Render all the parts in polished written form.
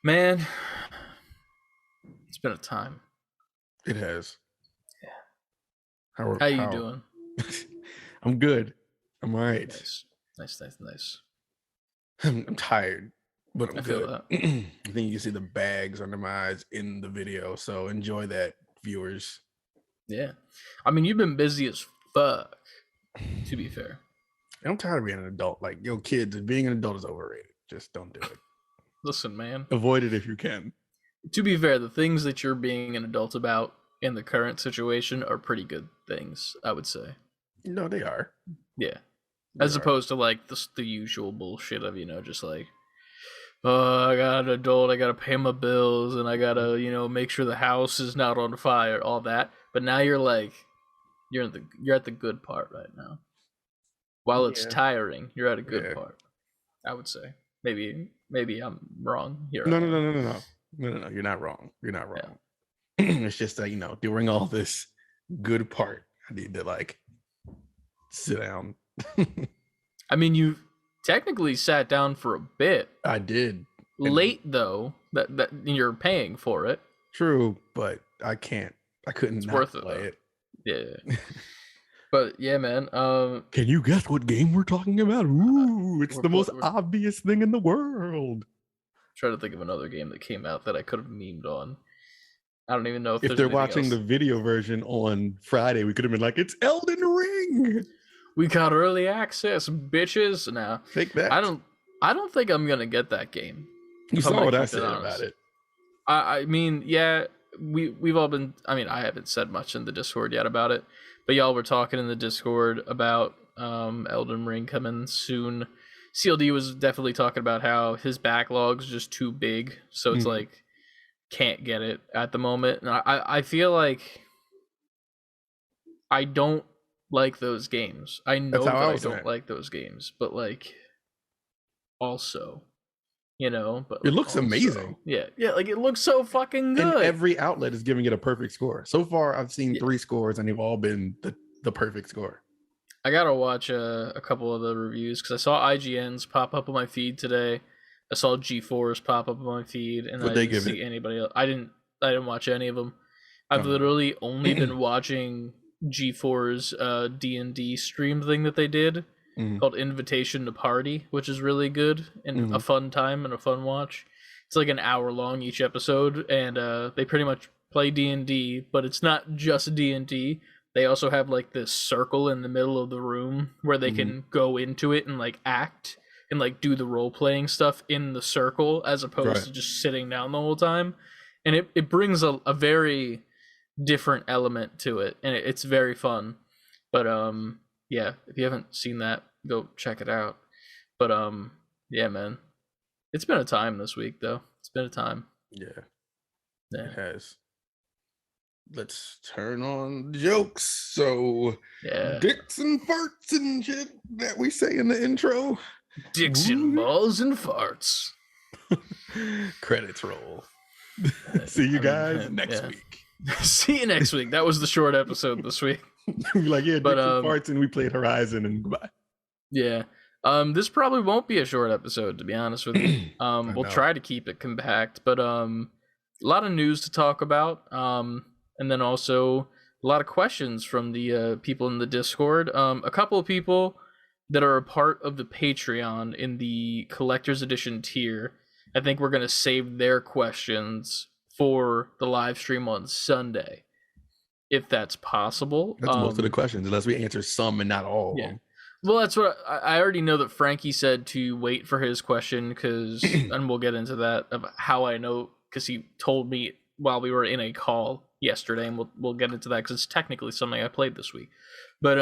Man, it's been a time. It has. Yeah. How? How you doing? I'm good. I'm all right. Nice. I'm tired, but I'm I feel good. that. I think you can see the bags under my eyes in the video, so enjoy that, viewers. Yeah. I mean, you've been busy as fuck, to be fair. I'm tired of being an adult. Like, yo, kids, being an adult is overrated. Just don't do it. Listen, man. Avoid it if you can. To be fair, the things that you're being an adult about in the current situation are pretty good things, I would say. No, they are. Yeah. They As are. opposed to like the usual bullshit of, just like, oh, I got an adult, I gotta pay my bills, and I gotta, make sure the house is not on fire, all that. But now you're like, you're at the good part right now. While it's tiring, you're at a good part, I would say. Maybe I'm wrong here. No. You're not wrong. You're not wrong. Yeah. It's just that, during all this good part, I need to like sit down. I mean, you technically sat down for a bit. I did. Late though, that you're paying for it. True, but I can't. I couldn't. It's worth it. Play it. Yeah. But yeah, man. Can you guess what game we're talking about? Ooh, it's the most obvious thing in the world. Try to think of another game that came out that I could have memed on. I don't even know if they're watching the video version on Friday, we could have been like, it's Elden Ring. We got early access, bitches. Nah, take that. I don't think I'm gonna get that game. You saw what I said about it. I mean, yeah, we've all been. I mean, I haven't said much in the Discord yet about it, but y'all were talking in the Discord about Elden Ring coming soon. CLD was definitely talking about how his backlog's just too big, so it's like can't get it at the moment. And I feel like I don't like those games. I know that I don't like those games, but like also, but it looks amazing. Yeah, like it looks so fucking good. And every outlet is giving it a perfect score. So far, I've seen 3 scores, and they've all been the perfect score. I gotta watch a couple of the reviews because I saw IGN's pop up on my feed today. I saw G4's pop up on my feed, and I didn't see anybody else. I didn't watch any of them. I've literally only been watching G4's D&D stream thing that they did called Invitation to Party, which is really good and a fun time and a fun watch. It's like an hour long each episode, and they pretty much play D&D, but it's not just D&D. They also have like this circle in the middle of the room where they can go into it and like act and like do the role playing stuff in the circle as opposed to just sitting down the whole time. And it brings a very different element to it, and it's very fun. But yeah, if you haven't seen that, go check it out. But yeah, man, it's been a time this week though. It's been a time. Yeah. It has. Let's turn on jokes. So dicks and farts and shit that we say in the intro. Dicks and balls and farts. Credits roll. See you guys next week. See you next week. That was the short episode this week. We're like, yeah, but, dicks and farts, and we played Horizon, and goodbye. Yeah. This probably won't be a short episode, to be honest with you. We'll try to keep it compact, but a lot of news to talk about. And then also a lot of questions from the people in the Discord. A couple of people that are a part of the Patreon in the Collector's Edition tier. I think we're going to save their questions for the live stream on Sunday, if that's possible. That's most of the questions, unless we answer some and not all. Yeah. Well, that's what I already know that Frankie said to wait for his question, because, and we'll get into that, of how I know, because he told me while we were in a call yesterday, and we'll get into that because it's technically something I played this week. But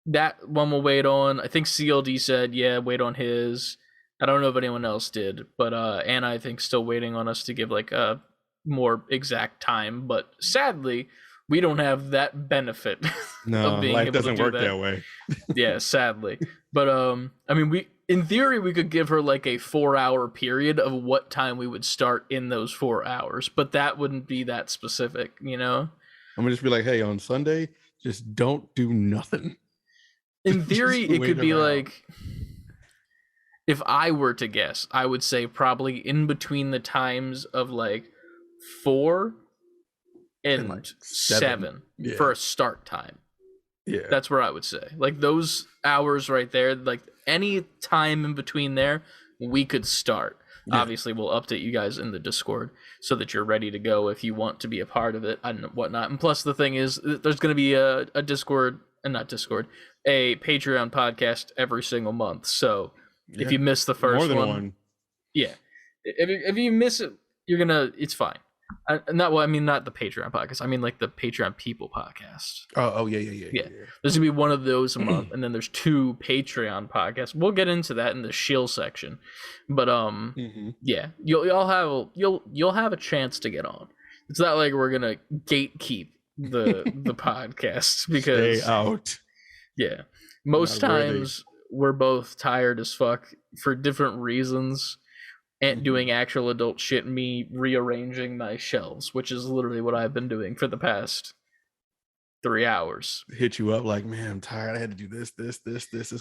that one we'll wait on. I think CLD said wait on his. I don't know if anyone else did, but Anna, I think, still waiting on us to give like a more exact time. But sadly, we don't have that benefit. No, of being life able doesn't to do work that. that way. Yeah, sadly. But I mean, in theory, we could give her like a 4-hour period of what time we would start in those 4 hours, but that wouldn't be that specific, I'm gonna just be like, hey, on Sunday, just don't do nothing. In theory, it could be like, if I were to guess, I would say probably in between the times of like 4 and like 7 for a start time. Yeah. That's where I would say. Like those hours right there, like any time in between there, we could start. Yeah. Obviously, we'll update you guys in the Discord so that you're ready to go if you want to be a part of it and whatnot. And plus, the thing is, there's going to be a Discord, and not Discord, a Patreon podcast every single month. So if you miss the first one, yeah, if you miss it, it's fine. Not the Patreon podcast. I mean like the Patreon people podcast. Oh yeah. There's gonna be one of those a month, and then there's 2 Patreon podcasts. We'll get into that in the shill section, but yeah, you'll have a chance to get on. It's not like we're gonna gatekeep the podcast because stay out. Yeah, most times we're both tired as fuck for different reasons. And doing actual adult shit, me rearranging my shelves, which is literally what I've been doing for the past 3 hours. Hit you up like, man, I'm tired. I had to do this.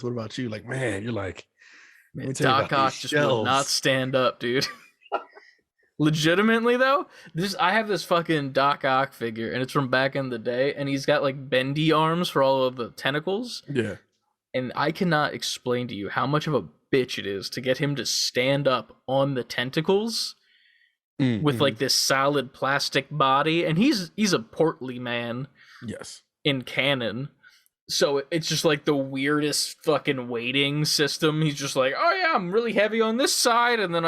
What about you? Like, man, you're like, man, Doc Ock just will not stand up, dude. Legitimately though, I have this fucking Doc Ock figure, and it's from back in the day, and he's got like bendy arms for all of the tentacles. Yeah. And I cannot explain to you how much of a bitch it is to get him to stand up on the tentacles with like this solid plastic body, and he's a portly man. Yes. In canon. So it's just like the weirdest fucking weighting system. He's just like, oh yeah, I'm really heavy on this side, and then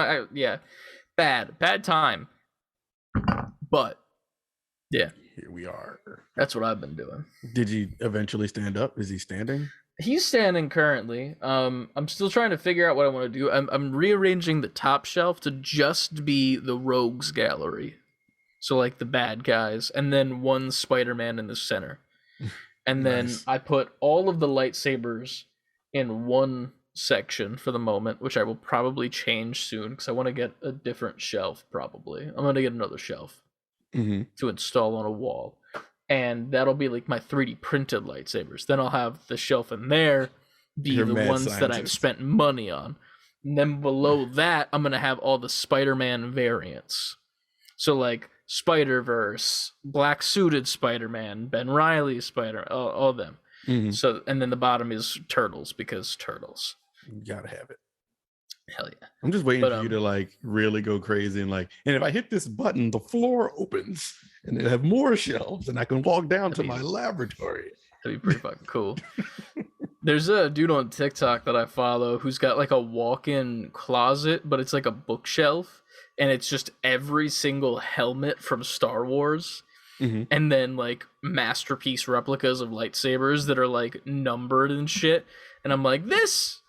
bad time. But yeah, here we are. That's what I've been doing. Did you eventually stand up? Is he standing? He's standing currently. I'm still trying to figure out what I want to do. I'm rearranging the top shelf to just be the rogues gallery. So like the bad guys, and then one Spider-Man in the center. And then I put all of the lightsabers in one section for the moment, which I will probably change soon because I want to get a different shelf probably. I'm going to get another shelf to install on a wall. And that'll be like my 3D printed lightsabers. Then I'll have the shelf in there be the ones that I've spent money on. And then below that, I'm going to have all the Spider-Man variants. So like Spider-Verse, black suited Spider-Man, Ben Reilly Spider-Man, all of them. So, and then the bottom is Turtles because Turtles. You gotta have it. Hell yeah. I'm just waiting for you to like really go crazy and like, and if I hit this button, the floor opens and they have more shelves and I can walk down to my laboratory. That'd be pretty fucking cool. There's a dude on TikTok that I follow who's got like a walk-in closet, but it's like a bookshelf, and it's just every single helmet from Star Wars. And then like masterpiece replicas of lightsabers that are like numbered and shit. And I'm like, this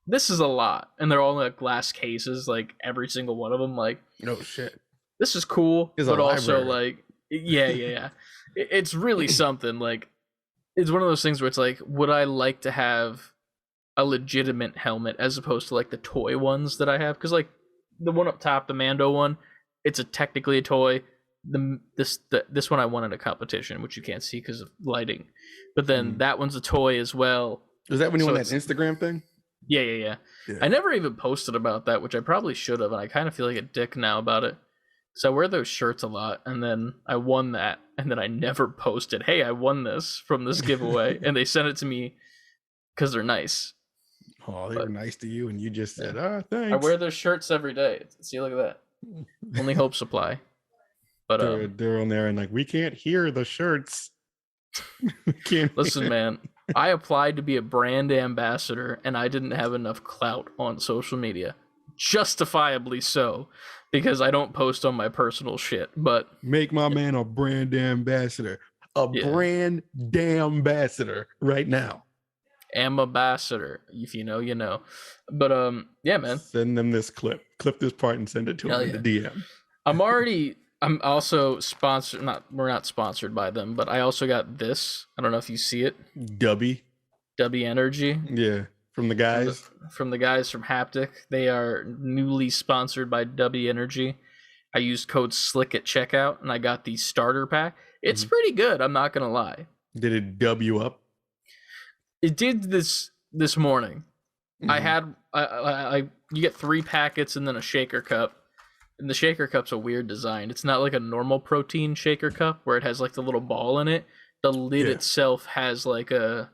is a lot. And they're all in like glass cases, like every single one of them. Like, no shit. This is cool, but also like, yeah. It's really something. Like, it's one of those things where it's like, would I like to have a legitimate helmet as opposed to like the toy ones that I have? Because like the one up top, the Mando one, it's technically a toy. This one I won in a competition, which you can't see because of lighting. But then that one's a toy as well. Is that when you won that Instagram thing? Yeah. I never even posted about that, which I probably should have, and I kind of feel like a dick now about it. So I wear those shirts a lot, and then I won that, and then I never posted, hey, I won this from this giveaway, and they sent it to me because they're nice. Oh, they were nice to you, and you just said, thanks. I wear those shirts every day. See, look at that. Only Hope Supply. But they're on there, and like, we can't hear the shirts. Listen, man, I applied to be a brand ambassador, and I didn't have enough clout on social media. Justifiably so, because I don't post on my personal shit. But make my man a brand ambassador. Brand ambassador right now. Ambassador. If you know, you know. But yeah, man. Send them this clip. Clip this part and send it to them in the DM. I'm also sponsored. We're not sponsored by them, but I also got this. I don't know if you see it. Dubby Energy. Yeah, from the guys. From the guys from Haptic. They are newly sponsored by Dubby Energy. I used code SLICK at checkout, and I got the starter pack. It's pretty good. I'm not gonna lie. Did it dub you up? It did this morning. I you get 3 packets and then a shaker cup. And the shaker cup's a weird design. It's not like a normal protein shaker cup where it has like the little ball in it. The lid itself has like it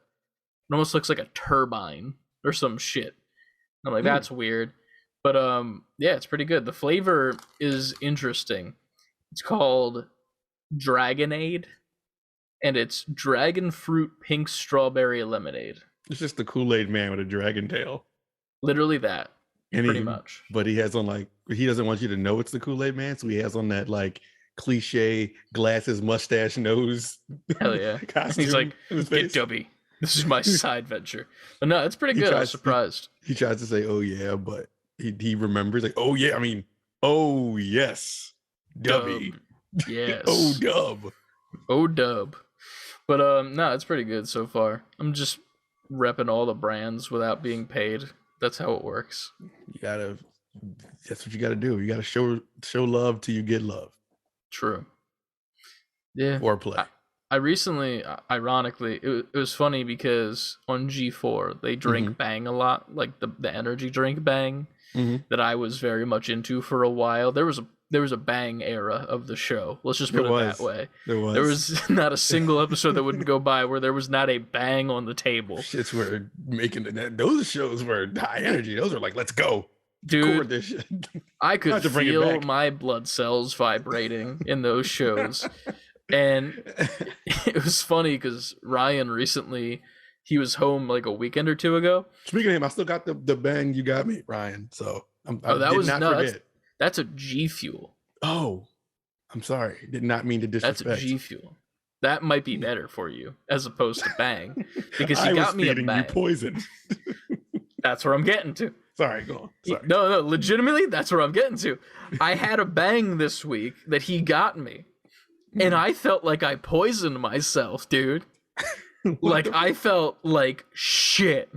almost looks like a turbine or some shit. I'm like, that's weird. But yeah, it's pretty good. The flavor is interesting. It's called Dragonade, and it's dragon fruit pink strawberry lemonade. It's just the Kool-Aid man with a dragon tail. Literally that. And pretty much. But he has on like, he doesn't want you to know it's the Kool-Aid man, so he has on that like cliche glasses, mustache, nose. Hell yeah. Costume. He's like, get Dubby. This is my side venture. But no, it's pretty good. I was surprised. He tries to say, oh yeah, but he remembers like, oh yeah, I mean, oh yes. Dubby. Yes. Oh dub. Oh dub. But no, it's pretty good so far. I'm just repping all the brands without being paid. That's how it works. That's what you gotta do. You gotta show love till you get love. True. Yeah. Or play. I recently, ironically, it was funny because on G4 they drink Bang a lot, like the energy drink Bang that I was very much into for a while. There was a Bang era of the show. Let's just put it that way. There was not a single episode that wouldn't go by where there was not a Bang on the table. Shits were making those shows were high energy. Those were like, let's go. Dude, this shit. I could feel my blood cells vibrating in those shows. And it was funny because Ryan recently, he was home like a weekend or 2 ago. Speaking of him, I still got the Bang you got me, Ryan. So that's a G Fuel. Oh, I'm sorry. Did not mean to disrespect. That's a G Fuel. That might be better for you as opposed to Bang because you got me a Bang. You poison. That's where I'm getting to. Sorry, go on. Sorry. No, legitimately, that's where I'm getting to. I had a Bang this week that he got me. And I felt like I poisoned myself, dude. Like, I felt like shit.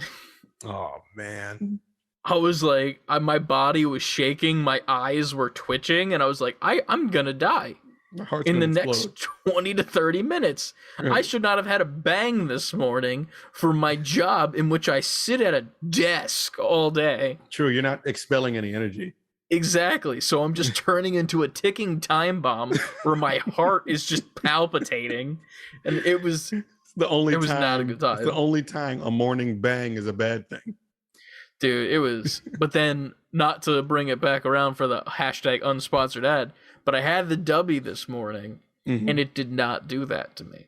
Oh, man. I was like, my body was shaking, my eyes were twitching, and I was like, I'm gonna die in the next 20 to 30 minutes. Right. I should not have had a Bang this morning for my job in which I sit at a desk all day. True, you're not expelling any energy. Exactly. So I'm just turning into a ticking time bomb where my heart is just palpitating. And it was not a good time. It's the only time a morning Bang is a bad thing. Dude, it was. But then, not to bring it back around for the hashtag unsponsored ad, but I had the Dubby this morning and it did not do that to me.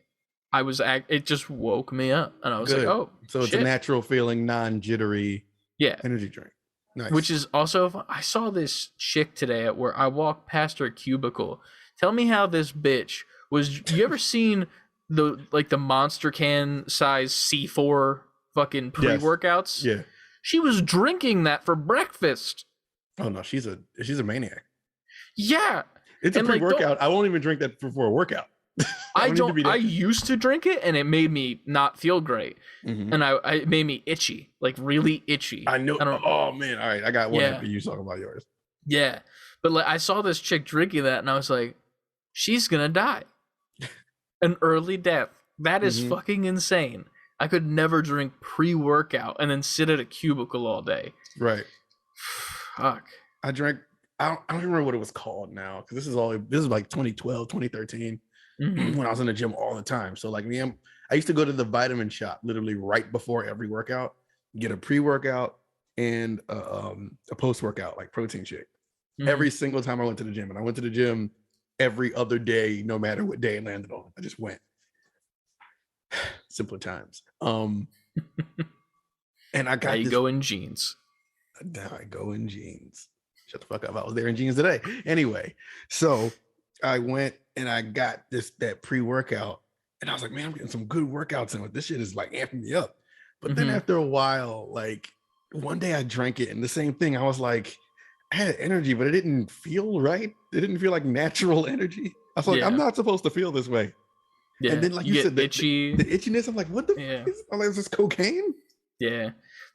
It just woke me up and I was like, oh, so it's a natural feeling, non-jittery energy drink. Nice. Which is also, I saw this chick today at where I walked past her cubicle. Tell me how this bitch was. You ever seen the Monster can size C4 fucking pre-workouts? Yes. Yeah. She was drinking that for breakfast. Oh no, she's a maniac. Yeah. It's a pre-workout. I won't even drink that for a workout. I used to drink it and it made me not feel great. And it made me itchy, like really itchy. I know. Oh man. All right. I got one after you talking about yours. Yeah. But like I saw this chick drinking that and I was like, she's going to die. An early death. That is fucking insane. I could never drink pre-workout and then sit at a cubicle all day. Right. Fuck. I don't remember what it was called now. Cause this is like 2012, 2013. When I was in the gym all the time. So like I used to go to the vitamin shop literally right before every workout, get a pre-workout and a post-workout, like protein shake. Every single time I went to the gym. And I went to the gym every other day, no matter what day it landed on. I just went. Simpler times. And I got now you go in jeans. Now I go in jeans. Shut the fuck up. I was there in jeans today. Anyway, so I went and I got that pre-workout and I was like, man, I'm getting some good workouts in with this shit is like amping me up. But then after a while, like one day I drank it and the same thing, I was like, I had energy, but it didn't feel right. It didn't feel like natural energy. I was like, I'm not supposed to feel this way. Yeah. And then like you said, itchy. The itchiness, I'm like, what the fuck is, I'm like, is this cocaine? Yeah.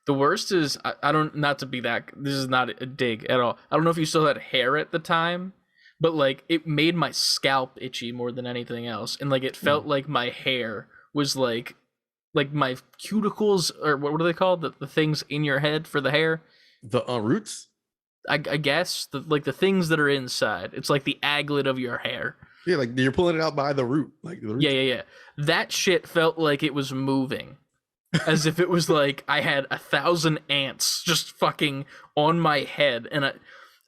The worst is, I don't, not to be that, this is not a dig at all. I don't know if you still had hair at the time, but like it made my scalp itchy more than anything else. And like it felt like my hair was like my cuticles, or what are they called? The things in your head for the hair? The roots? I guess the things that are inside. It's like the aglet of your hair. Yeah, like you're pulling it out by the root. Like the root. Yeah. That shit felt like it was moving. As if it was like I had 1,000 ants just fucking on my head. And I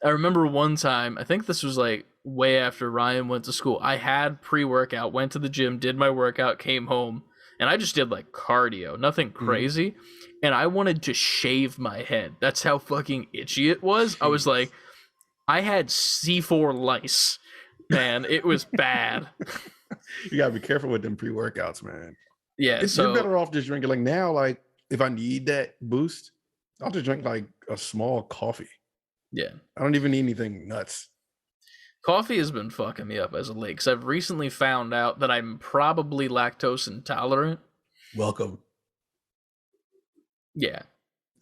remember one time, I think this was like way after Ryan went to school, I had pre-workout, went to the gym, did my workout, came home, and I just did like cardio, nothing crazy. And I wanted to shave my head. That's how fucking itchy it was. Jeez. I was like, I had C4 lice, man. It was bad. You gotta be careful with them pre-workouts, man. Yeah, you're better off just drinking. Like now, like if I need that boost, I'll just drink like a small coffee. Yeah, I don't even need anything nuts. Coffee has been fucking me up as of late because I've recently found out that I'm probably lactose intolerant. Welcome. Yeah.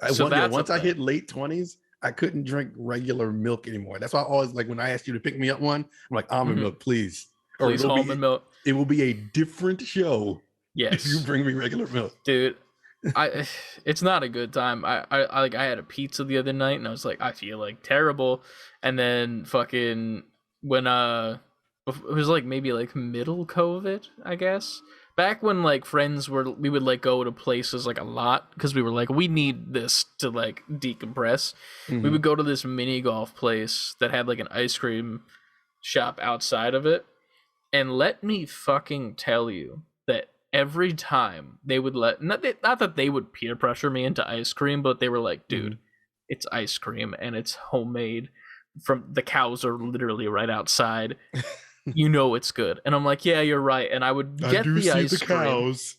Once I hit late 20s, I couldn't drink regular milk anymore. That's why I always like when I asked you to pick me up one, I'm like almond milk, please. Please, almond milk. It will be a different show. Yes. If you bring me regular milk. Dude, it's not a good time. I had a pizza the other night and I was like, I feel like terrible. And then fucking when it was like maybe like middle COVID, I guess. Back when like we would like go to places like a lot because we were like, we need this to like decompress. We would go to this mini golf place that had like an ice cream shop outside of it. And let me fucking tell you that every time they would not that they would peer pressure me into ice cream, but they were like, dude, it's ice cream and it's homemade. From the cows are literally right outside. You know it's good. And I'm like, yeah, you're right. And I would get the ice cream. Cows.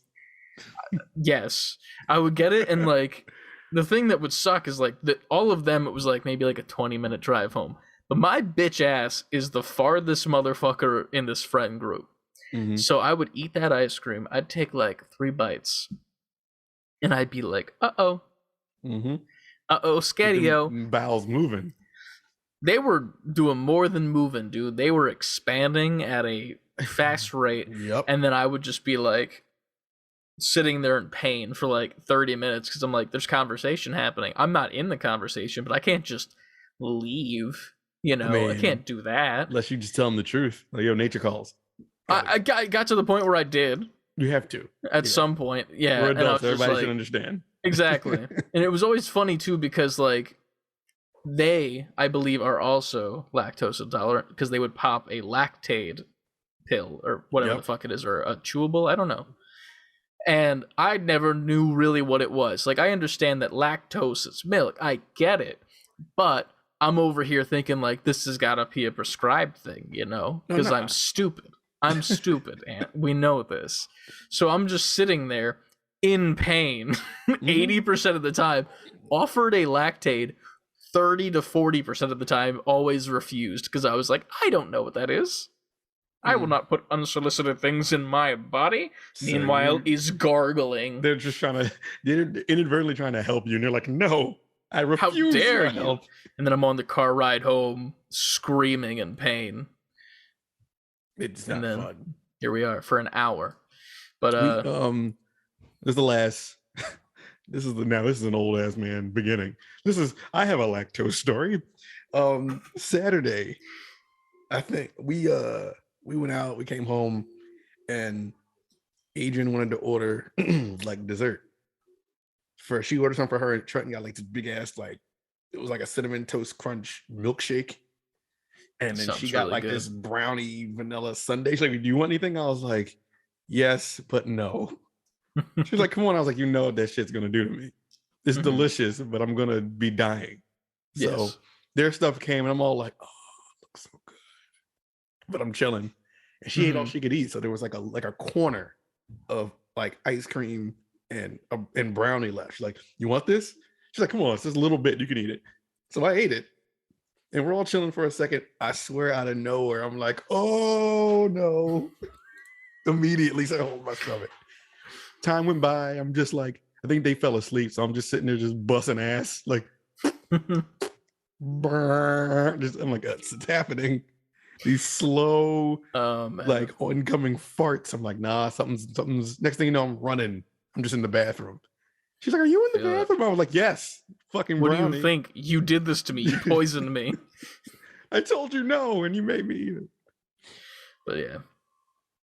Yes. I would get it, and like the thing that would suck is like all of them, it was like maybe like a 20-minute drive home. But my bitch ass is the farthest motherfucker in this friend group. So I would eat that ice cream. I'd take like 3 bites. And I'd be like, uh-oh. Uh-oh, scadio. Bowels moving. They were doing more than moving, dude. They were expanding at a fast rate. Yep. And then I would just be like sitting there in pain for like 30 minutes because I'm like, there's conversation happening. I'm not in the conversation, but I can't just leave. You know, I can't do that. Unless you just tell them the truth. Like, yo, nature calls. I got to the point where I did. You have to. At some point, yeah. We're adults. Everybody should understand. Exactly. And it was always funny, too, because, like, they, I believe, are also lactose intolerant because they would pop a Lactaid pill or whatever the fuck it is, or a chewable, I don't know. And I never knew really what it was. Like, I understand that lactose is milk. I get it. But I'm over here thinking, like, this has got to be a prescribed thing, you know? Because I'm stupid. I'm stupid, and we know this. So I'm just sitting there in pain 80% of the time, offered a Lactaid 30 to 40% of the time, always refused because I was like, I don't know what that is. I will not put unsolicited things in my body. So meanwhile, he's gargling. They're just they're inadvertently trying to help you, and they're like, no, I refuse. How dare you? Help. And then I'm on the car ride home screaming in pain. It's not fun. Here we are for an hour. But this is the last. This is an old ass man beginning. I have a lactose story. Saturday, I think we went out, we came home, and Adrian wanted to order like dessert. She ordered something for her, and Trenton got like this big ass, like it was like a cinnamon toast crunch milkshake. And then she got really like good. This brownie vanilla sundae. She's like, do you want anything? I was like, yes, but no. She was like, come on. I was like, you know what that shit's gonna do to me. It's delicious, but I'm gonna be dying. So their stuff came and I'm all like, oh, it looks so good. But I'm chilling. And she ate all she could eat. So there was like a corner of like ice cream and brownie left. She's like, you want this? She's like, come on, it's just a little bit, you can eat it. So I ate it. And we're all chilling for a second. I swear out of nowhere, I'm like, oh no. Immediately so I hold my stomach. Time went by. I'm just like, I think they fell asleep. So I'm just sitting there just busting ass. Like, I'm like, it's happening. These slow, like oncoming farts. I'm like, nah, something's, next thing you know, I'm running. I'm just in the bathroom. She's like, "Are you in the bathroom?" I was like, "Yes." Fucking what brownie. do you think? You did this to me. You poisoned me. I told you no, and you made me eat it. But yeah,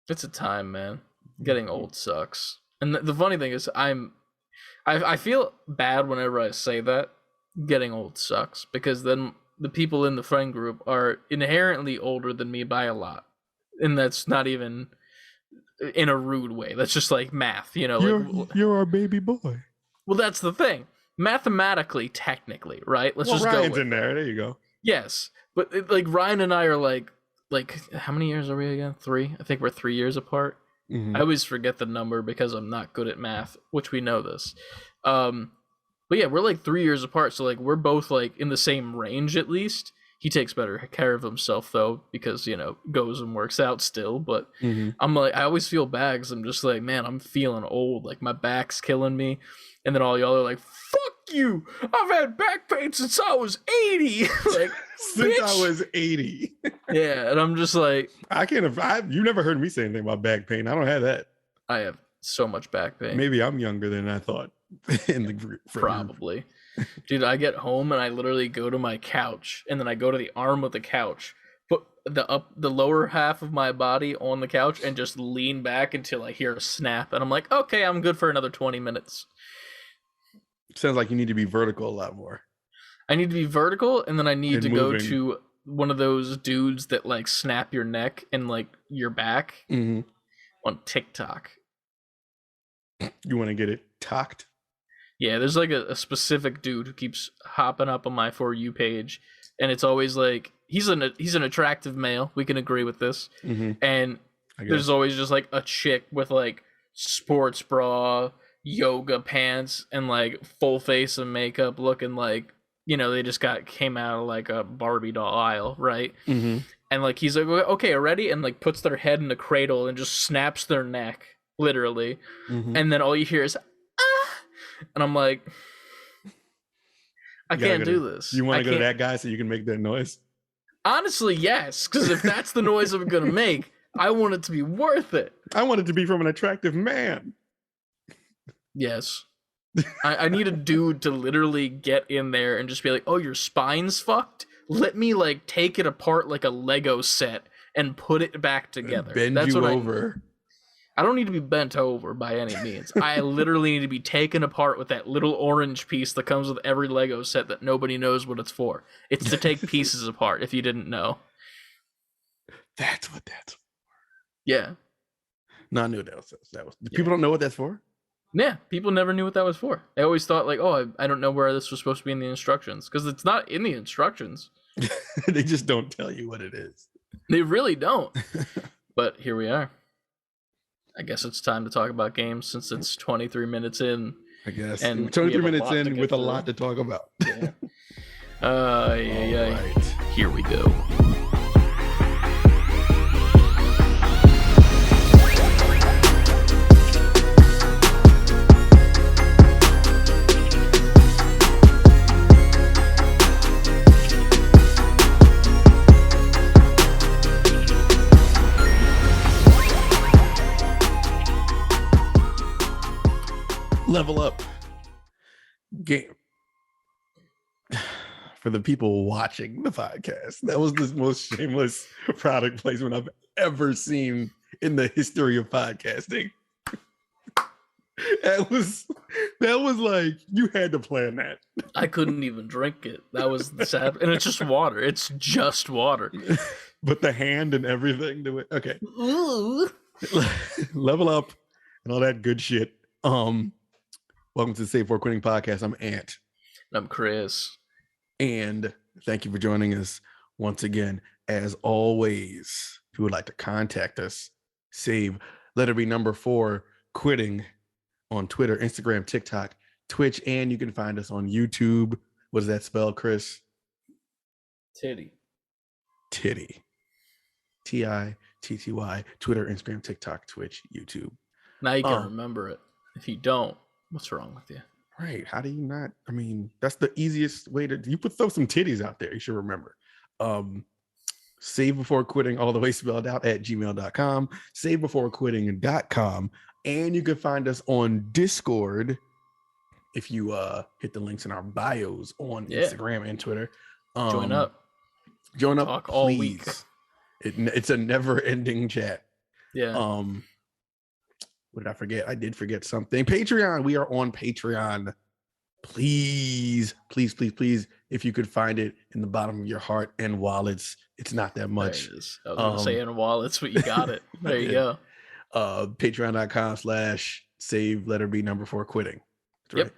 it's a time, man. Getting old sucks. And the funny thing is, I feel bad whenever I say that. Getting old sucks, because then the people in the friend group are inherently older than me by a lot, and that's not even in a rude way. That's just like math, you know. You're our baby boy. Well, that's the thing. Mathematically, technically, right? Let's just Ryan's go with in there. There you go. Yes, but like Ryan and I are like how many years are we again? 3? I think we're 3 years apart. Mm-hmm. I always forget the number because I'm not good at math, which we know this. But yeah, we're like 3 years apart, so like we're both like in the same range at least. He takes better care of himself though, because goes and works out still. But I'm like, I always feel bad because I'm just like, man, I'm feeling old. Like my back's killing me, and then all y'all are like, "Fuck you! I've had back pain since I was 80." Like since I was 80. Yeah, and I'm just like, you never heard me say anything about back pain. I don't have that. I have so much back pain. Maybe I'm younger than I thought in the group. Probably. Dude, I get home and I literally go to my couch, and then I go to the arm of the couch, put the lower half of my body on the couch, and just lean back until I hear a snap, and I'm like, okay, I'm good for another 20 minutes. Sounds like you need to be vertical a lot more. I need to be vertical, and then I need to go to one of those dudes that like snap your neck and like your back on TikTok. You want to get it talked? Yeah, there's like a specific dude who keeps hopping up on my For You page, and it's always like he's an attractive male. We can agree with this. And there's always just like a chick with like sports bra, yoga pants, and like full face of makeup, looking like they just came out of like a Barbie doll aisle, right? And like he's like, okay, ready, and like puts their head in a cradle and just snaps their neck, literally, and then all you hear is and I'm like, I can't do this. You want to go to that guy so you can make that noise? Honestly, yes, because if that's the noise I'm gonna make, I want it to be worth it. I want it to be from an attractive man. Yes. I need a dude to literally get in there and just be like, oh, your spine's fucked? Let me like take it apart like a Lego set and put it back together. That's you over. I don't need to be bent over by any means. I literally need to be taken apart with that little orange piece that comes with every Lego set that nobody knows what it's for. It's to take pieces apart, if you didn't know. That's what that's for. Yeah. No, I knew that was. People don't know what that's for? Yeah, people never knew what that was for. They always thought like, oh, I don't know where this was supposed to be in the instructions, because it's not in the instructions. They just don't tell you what it is. They really don't. But here we are. I guess it's time to talk about games since it's 23 minutes in. I guess. And 23 minutes in with a lot to talk about. Yeah. Right. Here we go. Level Up game. For the people watching the podcast, that was the most shameless product placement I've ever seen in the history of podcasting. That was like, you had to plan that. I couldn't even drink it. That was sad. And it's just water. It's just water. But the hand and everything to it. Okay. Ooh. Level Up and all that good shit. Welcome to the Save Before Quitting podcast. I'm Ant. I'm Chris. And thank you for joining us once again. As always, if you would like to contact us, save letter B number 4 quitting on Twitter, Instagram, TikTok, Twitch, and you can find us on YouTube. What does that spell, Chris? Titty. Titty. TITTY. Twitter, Instagram, TikTok, Twitch, YouTube. Now you can remember it. If you don't, what's wrong with you? Right. How do you not? I mean, that's the easiest way to, you throw some titties out there. You should remember. Save Before Quitting, all the way spelled out, at gmail.com, savebeforequitting.com. And you can find us on Discord if you hit the links in our bios on Instagram and Twitter. Join up, Talk please. All week. It's a never-ending chat. Yeah. What did I forget? I did forget something. Patreon. We are on Patreon. Please, if you could find it in the bottom of your heart and wallets. It's not that much. There it is. I was gonna say in wallets, but you got it. There you go. Patreon.com/savebeforequitting. Yep. Right.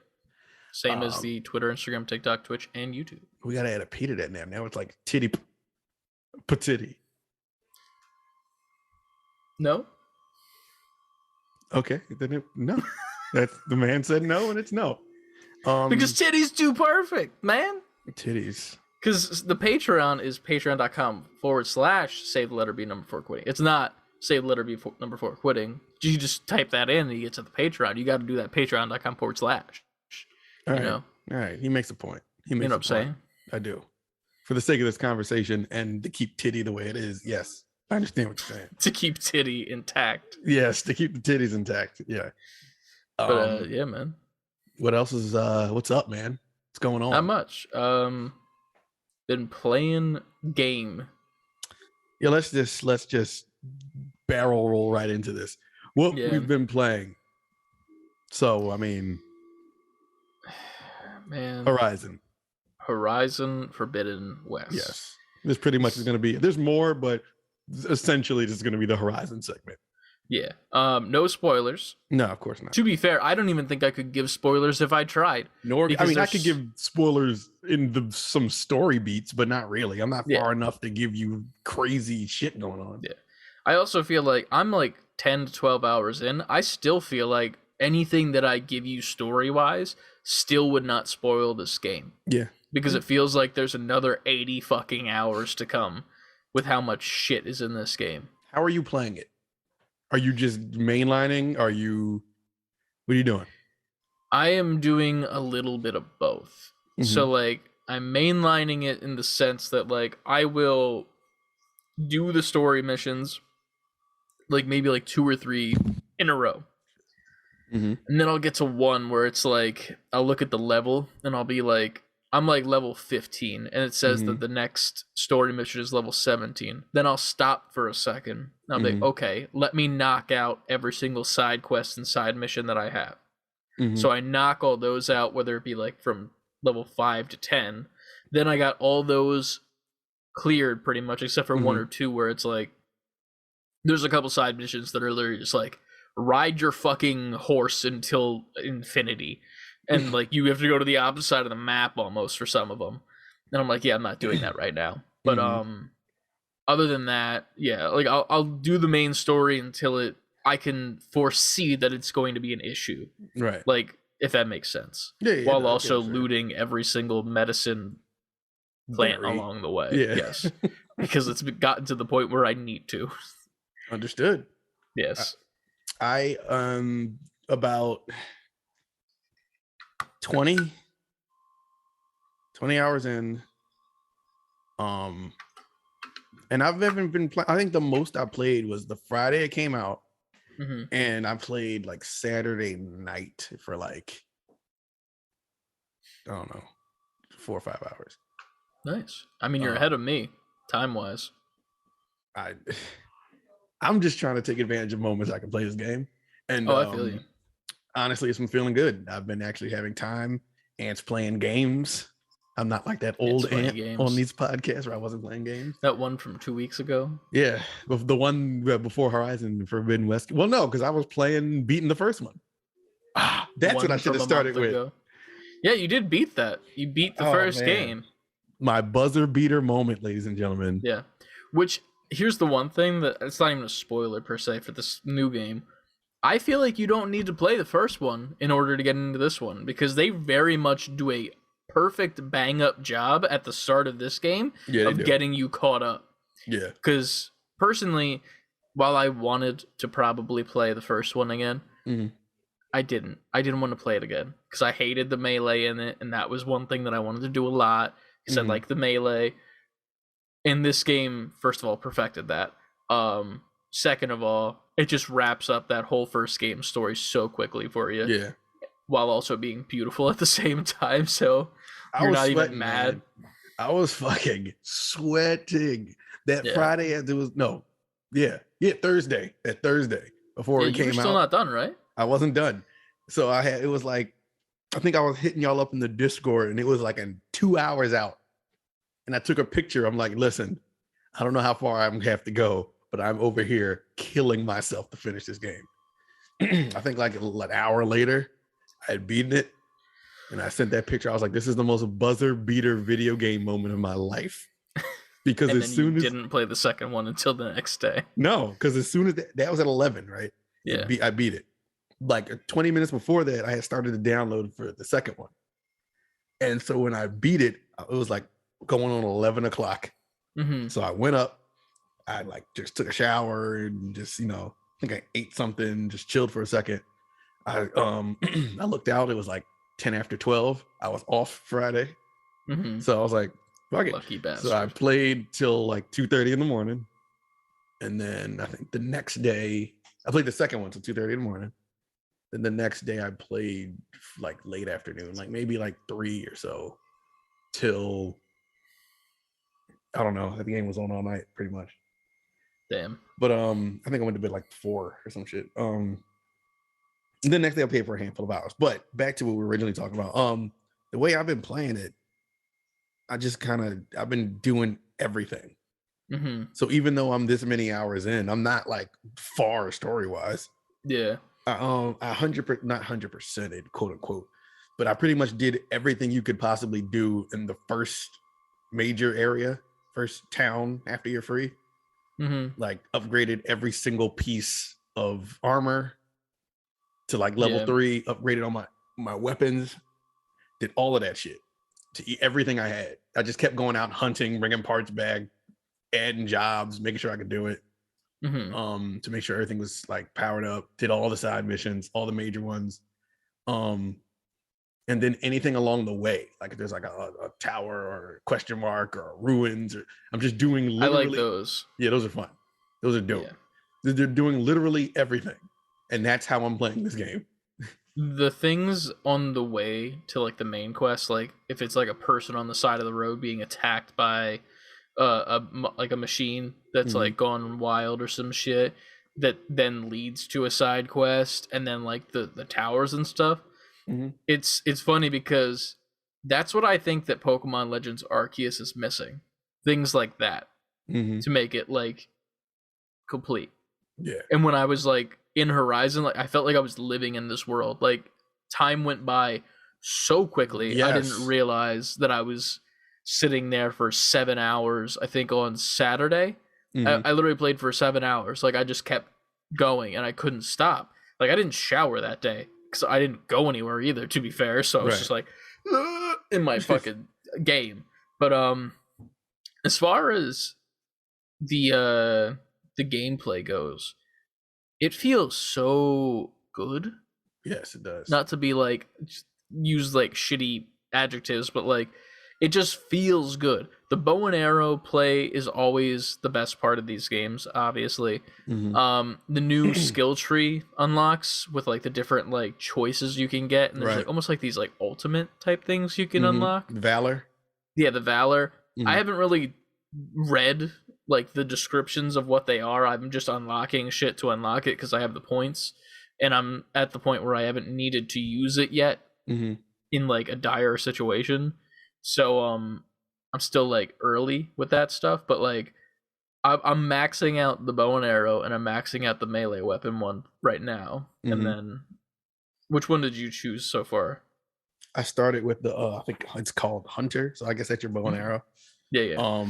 Same as the Twitter, Instagram, TikTok, Twitch, and YouTube. We gotta add a P to that now. Now it's like titty patitty. No. Okay, then no. That's the man said no, and it's no. Because titties too perfect, man. Titties. Because the Patreon is patreon.com/savebeforequitting. It's not savebeforequitting. You just type that in and you get to the Patreon. You got to do that patreon.com/. All right. He makes a point. You know what I'm saying? I do. For the sake of this conversation and to keep titty the way it is, yes. I understand what you're saying. To keep titty intact. Yes, to keep the titties intact. Yeah. But yeah, man. What else is what's up, man? What's going on? Not much. Been playing game. Yeah, let's just barrel roll right into this. What we've been playing. So, I mean, man. Horizon Forbidden West. Yes. This pretty much is going to be, there's more, but essentially this is going to be the Horizon segment. Yeah. No spoilers. No, of course not. To be fair, I don't even think I could give spoilers if I tried. I could give spoilers in some story beats, but not really. I'm not far enough to give you crazy shit going on. Yeah. I also feel like I'm like 10 to 12 hours in. I still feel like anything that I give you story-wise still would not spoil this game. Yeah. Because it feels like there's another 80 fucking hours to come with how much shit is in this game. How are you playing it? Are you just mainlining? What are you doing? I am doing a little bit of both. Mm-hmm. So like I'm mainlining it in the sense that like I will do the story missions like maybe like 2 or 3 in a row. Mm-hmm. And then I'll get to one where it's like I'll look at the level and I'll be like I'm like level 15 and it says that the next story mission is level 17. Then I'll stop for a second. I'll be like, okay, let me knock out every single side quest and side mission that I have. So I knock all those out, whether it be like from level 5 to 10. Then I got all those cleared pretty much, except for 1 or 2 where it's like, there's a couple side missions that are literally just like, ride your fucking horse until infinity. And like you have to go to the opposite side of the map almost for some of them. And I'm like, yeah, I'm not doing that right now. But other than that, yeah, like I'll do the main story until I can foresee that it's going to be an issue. Right. Like if that makes sense. Yeah, while also looting every single medicine plant along the way. Yeah. Yes. Because it's gotten to the point where I need to. Understood. Yes. I about 20 hours in, and I've even been playing. I think the most I played was the Friday it came out, and I played like Saturday night for like, I don't know, 4 or 5 hours. Nice. I mean, you're ahead of me time wise. I'm just trying to take advantage of moments I can play this game, and I feel you. Honestly, it's been feeling good. I've been actually having time. Ant's playing games. I'm not like that old Ant on these podcasts where I wasn't playing games. That one from 2 weeks ago? Yeah. The one before Horizon Forbidden West. Well, no, because I was beating the first one. That's what I should have started with. Yeah, you did beat that. You beat the first game. My buzzer beater moment, ladies and gentlemen. Yeah. Which, here's the one thing that it's not even a spoiler per se for this new game. I feel like you don't need to play the first one in order to get into this one because they very much do a perfect bang-up job at the start of this game of getting you caught up. Yeah. Because personally, while I wanted to probably play the first one again, I didn't. I didn't want to play it again because I hated the melee in it, and that was one thing that I wanted to do a lot because I like the melee. And this game, first of all, perfected that. Second of all, it just wraps up that whole first game story so quickly for you. Yeah. while also being beautiful at the same time. So you're not even mad. Man. I was fucking sweating that Friday. There was Thursday. That Thursday before it came out. You were still not done, right? I wasn't done. So it was like, I think I was hitting y'all up in the Discord, and it was like 2 hours out. And I took a picture. I'm like, listen, I don't know how far I'm gonna have to go, but I'm over here killing myself to finish this game. I think like an hour later, I had beaten it. And I sent that picture. I was like, this is the most buzzer beater video game moment of my life. Because as soon as didn't play the second one until the next day. No, because as soon as that was at 11, right? Yeah. I beat it. Like 20 minutes before that, I had started to download for the second one. And so when I beat it, it was like going on 11 o'clock. Mm-hmm. So I went up, I like just took a shower and just, I think I ate something, just chilled for a second. I looked out, it was like 10 after 12. I was off Friday. Mm-hmm. So I was like, fuck it. Lucky bastard. So I played till like 2:30 in the morning. And then I think the next day, I played the second one till 2:30 in the morning. Then the next day I played like late afternoon, like maybe like 3 or so till, I don't know. The game was on all night pretty much. Damn. But I think I went to bed like 4 or some shit. The next day I paid for a handful of hours. But back to what we were originally talking about. The way I've been playing it, I've been doing everything. Mm-hmm. So even though I'm this many hours in, I'm not like far story wise. Yeah. I not 100%, quote unquote, but I pretty much did everything you could possibly do in the first major area, first town after you're free. Mm-hmm. Like upgraded every single piece of armor to like level 3, upgraded all my weapons, did all of that shit to eat everything I had. I just kept going out hunting, bringing parts back, adding jobs, making sure I could do it. Mm-hmm. To make sure everything was like powered up, did all the side missions, all the major ones. And then anything along the way, like if there's like a tower or a question mark or ruins, or I'm just doing literally. I like those. Yeah, those are fun. Those are dope. Yeah. They're doing literally everything. And that's how I'm playing this game. The things on the way to like the main quest, like if it's like a person on the side of the road being attacked by a machine that's like gone wild or some shit, that then leads to a side quest, and then like the towers and stuff. Mm-hmm. It's funny because that's what I think that Pokemon Legends Arceus is missing. Things like that to make it like complete. Yeah. And when I was like in Horizon, like I felt like I was living in this world. Like time went by so quickly. Yes. I didn't realize that I was sitting there for 7 hours, I think on Saturday. I literally played for 7 hours. Like I just kept going and I couldn't stop. Like I didn't shower that day because I didn't go anywhere either, to be fair. So I was just like in my fucking game. But as far as the gameplay goes, it feels so good. Yes, it does. Not to be like use like shitty adjectives, but like it just feels good. The bow and arrow play is always the best part of these games, obviously. The new skill tree unlocks with like the different like choices you can get, and there's like almost like these like ultimate type things you can unlock. Valor. Yeah, the Valor. I haven't really read like the descriptions of what they are. I'm just unlocking shit to unlock it because I have the points, and I'm at the point where I haven't needed to use it yet in like a dire situation. So I'm still like early with that stuff, but like I'm maxing out the bow and arrow, and I'm maxing out the melee weapon one right now. And then which one did you choose so far? I started with the I think it's called Hunter, so I guess that's your bow and arrow. Yeah.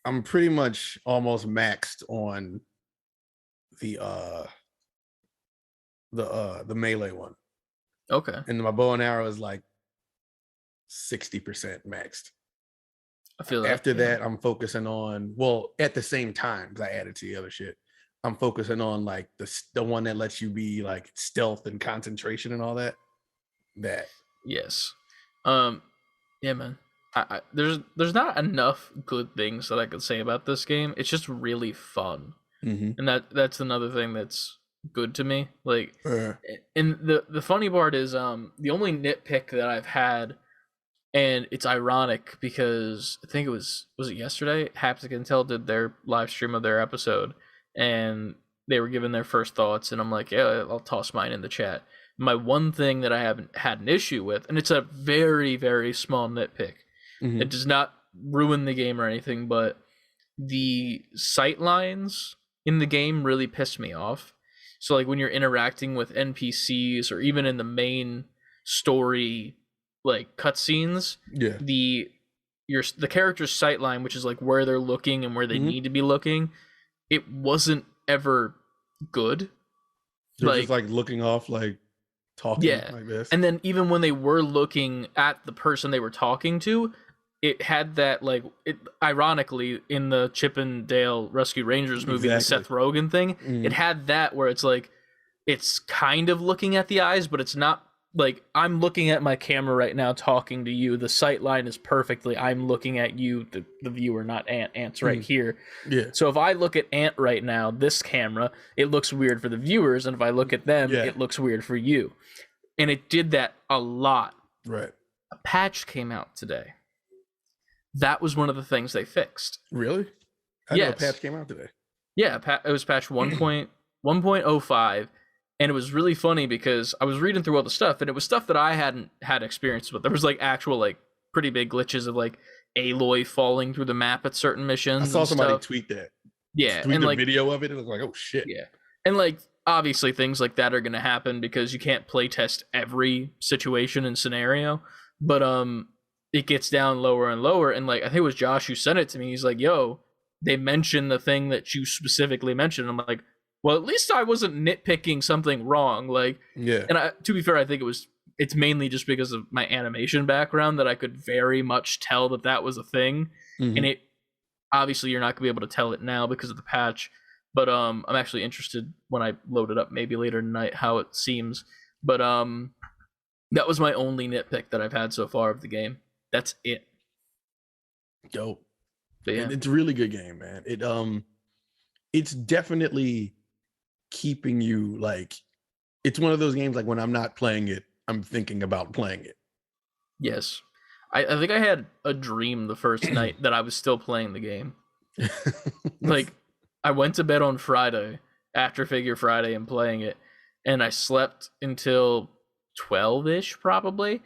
I'm pretty much almost maxed on the melee one. Okay. And my bow and arrow is like 60% maxed. I feel after that I'm focusing on, well, at the same time, because I added to the other shit, I'm focusing on like the one that lets you be like stealth and concentration and all that. Yes. Yeah, man. I there's not enough good things that I could say about this game. It's just really fun. And that's another thing that's good to me. Like, and the funny part is, the only nitpick that I've had, and it's ironic because I think was it yesterday? Haptic Intel did their live stream of their episode, and they were giving their first thoughts, and I'm like, yeah, I'll toss mine in the chat. My one thing that I haven't had an issue with, and it's a very, very small nitpick. It does not ruin the game or anything, but the sight lines in the game really piss me off. So like when you're interacting with NPCs or even in the main story like cutscenes, the character's sight line, which is like where they're looking and where they need to be looking, it wasn't ever good. They're just like looking off, like talking like this. And then even when they were looking at the person they were talking to, it had that, like, it ironically in the Chip and Dale Rescue Rangers movie, the Seth Rogen thing, it had that where it's like it's kind of looking at the eyes, but it's not like I'm looking at my camera right now talking to you. The sight line is perfectly I'm looking at you, the viewer, not Ant. Ant's right here. Yeah. So if I look at Ant right now, this camera, it looks weird for the viewers, and if I look at them, it looks weird for you. And it did that a lot. Right. A patch came out today. That was one of the things they fixed. Really? I know a patch came out today. Yeah, it was patch 1.05, and it was really funny because I was reading through all the stuff, and it was stuff that I hadn't had experience with. There was like actual like pretty big glitches of like Aloy falling through the map at certain missions. I saw somebody tweet that. Yeah, tweet and the video of it. It was like, oh shit. Yeah, and like obviously things like that are going to happen because you can't play test every situation and scenario, but it gets down lower and lower, and like I think it was Josh who sent it to me. He's like, yo, they mentioned the thing that you specifically mentioned. I'm like, well, at least I wasn't nitpicking something wrong. Like, yeah. And to be fair, I think it's mainly just because of my animation background that I could very much tell that was a thing. And it obviously you're not gonna be able to tell it now because of the patch, but I'm actually interested when I load it up maybe later tonight how it seems. But that was my only nitpick that I've had so far of the game. That's it. Dope. Yeah. It's a really good game, man. It's definitely keeping you like, it's one of those games like when I'm not playing it, I'm thinking about playing it. Yes. I think I had a dream the first night that I was still playing the game. Like I went to bed on Friday after Figure Friday and playing it, and I slept until 12-ish probably.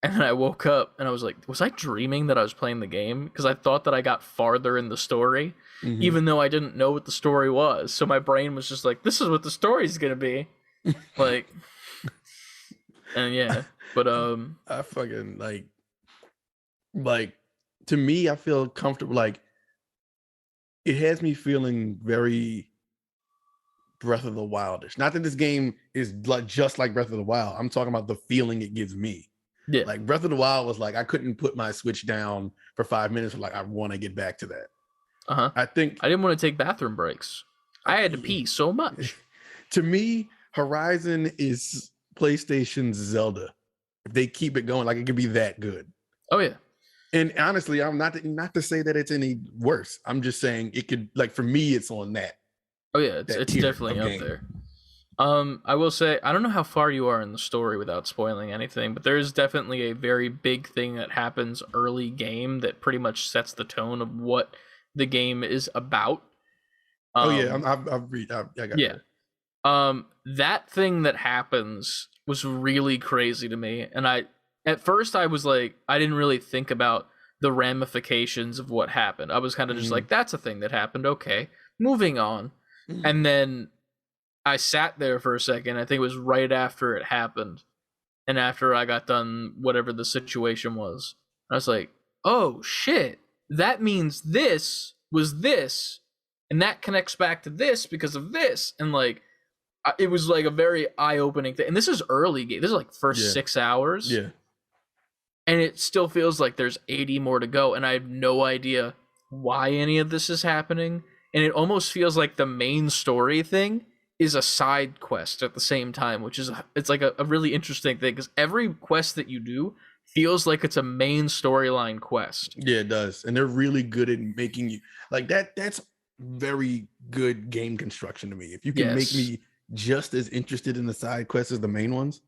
And then I woke up and I was like, was I dreaming that I was playing the game? Because I thought that I got farther in the story, even though I didn't know what the story was. So my brain was just like, this is what the story's going to be. Like, and yeah, but I fucking like to me, I feel comfortable. Like it has me feeling very Breath of the Wildish. Not that this game is like just like Breath of the Wild. I'm talking about the feeling it gives me. Yeah. Like Breath of the Wild was like I couldn't put my Switch down for 5 minutes. Like I want to get back to that. I think I didn't want to take bathroom breaks. I had to pee so much. To me, Horizon is PlayStation's Zelda. If they keep it going, like it could be that good. Oh yeah. And honestly, I'm not to say that it's any worse. I'm just saying it could, like for me, it's on that. Oh yeah, it's definitely up there. I will say, I don't know how far you are in the story without spoiling anything, but there is definitely a very big thing that happens early game that pretty much sets the tone of what the game is about. Oh yeah, I got yeah. It. That thing that happens was really crazy to me, and at first I was like, I didn't really think about the ramifications of what happened. I was kind of just like, that's a thing that happened. Okay, moving on. And then I sat there for a second. I think it was right after it happened, and after I got done whatever the situation was, I was like, oh shit, that means this was this, and that connects back to this because of this. And like, it was like a very eye-opening thing. And this is early game. This is like first 6 hours. Yeah. And it still feels like there's 80 more to go, and I have no idea why any of this is happening. And it almost feels like the main story thing is a side quest at the same time, which is it's like a really interesting thing because every quest that you do feels like it's a main storyline quest. Yeah, it does. And they're really good at making you like that. That's very good game construction to me. If you can make me just as interested in the side quests as the main ones.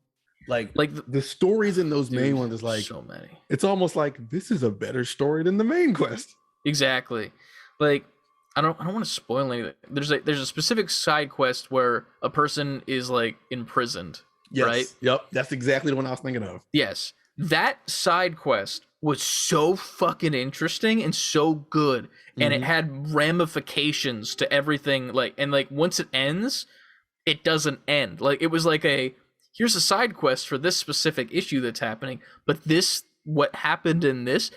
Like the stories in those main ones is like so many. It's almost like this is a better story than the main quest. Exactly. Like I don't want to spoil anything. There's a specific side quest where a person is like imprisoned. Yes. Right? Yep. That's exactly the one I was thinking of. Yes. That side quest was so fucking interesting and so good. And it had ramifications to everything. Like, and like once it ends, it doesn't end. Like it was like here's a side quest for this specific issue that's happening, but this, what happened in this,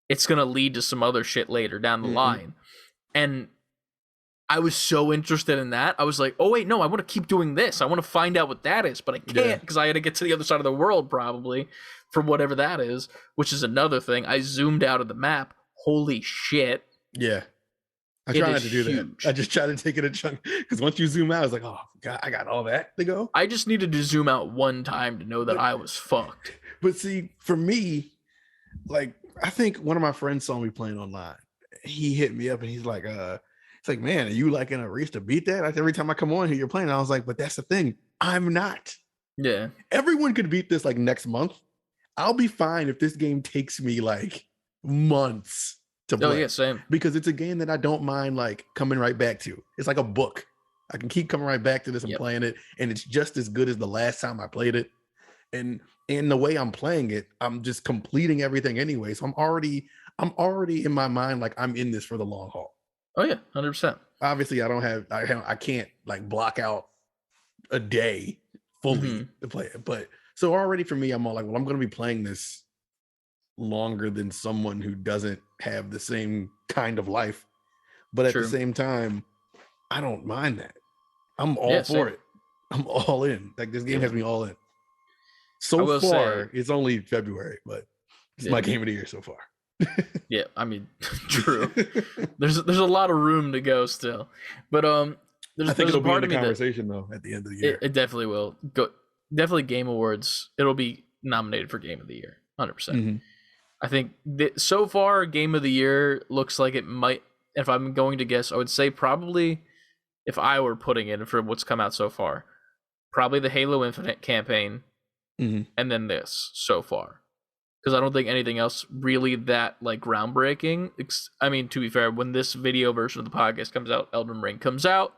it's gonna lead to some other shit later down the line. And I was so interested in that. I was like, oh wait, no, I want to keep doing this. I want to find out what that is, but I can't because I had to get to the other side of the world probably for whatever that is, which is another thing. I zoomed out of the map. Holy shit. Yeah. I try not to do that. I just try to take it a chunk because once you zoom out, it's like, oh God, I got all that to go. I just needed to zoom out one time to know that I was fucked. But see, for me, like I think one of my friends saw me playing online. He hit me up and he's like, it's like, man, are you like in a race to beat that? Like, every time I come on here, you're playing. I was like, but that's the thing. I'm not. Yeah. Everyone could beat this like next month. I'll be fine if this game takes me like months to play. Oh yeah, same. Because it's a game that I don't mind like coming right back to. It's like a book. I can keep coming right back to this and playing it, and it's just as good as the last time I played it. And the way I'm playing it, I'm just completing everything anyway. So I'm already in my mind like I'm in this for the long haul. Oh yeah, 100%. Obviously, I can't like block out a day fully to play it. But so already for me, I'm all like, well, I'm going to be playing this longer than someone who doesn't have the same kind of life. But at the same time, I don't mind that. I'm all for it. I'm all in. Like this game has me all in. So far, it's only February, but it's my game of the year so far. Yeah, I mean, true. There's a lot of room to go still, but I think it'll be in the conversation though at the end of the year. It definitely will. Definitely Game Awards. It'll be nominated for Game of the Year, 100%. I think so far Game of the Year looks like it might. If I'm going to guess, I would say probably, if I were putting in for what's come out so far, probably the Halo Infinite campaign, and then this so far. Because I don't think anything else really that like groundbreaking. I mean, to be fair, when this video version of the podcast comes out, Elden Ring comes out,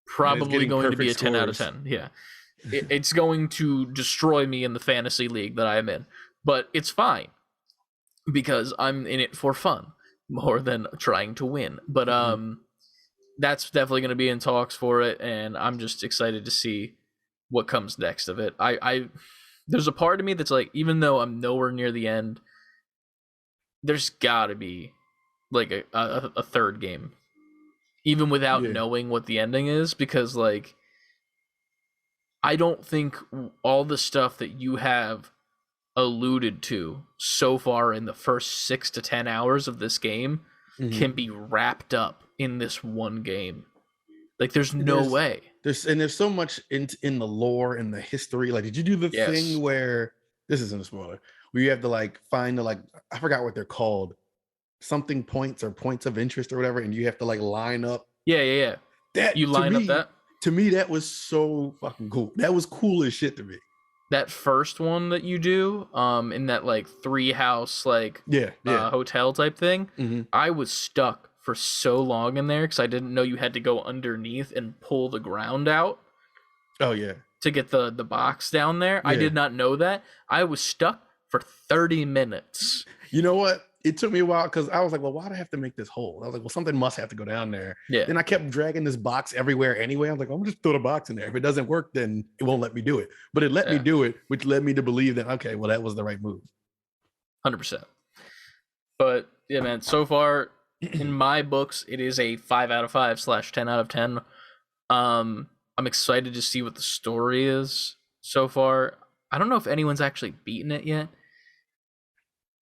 probably going to be a 10 out of 10. Yeah. It's going to destroy me in the fantasy league that I am in. But it's fine because I'm in it for fun more than trying to win. But that's definitely going to be in talks for it, and I'm just excited to see what comes next of it. There's a part of me that's like, even though I'm nowhere near the end, there's got to be like a third game, even without knowing what the ending is, because like I don't think all the stuff that you have alluded to so far in the first 6 to 10 hours of this game can be wrapped up in this one game. Like there's no way. There's so much in the lore and the history. Like, did you do the thing where, this isn't a spoiler, where you have to like find the like, I forgot what they're called, something points or points of interest or whatever, and you have to like line up. Yeah. That you line up that? To me, that was so fucking cool. That was cool as shit to me. That first one that you do, in that like 3-house like hotel type thing, I was stuck for so long in there because I didn't know you had to go underneath and pull the ground out. Oh yeah. To get the box down there. Yeah. I did not know that. I was stuck for 30 minutes. You know what? It took me a while because I was like, well, why do I have to make this hole? I was like, well, something must have to go down there. Yeah. Then I kept dragging this box everywhere anyway. I was like, I'm gonna just throw the box in there. If it doesn't work, then it won't let me do it. But it let me do it, which led me to believe that, okay, well, that was the right move. 100%. But yeah, man, so far in my books, it is a 5 out of 5 / 10 out of 10. I'm excited to see what the story is so far. I don't know if anyone's actually beaten it yet.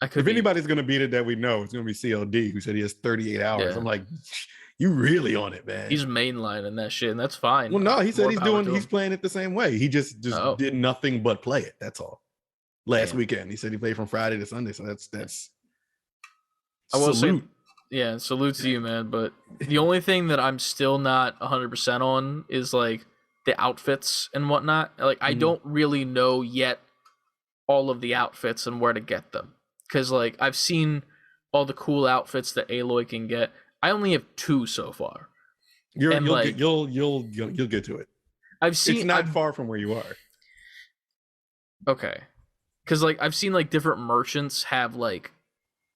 If anybody's going to beat it that we know, it's going to be CLD, who said he has 38 hours. Yeah. I'm like, you really on it, man. He's mainlining that shit, and that's fine. Well, no, he said he's playing it the same way. He just did nothing but play it. That's all. Last weekend, he said he played from Friday to Sunday. So that's I will salute. Yeah, salute to you, man. But the only thing that I'm still not 100% on is like the outfits and whatnot. Like, I don't really know yet all of the outfits and where to get them, because like I've seen all the cool outfits that Aloy can get. I only have 2 so far. You'll get to it. It's not far from where you are. Okay, because like I've seen like different merchants have like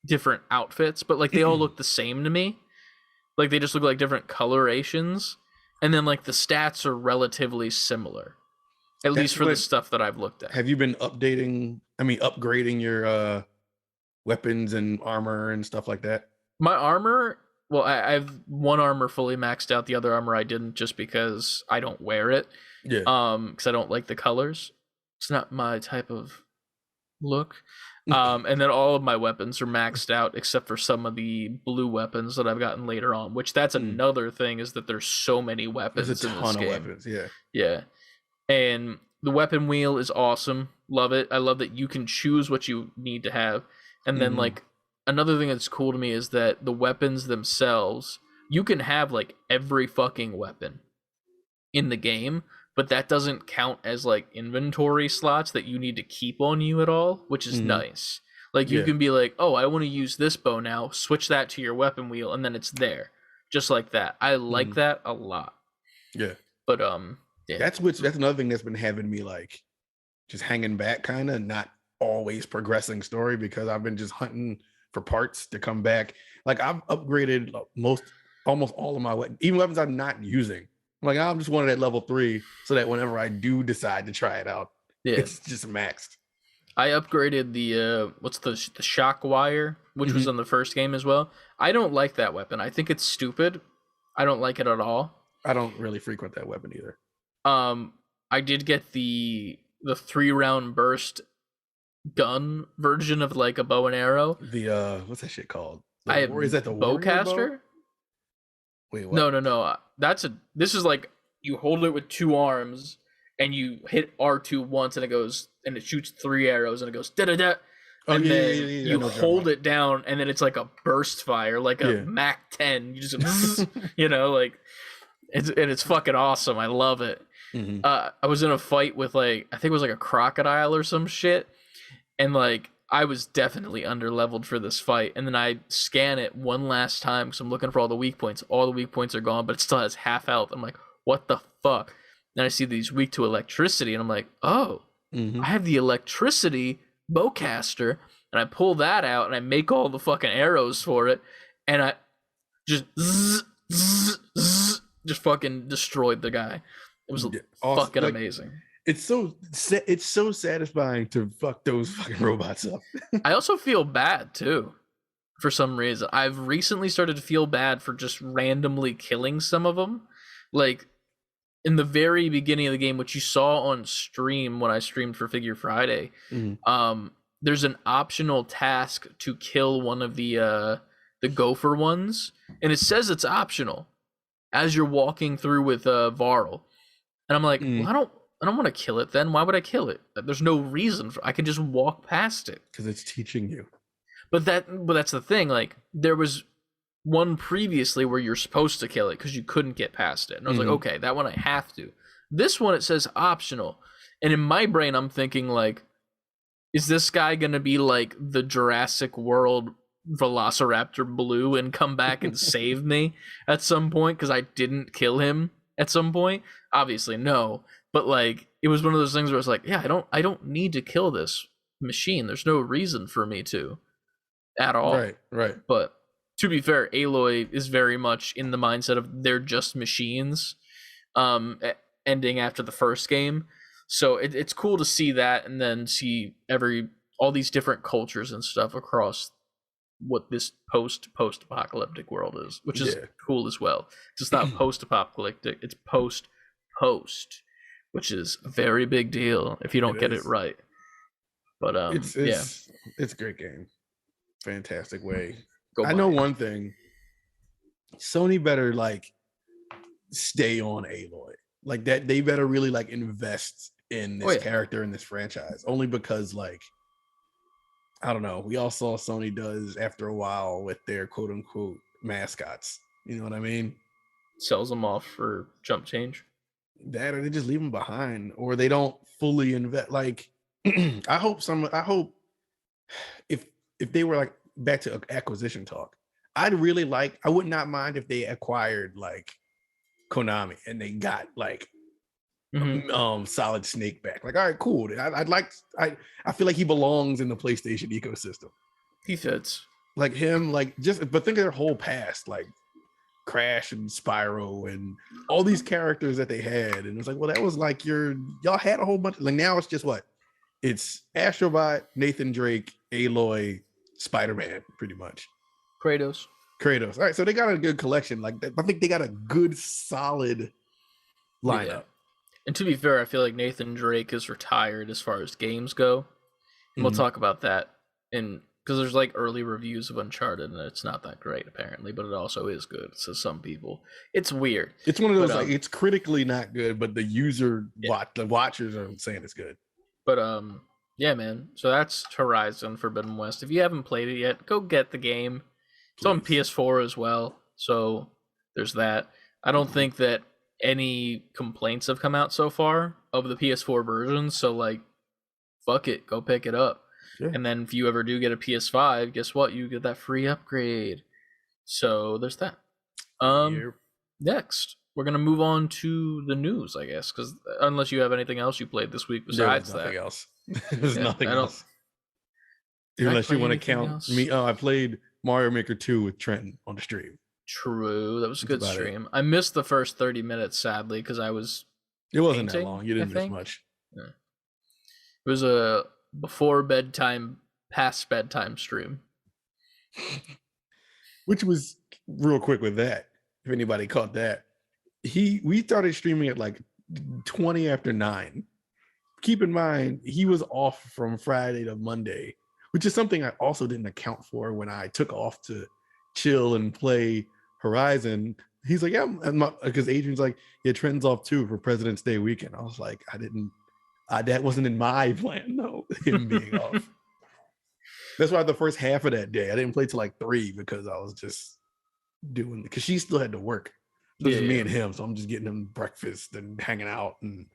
different outfits, but like they all look the same to me. Like they just look like different colorations, and then like the stats are relatively similar, at least for the stuff that I've looked at. Have you been upgrading your weapons and armor and stuff like that? My armor, well, I have one armor fully maxed out. The other armor I didn't, just because I don't wear it. Yeah. Because I don't like the colors. It's not my type of look. And then all of my weapons are maxed out except for some of the blue weapons that I've gotten later on, which that's another thing, is that there's so many weapons. There's a ton of weapons, yeah. Yeah. And the weapon wheel is awesome. Love it. I love that you can choose what you need to have. And then like another thing that's cool to me is that the weapons themselves, you can have like every fucking weapon in the game, but that doesn't count as like inventory slots that you need to keep on you at all, which is nice. Like you can be like, oh, I want to use this bow now, switch that to your weapon wheel, and then it's there. Just like that. I like that a lot. Yeah. But yeah. That's another thing that's been having me like just hanging back, kind of not always progressing story, because I've been just hunting for parts to come back. Like I've upgraded almost all of my weapons, even weapons I'm not using. Like I'm just wanted at level 3 so that whenever I do decide to try it out, it's just maxed. I upgraded the what's the shock wire, which was on the first game as well. I don't like that weapon. I think it's stupid. I don't like it at all. I don't really frequent that weapon either. I did get the 3-round burst gun version of like a bow and arrow. The what's that shit called? Is that the bowcaster? Wait, what? No. This is like you hold it with 2 arms and you hit R2 once and it shoots 3 arrows and it goes da da da. And then you hold it down and then it's like a burst fire, like a Mac 10. You just like it's fucking awesome. I love it. I was in a fight with like, I think it was like a crocodile or some shit, and like I was definitely underleveled for this fight, and then I scan it one last time because I'm looking for all the weak points. All the weak points are gone, but it still has half health. I'm like, what the fuck? Then I see these weak to electricity, and I'm like, oh, I have the electricity bowcaster, and I pull that out, and I make all the fucking arrows for it, and I just just fucking destroyed the guy. It was awesome. Fucking amazing. It's so satisfying to fuck those fucking robots up. I also feel bad too, for some reason. I've recently started to feel bad for just randomly killing some of them. Like in the very beginning of the game, which you saw on stream when I streamed for Figure Friday, there's an optional task to kill one of the gopher ones, and it says it's optional as you're walking through with Varl. And I'm like, well, I don't want to kill it then. Why would I kill it? There's no reason I can just walk past it. Because it's teaching you. But that's the thing. Like, there was one previously where you're supposed to kill it because you couldn't get past it. And I was like, okay, that one I have to. This one, it says optional. And in my brain, I'm thinking, like, is this guy going to be like the Jurassic World Velociraptor Blue and come back and save me at some point because I didn't kill him at some point? Obviously, no. But like, it was one of those things where I was like, yeah, I don't need to kill this machine. There's no reason for me to at all. Right. But to be fair, Aloy is very much in the mindset of they're just machines, ending after the first game. So it's cool to see that, and then see all these different cultures and stuff across what this post-apocalyptic world is, which is cool as well. It's not post-apocalyptic, it's post, which is a very big deal if you don't get it right. But it's a great game. Fantastic way. I know one thing. Sony better like stay on Aloy. Like that, they better really like invest in this character in this franchise. Only because like, I don't know, we all saw Sony does after a while with their quote unquote mascots. You know what I mean? Sells them off for jump change. That, or they just leave them behind, or they don't fully invest. Like, I hope if they were like back to acquisition talk, I would not mind if they acquired like Konami and they got like Solid Snake back. Like, all right, cool. I feel like he belongs in the PlayStation ecosystem. He fits. Like him, but think of their whole past, like Crash and Spyro and all these characters that they had, and it's like, well, that was like y'all had a whole bunch. Like now it's just it's Astrobot, Nathan Drake, Aloy, Spider-Man, pretty much. Kratos. All right, so they got a good collection. Like I think they got a good, solid lineup. Yeah. And to be fair, I feel like Nathan Drake is retired as far as games go. And we'll talk about that because there's like early reviews of Uncharted and it's not that great apparently, but it also is good. So some people, it's weird. It's one of those like it's critically not good, but the the watchers are saying it's good. But yeah, man. So that's Horizon Forbidden West. If you haven't played it yet, go get the game. It's on PS4 as well. So there's that. I don't think that any complaints have come out so far of the PS4 version. So like, fuck it, go pick it up. Sure. And then if you ever do get a PS5, guess what? You get that free upgrade. So there's that. Next, we're gonna move on to the news, I guess, because unless you have anything else you played this week besides that. Nothing else. There's nothing else. Unless you want to count me. Oh, I played Mario Maker 2 with Trenton on the stream. True, that was a good stream. I missed the first 30 minutes, sadly, because I was. It wasn't that long. You didn't miss much. Yeah. It was a before bedtime, past bedtime stream. Which was real quick with that. If anybody caught that, we started streaming at like 20 after 9. Keep in mind, he was off from Friday to Monday, which is something I also didn't account for when I took off to chill and play Horizon. He's like, yeah, because Adrian's like, yeah, Trenton's off too for President's Day weekend. I was like, that wasn't in my plan though, him being off. That's why the first half of that day, I didn't play till like 3 because I was just because she still had to work. So it was me and him. So I'm just getting him breakfast and hanging out. And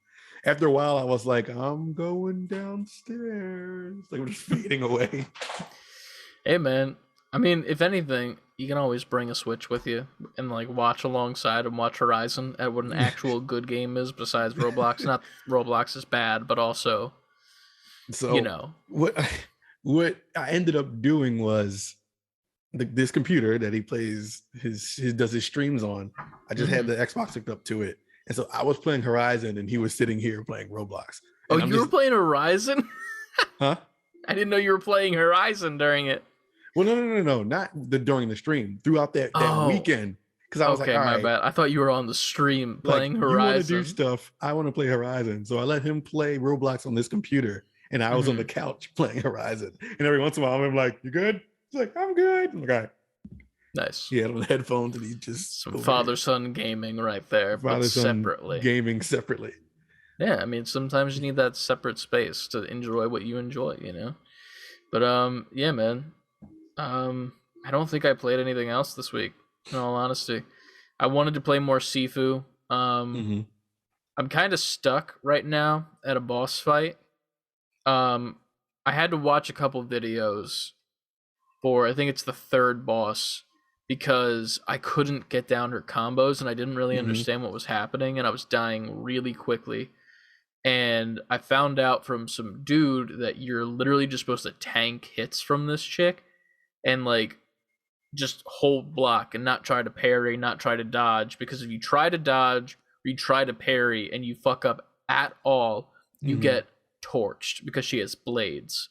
after a while, I was like, I'm going downstairs. Like, I'm just fading away. Hey, man. I mean, if anything, you can always bring a Switch with you and like watch alongside and watch Horizon at what an actual good game is besides Roblox. Not Roblox is bad, but also, what I ended up doing was this computer that he plays does his streams on. I just had the Xbox hooked up to it, and so I was playing Horizon, and he was sitting here playing Roblox. Oh, you were playing Horizon? Huh? I didn't know you were playing Horizon during it. Well, no, not during the stream. Throughout that weekend, because I was like, all right, my bad. I thought you were on the stream playing Horizon. You want to do stuff? I want to play Horizon, so I let him play Roblox on this computer, and I was on the couch playing Horizon. And every once in a while, I'm like, "You good?" He's like, "I'm good." I'm like, all right. Nice. He had on the headphones, and he just some father-son gaming right there, but separately. Gaming separately. Yeah, I mean, sometimes you need that separate space to enjoy what you enjoy, you know. But yeah, man. I don't think I played anything else this week, in all honesty. I wanted to play more Sifu. I'm kind of stuck right now at a boss fight. I had to watch a couple videos for, I think it's the third boss, because I couldn't get down her combos and I didn't really understand what was happening, and I was dying really quickly. And I found out from some dude that you're literally just supposed to tank hits from this chick and like just hold block and not try to parry, not try to dodge, because if you try to dodge or you try to parry and you fuck up at all, you get torched because she has blades.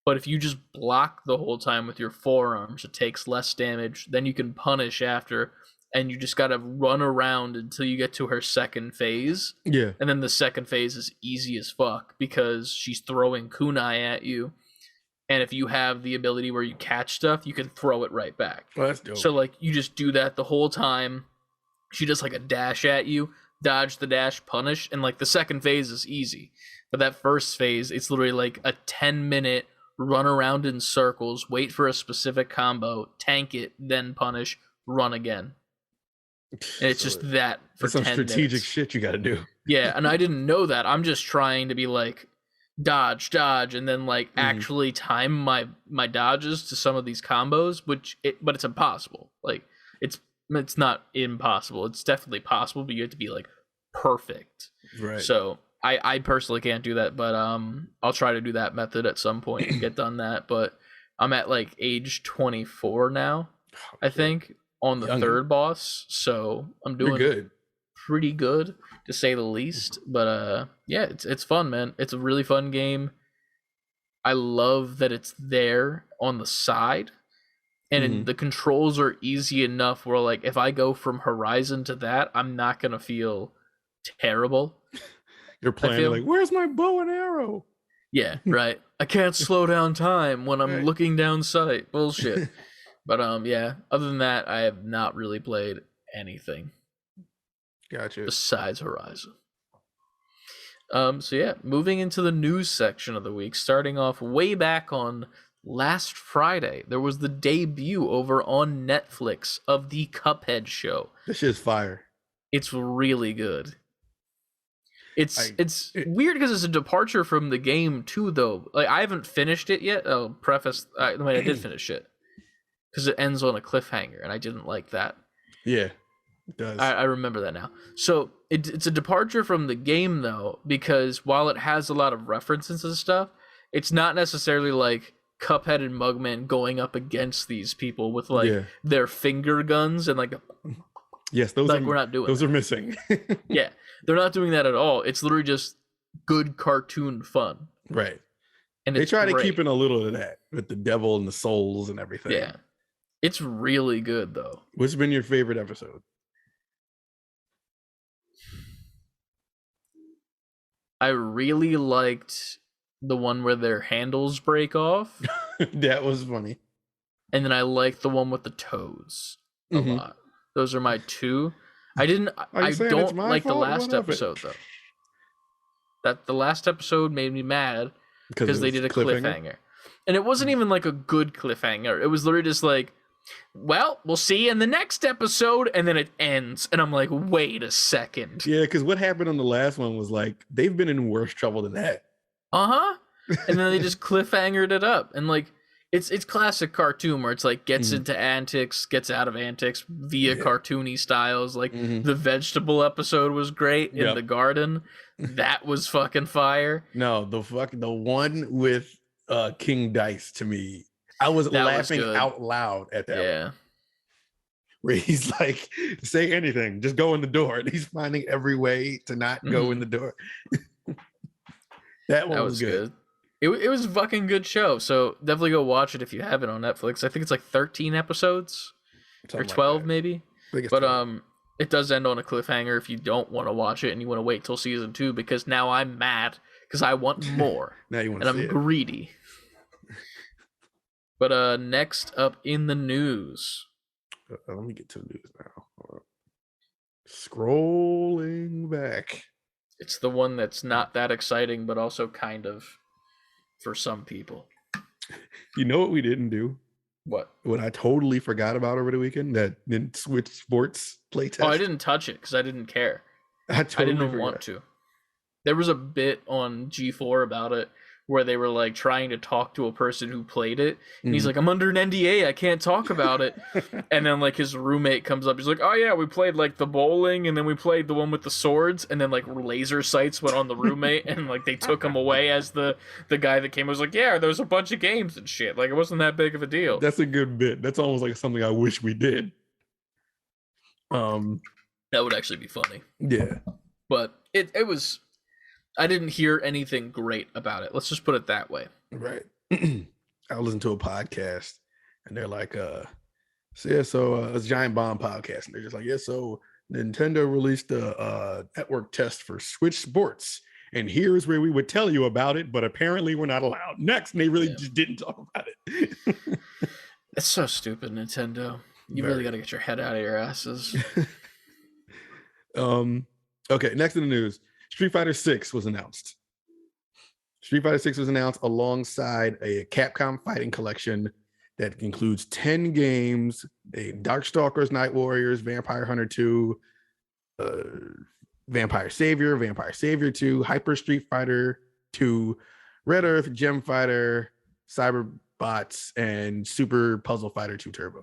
But if you just block the whole time with your forearms, it takes less damage. Then you can punish after, and you just gotta run around until you get to her second phase. Yeah. And then the second phase is easy as fuck because she's throwing kunai at you. And if you have the ability where you catch stuff, you can throw it right back. Oh, that's dope. So like you just do that the whole time. She does like a dash at you, dodge the dash, punish, and like the second phase is easy. But that first phase, it's literally like a 10-minute run around in circles, wait for a specific combo, tank it, then punish, run again. And it's just that for 10 minutes. Some strategic shit you got to do. Yeah, and I didn't know that. I'm just trying to be like dodge, and then like actually time my dodges to some of these combos, but it's impossible. Like it's not impossible. It's definitely possible, but you have to be like perfect. Right. So I personally can't do that, but I'll try to do that method at some point and get done that. But I'm at like age 24 now, I think, on the third boss. So I'm doing good. Pretty good to say the least. But yeah, it's fun, man. It's a really fun game. I love that it's there on the side. And the controls are easy enough where like if I go from horizon to that, I'm not gonna feel terrible. You're playing like, where's my bow and arrow? Yeah, right. I can't slow down time when I'm looking down sight. Bullshit. But yeah, other than that, I have not really played anything. Gotcha. Besides Horizon. So yeah, moving into the news section of the week, starting off way back on last Friday, there was the debut over on Netflix of the Cuphead show. This shit's fire. It's really good. It's weird because it's a departure from the game too, though. Like I haven't finished it yet. I'll preface. I did finish it because it ends on a cliffhanger, and I didn't like that. Yeah, it does. I remember that now. So it's a departure from the game though, because while it has a lot of references and stuff, it's not necessarily like Cuphead and Mugman going up against these people with like their finger guns and like. Yes, those like we're not doing. Those are missing. Yeah, they're not doing that at all. It's literally just good cartoon fun. Right. And they try to keep in a little of that with the devil and the souls and everything. Yeah. It's really good though. What's been your favorite episode? I really liked the one where their handles break off. That was funny. And then I liked the one with the toads a lot. Those are my two. I don't like the last episode though. That the last episode made me mad because they did a cliffhanger. And it wasn't even like a good cliffhanger. It was literally just like, well, we'll see you in the next episode, and then it ends. And I'm like, wait a second. Yeah, because what happened on the last one was like they've been in worse trouble than that. And then they just cliffhangered it up. And like it's classic cartoon where it's like gets into antics, gets out of antics via cartoony styles. Like the vegetable episode was great in the garden. That was fucking fire. No, the one with King Dice, to me, I was laughing out loud at that. Yeah. One. Where he's like, say anything, just go in the door. And he's finding every way to not go in the door. That one was good. It was a fucking good show, so definitely go watch it if you have it on Netflix. I think it's like 13 episodes or 12 like maybe. But 12. It does end on a cliffhanger if you don't want to watch it and you want to wait till season 2, because now I'm mad because I want more. Now you want and I'm greedy. But next up in the news. Let me get to the news now. Scrolling back. It's the one that's not that exciting, but also kind of for some people. You know what we didn't do? What I totally forgot about over the weekend? That Switch Sports playtest. Oh, I didn't touch it because I didn't care. I didn't want to. There was a bit on G4 about it where they were like trying to talk to a person who played it, and he's like, I'm under an NDA, I can't talk about it. And then like his roommate comes up, he's like, oh yeah, we played like the bowling, and then we played the one with the swords, and then like laser sights went on the roommate, and like they took him away as the guy that came was like, yeah, there was a bunch of games and shit, like it wasn't that big of a deal. That's a good bit. That's almost like something I wish we did. That would actually be funny. Yeah. But it was, I didn't hear anything great about it. Let's just put it that way. Right. I listened to a podcast and they're like, it's a Giant Bomb podcast. And they're just like, yeah, so Nintendo released a network test for Switch Sports. And here's where we would tell you about it, but apparently we're not allowed. Next, and they really just didn't talk about it. It's so stupid, Nintendo. You really got to get your head out of your asses. Okay, next in the news. Street Fighter 6 was announced. Street Fighter 6 was announced alongside a Capcom fighting collection that includes 10 games, a Darkstalkers, Night Warriors, Vampire Hunter 2, Vampire Savior 2, Hyper Street Fighter 2, Red Earth, Gem Fighter, Cyberbots, and Super Puzzle Fighter 2 Turbo.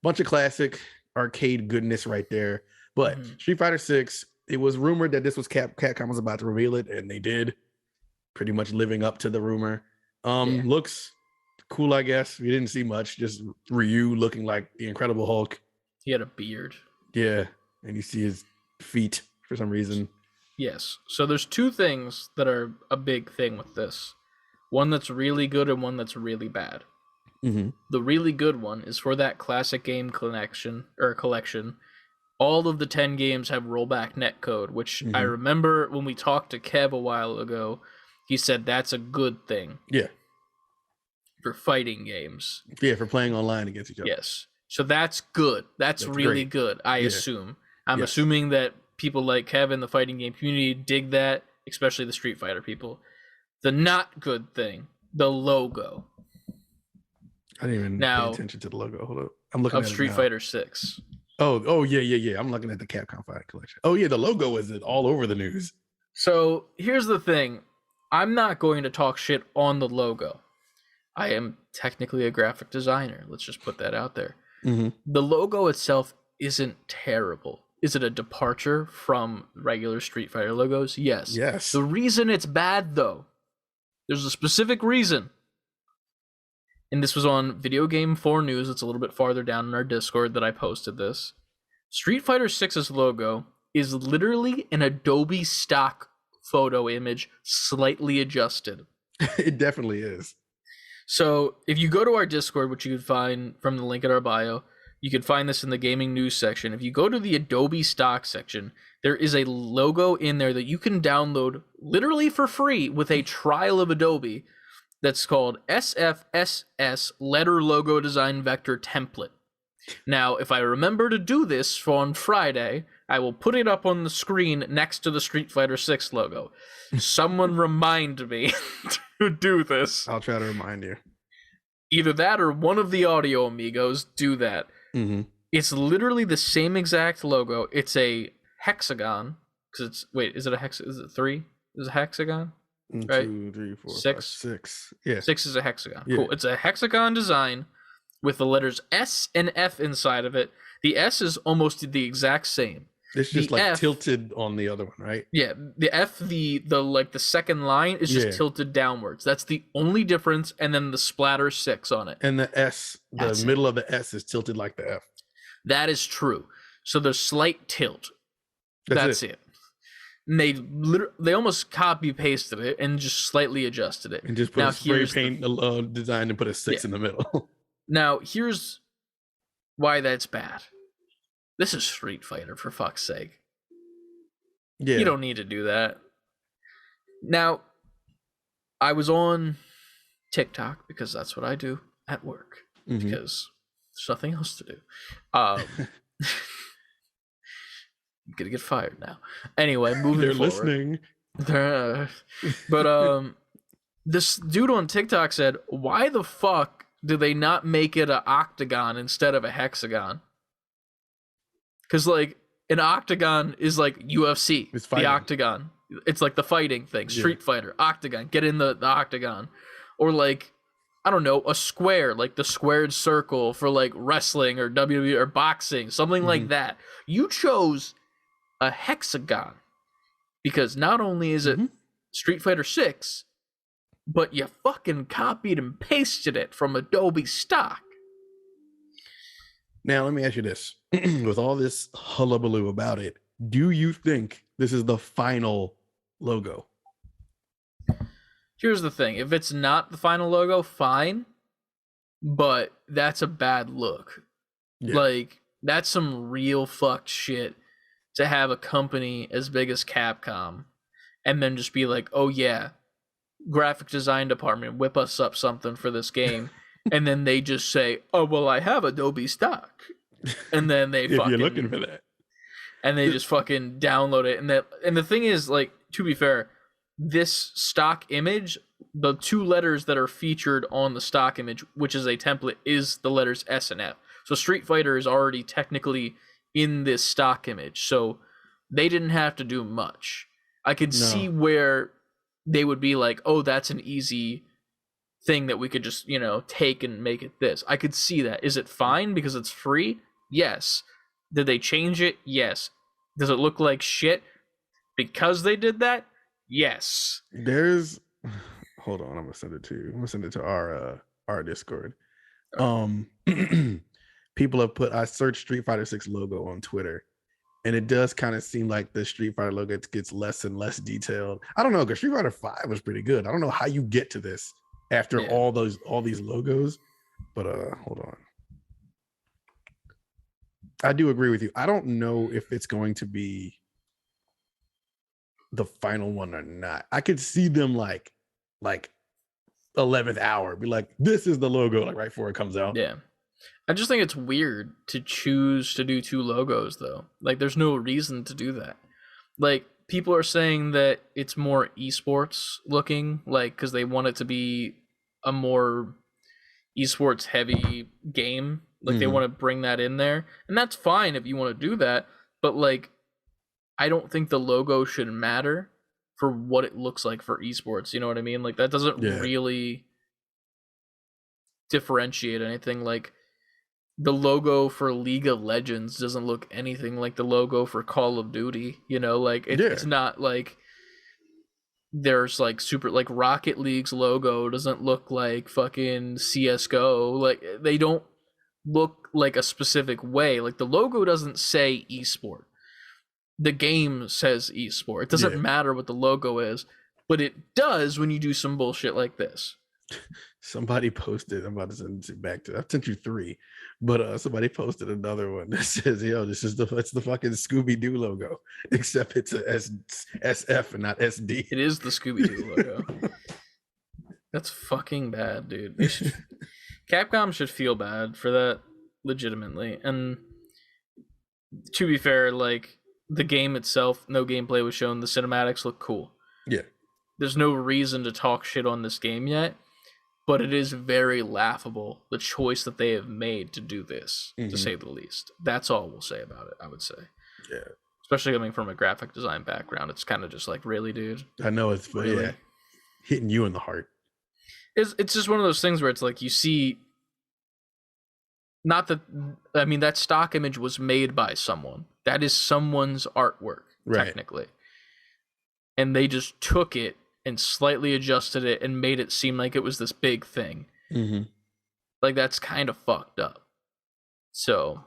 Bunch of classic arcade goodness right there. But Street Fighter 6, it was rumored that this was Capcom was about to reveal it, and they did, pretty much living up to the rumor. Looks cool, I guess. We didn't see much, just Ryu looking like the Incredible Hulk. He had a beard. Yeah, and you see his feet for some reason. Yes. So there's two things that are a big thing with this. One that's really good and one that's really bad. The really good one is for that classic game collection. All of the 10 games have rollback netcode, which I remember when we talked to Kev a while ago, he said that's a good thing. Yeah. For fighting games. Yeah, for playing online against each other. Yes. So that's good. That's really great. Good, I assume. I'm assuming that people like Kev in the fighting game community dig that, especially the Street Fighter people. The not good thing, the logo. I didn't even pay attention to the logo. Hold up. I'm looking at Street Fighter 6. Oh, yeah. I'm looking at the Capcom Fighting Collection. Oh, yeah, the logo is all over the news. So here's the thing. I'm not going to talk shit on the logo. I am technically a graphic designer. Let's just put that out there. The logo itself isn't terrible. Is it a departure from regular Street Fighter logos? Yes. The reason it's bad, though, there's a specific reason. And this was on Video Game 4 News. It's a little bit farther down in our Discord that I posted this. Street Fighter 6's logo is literally an Adobe stock photo image slightly adjusted. It definitely is. So if you go to our Discord, which you can find from the link in our bio, you can find this in the gaming news section. If you go to the Adobe stock section, there is a logo in there that you can download literally for free with a trial of Adobe that's called SFSS Letter Logo Design Vector Template. Now, if I remember to do this on Friday, I will put it up on the screen next to the Street Fighter 6 logo. Someone remind me to do this. I'll try to remind you. Either that or one of the audio amigos do that. It's literally the same exact logo. It's a hexagon. Is it 3? Is it a hexagon? Right? 2, 3, 4, 6. 6. Yeah. 6 is a hexagon. Yeah. Cool. It's a hexagon design with the letters S and F inside of it. The S is almost the exact same. It's just tilted on the other one, right? Yeah. The F, the second line is just tilted downwards. That's the only difference. And then the splatter 6 on it. And the S, the middle of the S is tilted like the F. That is true. So there's slight tilt. That's it. And they almost copy pasted it and just slightly adjusted it. And just put a spray paint design and put a 6 in the middle. Now, here's why that's bad. This is Street Fighter, for fuck's sake. Yeah. You don't need to do that. Now, I was on TikTok because that's what I do at work. Because there's nothing else to do. I'm gonna get fired now. Anyway, moving forward. They're listening. But this dude on TikTok said, why the fuck do they not make it an octagon instead of a hexagon? Because, an octagon is like UFC, the octagon. It's like the fighting thing, Street Fighter, octagon, get in the octagon. Or, I don't know, a square, like the squared circle for, wrestling or WWE or boxing, something like that. You chose a hexagon because not only is it Street Fighter 6, but you fucking copied and pasted it from Adobe stock. Now, let me ask you this. With all this hullabaloo about it, do you think this is the final logo? Here's the thing. If it's not the final logo, fine. But that's a bad look. Yeah. That's some real fucked shit to have a company as big as Capcom and then just be like, oh yeah, graphic design department, whip us up something for this game. And then they just say, oh, well, I have Adobe stock. And then they if you're looking for that. And they just fucking download it. And the thing is, to be fair, this stock image, the 2 letters that are featured on the stock image, which is a template, is the letters S and F. So Street Fighter is already technically in this stock image. So they didn't have to do much. I could see where they would be like, oh, that's an easy thing that we could just, take and make it this. I could see that. Is it fine because it's free? Yes. Did they change it? Yes. Does it look like shit because they did that? Yes. There's hold on, I'm gonna send it to you. I'm gonna send it to our Discord. People have I searched Street Fighter 6 logo on Twitter, and it does kind of seem like the Street Fighter logo gets less and less detailed. I don't know, because Street Fighter 5 was pretty good. I don't know how you get to this after all these logos, but hold on. I do agree with you. I don't know if it's going to be the final one or not. I could see them like 11th hour be like, this is the logo, like right before it comes out. Yeah. I just think it's weird to choose to do 2 logos though. Like there's no reason to do that. Like people are saying that it's more esports looking, like because they want it to be a more esports heavy game. Like they want to bring that in there. And that's fine if you want to do that, but like I don't think the logo should matter for what it looks like for esports. You know what I mean? Like that doesn't really differentiate anything. Like the logo for League of Legends doesn't look anything like the logo for Call of Duty. Like it's not like there's like super like Rocket League's logo doesn't look like fucking CS:GO. Like they don't look like a specific way. Like the logo doesn't say esport. The game says esport. It doesn't matter what the logo is, but it does when you do some bullshit like this. Somebody posted, I'm about to send it back to, I've sent you 3, but somebody posted another one that says, yo, it's the fucking Scooby-Doo logo, except it's a SF and not SD. It is the Scooby-Doo logo. That's fucking bad, dude. Capcom should feel bad for that, legitimately. And to be fair, like, the game itself, no gameplay was shown. The cinematics look cool. Yeah. There's no reason to talk shit on this game yet, but it is very laughable, the choice that they have made to do this, to say the least. That's all we'll say about it, I would say. Yeah. Especially coming from a graphic design background. It's kind of just like, really, dude? I know, it's really hitting you in the heart. It's just one of those things where it's like you see... Not that... I mean, that stock image was made by someone. That is someone's artwork, technically. And they just took it and slightly adjusted it and made it seem like it was this big thing. Like, that's kind of fucked up. So...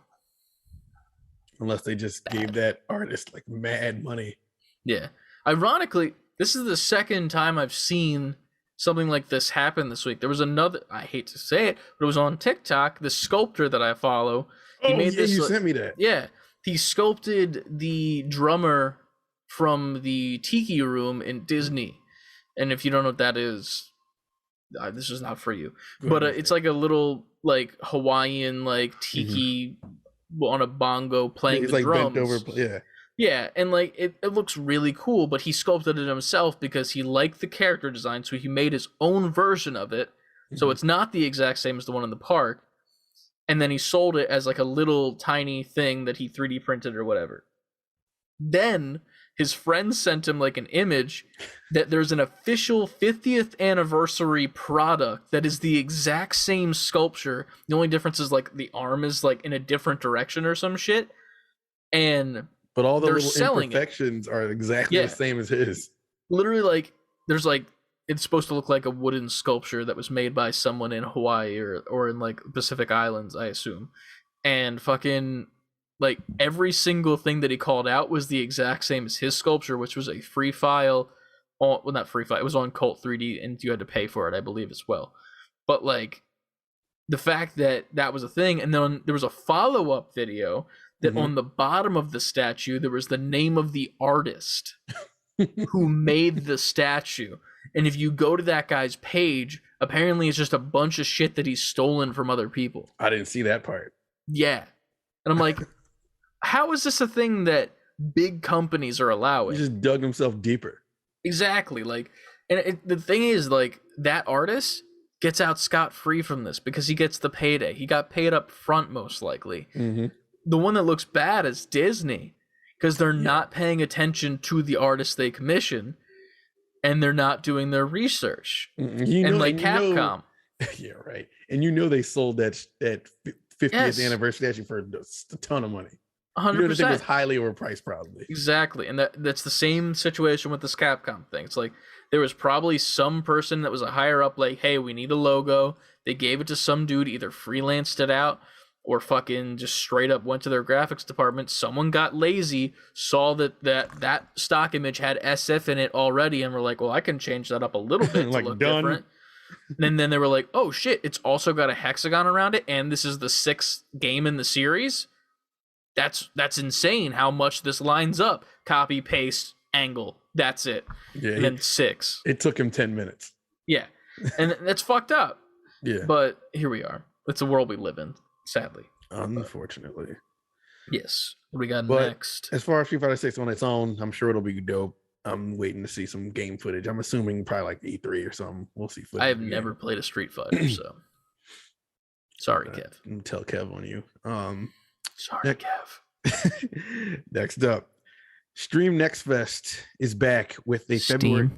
Unless they just gave that artist, like, mad money. Yeah. Ironically, this is the second time I've seen something like this happen this week. There was another... I hate to say it, but it was on TikTok. The sculptor that I follow... You sent me that. Yeah. He sculpted the drummer from the Tiki Room in Disney. And if you don't know what that is, this is not for you. But it's like a little like Hawaiian like Tiki on a bongo playing the drums. Bent over, yeah, and like it looks really cool, but he sculpted it himself because he liked the character design, so he made his own version of it. So it's not the exact same as the one in the park. And then he sold it as like a little tiny thing that he 3D printed or whatever. Then his friend sent him like an image that there's an official 50th anniversary product that is the exact same sculpture. The only difference is like the arm is like in a different direction or some shit. But all the little imperfections are exactly the same as his. Literally, like there's like it's supposed to look like a wooden sculpture that was made by someone in Hawaii or in like Pacific Islands, I assume. And fucking like every single thing that he called out was the exact same as his sculpture, which was a free file. Well, not free file. It was on Cult 3D, and you had to pay for it, I believe, as well. But like the fact that that was a thing, and then there was a follow-up video that on the bottom of the statue there was the name of the artist who made the statue. And if you go to that guy's page, apparently it's just a bunch of shit that he's stolen from other people. I didn't see that part. Yeah. And I'm like, how is this a thing that big companies are allowing? He just dug himself deeper. Exactly. Like, and the thing is, like, that artist gets out scot-free from this because he gets the payday. He got paid up front, most likely. The one that looks bad is Disney. because they're not paying attention to the artists they commission, and they're not doing their research. Capcom. Yeah, right. And they sold that 50th anniversary statue for a ton of money. 100%. The thing was highly overpriced, probably. Exactly, and that's the same situation with this Capcom thing. It's like there was probably some person that was a higher up, like, hey, we need a logo. They gave it to some dude, either freelanced it out or fucking just straight up went to their graphics department. Someone got lazy, saw that stock image had SF in it already, and were like, well, I can change that up a little bit to look different. And then they were like, oh shit, it's also got a hexagon around it, and this is the 6th game in the series. That's insane how much this lines up. Copy, paste, angle. That's it. Yeah, and then 6. It took him 10 minutes. Yeah. And that's fucked up. Yeah. But here we are. It's the world we live in, sadly. Unfortunately. Yes. What we got next? As far as Street Fighter 6 on its own, I'm sure it'll be dope. I'm waiting to see some game footage. I'm assuming probably like E3 or something. We'll see footage. I have never played a Street Fighter, so sorry, Kev. Tell Kev on you. Sorry, Kev. Next up, Stream Next Fest is back with a February.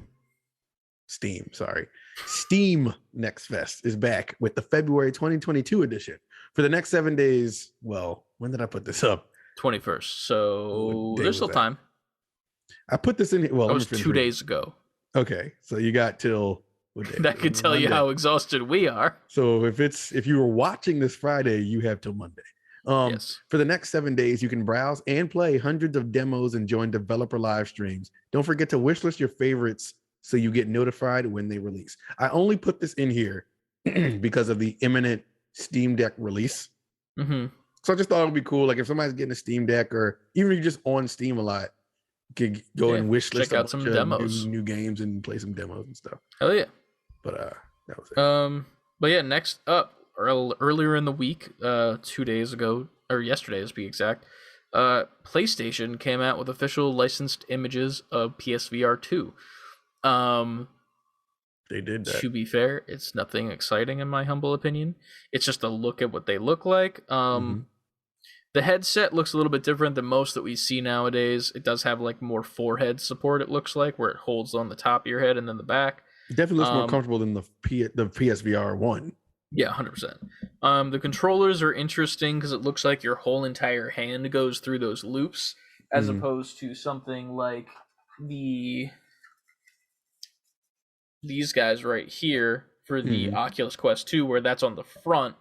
Steam Next Fest is back with the February 2022 edition. For the next 7 days, well, when did I put this up? 21st. So there's still time. I put this in. Well, that was 2 days ago. Okay, so you got till what day? That could tell you how exhausted we are. So if you were watching this Friday, you have till Monday. Yes. For the next 7 days, you can browse and play hundreds of demos and join developer live streams. Don't forget to wishlist your favorites so you get notified when they release. I only put this in here because of the imminent Steam Deck release. Mm-hmm. So I just thought it would be cool. Like if somebody's getting a Steam Deck, or even if you're just on Steam a lot, you could go and wish list check out some demos, new games, and play some demos and stuff. Hell yeah! But that was it. But yeah, next up, earlier in the week, 2 days ago, or yesterday to be exact, PlayStation came out with official licensed images of PSVR 2. They did that. To be fair, it's nothing exciting in my humble opinion. It's just a look at what they look like. The headset looks a little bit different than most that we see nowadays. It does have like more forehead support, it looks like, where it holds on the top of your head and then the back. It definitely looks more comfortable than the PSVR 1. Yeah, 100%. The controllers are interesting because it looks like your whole entire hand goes through those loops, as opposed to something like these guys right here for the Oculus Quest 2, where that's on the front.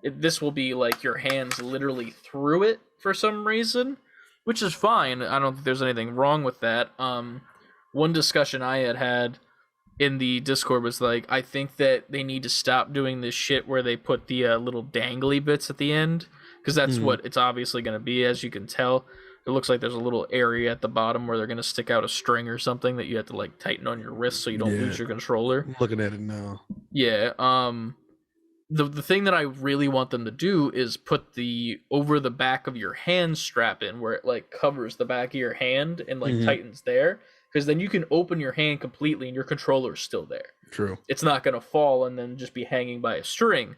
This will be like your hands literally through it for some reason, which is fine. I don't think there's anything wrong with that. One discussion I had in the Discord was like, I think that they need to stop doing this shit where they put the little dangly bits at the end, because that's what it's obviously going to be. As you can tell, it looks like there's a little area at the bottom where they're going to stick out a string or something that you have to like tighten on your wrist so you don't lose your controller. I'm looking at it now. Yeah. The thing that I really want them to do is put the over the back of your hand strap in, where it like covers the back of your hand and like tightens there, because then you can open your hand completely and your controller is still there. True. It's not going to fall and then just be hanging by a string.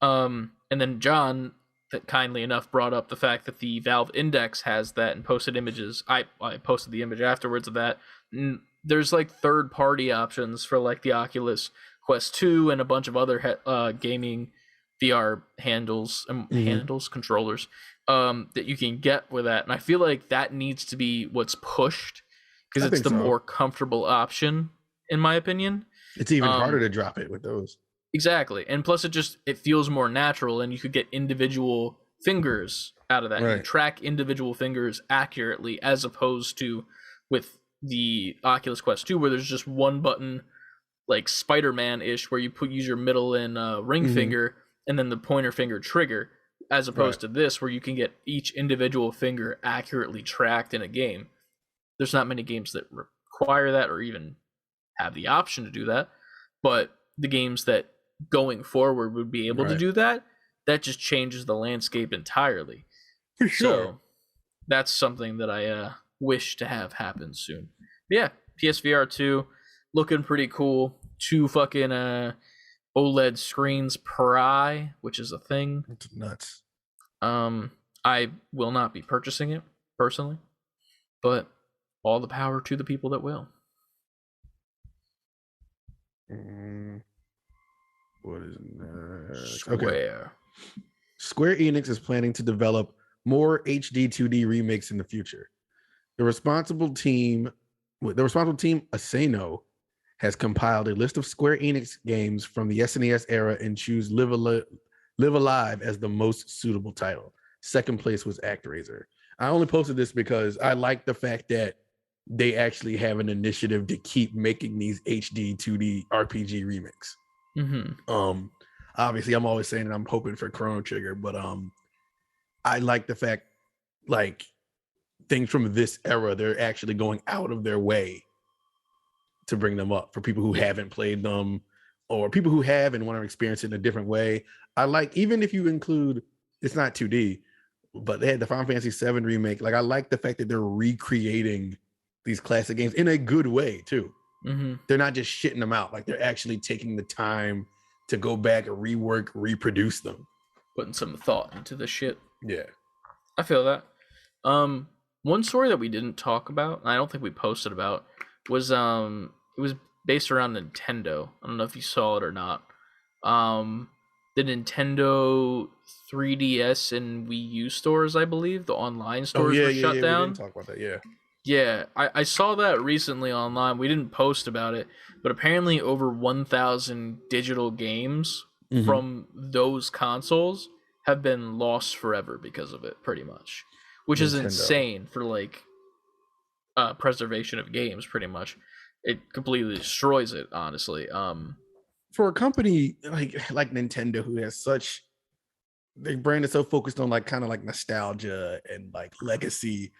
And then John, that kindly enough brought up the fact that the Valve Index has that and posted images. I posted the image afterwards of that. There's like third-party options for like the Oculus Quest 2 and a bunch of other gaming VR controllers that you can get with that. And I feel like that needs to be what's pushed, because it's the more comfortable option, in my opinion. It's even harder to drop it with those. Exactly. And plus it feels more natural, and you could get individual fingers out of that. Right. You track individual fingers accurately, as opposed to with the Oculus Quest 2, where there's just one button, like Spider-Man-ish, where you use your middle and ring finger and then the pointer finger trigger, as opposed to this, where you can get each individual finger accurately tracked in a game. There's not many games that require that or even have the option to do that, but the games that going forward would be able to do that, that just changes the landscape entirely. For sure. So that's something that I wish to have happen soon. But yeah, PSVR 2 looking pretty cool. 2 fucking OLED screens per eye, which is a thing. It's nuts. I will not be purchasing it personally. But all the power to the people that will. What is next? Square. Okay. Square Enix is planning to develop more HD 2D remakes in the future. The responsible team, Asano, has compiled a list of Square Enix games from the SNES era and choose Live Alive as the most suitable title. Second place was ActRaiser. I only posted this because I like the fact that they actually have an initiative to keep making these HD 2D RPG remakes. Obviously, I'm always saying that I'm hoping for Chrono Trigger, but I like the fact, like, things from this era, they're actually going out of their way to bring them up for people who haven't played them or people who have and want to experience it in a different way. I like, even if you include, it's not 2D, but they had the Final Fantasy VII remake. Like, I like the fact that they're recreating these classic games in a good way too. They're not just shitting them out. Like, they're actually taking the time to go back and rework, reproduce them. Putting some thought into the shit. Yeah. I feel that. One story that we didn't talk about, and I don't think we posted about, was it was based around Nintendo. I don't know if you saw it or not. The Nintendo 3DS and Wii U stores, I believe, the online stores were shut down. We didn't talk about that, yeah. Yeah, I saw that recently online. We didn't post about it, but apparently over 1,000 digital games from those consoles have been lost forever because of it, pretty much. Which is insane for, like, preservation of games, pretty much. It completely destroys it, honestly. For a company like Nintendo, who has such, their brand is so focused on, like, kind of like nostalgia and, like, legacy,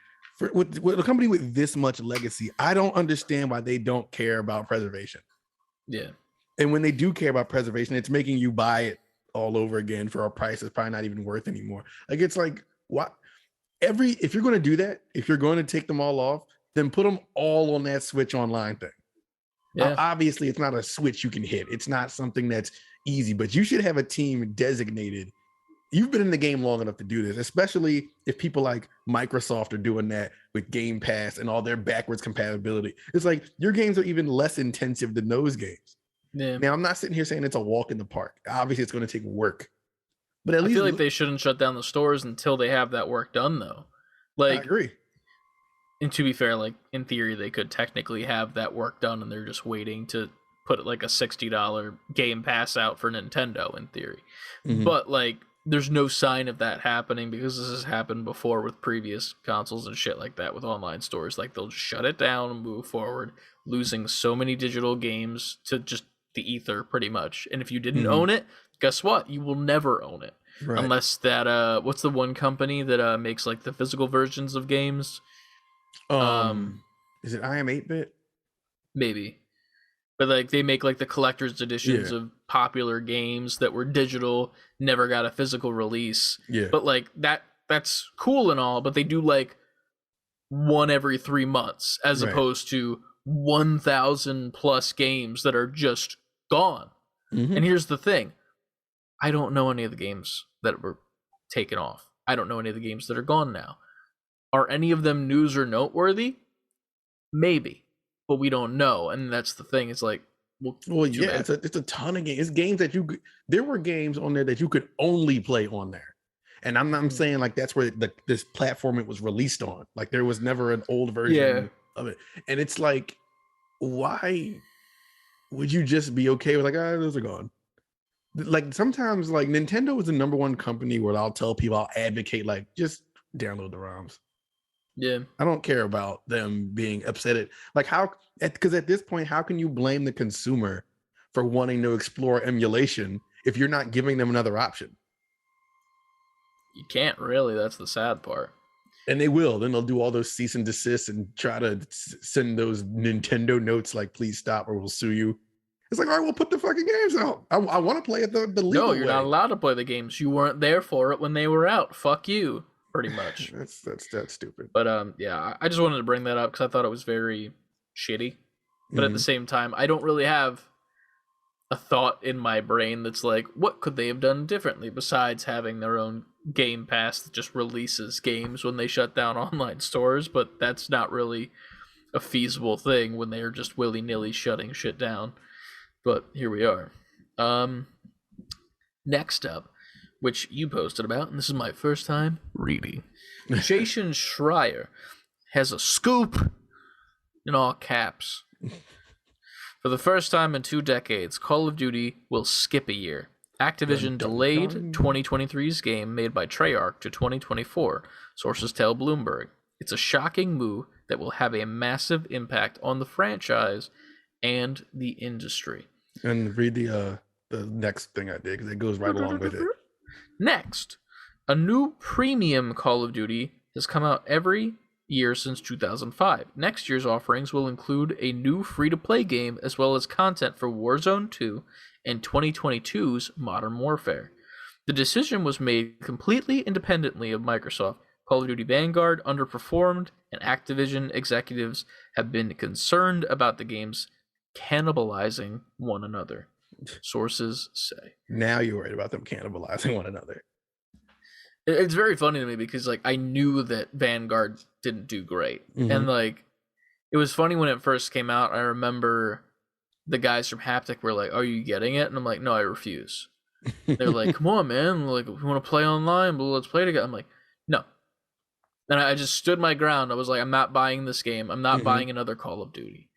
with a company with this much legacy, I don't understand why they don't care about preservation. Yeah. And when they do care about preservation, it's making you buy it all over again for a price that's probably not even worth anymore. Like, it's like, what? If you're going to do that, if you're going to take them all off, then put them all on that Switch Online thing. Yeah. Obviously, it's not a switch you can hit. It's not something that's easy, but you should have a team designated. You've been in the game long enough to do this, especially if people like Microsoft are doing that with Game Pass and all their backwards compatibility. It's like your games are even less intensive than those games. Yeah. Now, I'm not sitting here saying it's a walk in the park. Obviously, it's going to take work. But at least I feel like they shouldn't shut down the stores until they have that work done, though. Like, I agree. And to be fair, like, in theory, they could technically have that work done, and they're just waiting to put like a $60 Game Pass out for Nintendo, in theory. But, like, there's no sign of that happening because this has happened before with previous consoles and shit like that with online stores. Like, they'll just shut it down and move forward, losing so many digital games to just the ether, pretty much. And if you didn't own it, guess what? You will never own it. Right. Unless that, what's the one company that makes, like, the physical versions of games? Is it I Am 8-Bit? Maybe. But, like, they make, like, the collector's editions of popular games that were digital, never got a physical release. Yeah. But, like, that's cool and all, but they do, like, one every 3 months, as opposed to 1,000 plus games that are just gone. And here's the thing. I don't know any of the games that were taken off. I don't know any of the games that are gone now. Are any of them news or noteworthy? Maybe. But we don't know, and that's the thing. It's like, well, yeah, it's a ton of games. It's games that there were games on there that you could only play on there, and I'm saying, like, that's where this platform it was released on. Like, there was never an old version of it, and it's like, why would you just be okay with, like, those are gone? Like, sometimes, like, Nintendo is the number one company where I'll tell people, I'll advocate, like, just download the ROMs. Yeah, I don't care about them being upset at, like, how, because at this point, how can you blame the consumer for wanting to explore emulation if you're not giving them another option? You can't really. That's the sad part. And they will. Then they'll do all those cease and desist and try to send those Nintendo notes like, please stop or we'll sue you. It's like, all right, we'll put the fucking games out. I want to play it the legal way. No, you're not allowed to play the games. You weren't there for it when they were out. Fuck you. Pretty much. that's stupid. But yeah, I just wanted to bring that up because I thought it was very shitty. But at the same time, I don't really have a thought in my brain that's like, what could they have done differently besides having their own Game Pass that just releases games when they shut down online stores? But that's not really a feasible thing when they are just willy-nilly shutting shit down. But here we are. Next up, which you posted about, and this is my first time reading. Jason Schreier has a scoop in all caps. For the first time in 2 decades, Call of Duty will skip a year. Activision delayed 2023's game made by Treyarch to 2024, sources tell Bloomberg. It's a shocking move that will have a massive impact on the franchise and the industry. And read the next thing I did, because it goes right along with it. Next, a new premium Call of Duty has come out every year since 2005. Next year's offerings will include a new free-to-play game as well as content for Warzone 2 and 2022's Modern Warfare. The decision was made completely independently of Microsoft. Call of Duty Vanguard underperformed, and Activision executives have been concerned about the games cannibalizing one another, sources say. Now you're worried about them cannibalizing one another. It's very funny to me because, like, I knew that Vanguard didn't do great. Mm-hmm. And, like, it was funny when it first came out. I remember the guys from Haptic were like, are you getting it? And I'm like, no, I refuse. They're like, come on, man. Like, we want to play online, but let's play together. I'm like, no. And I just stood my ground. I was like, I'm not buying this game. I'm not buying another Call of Duty.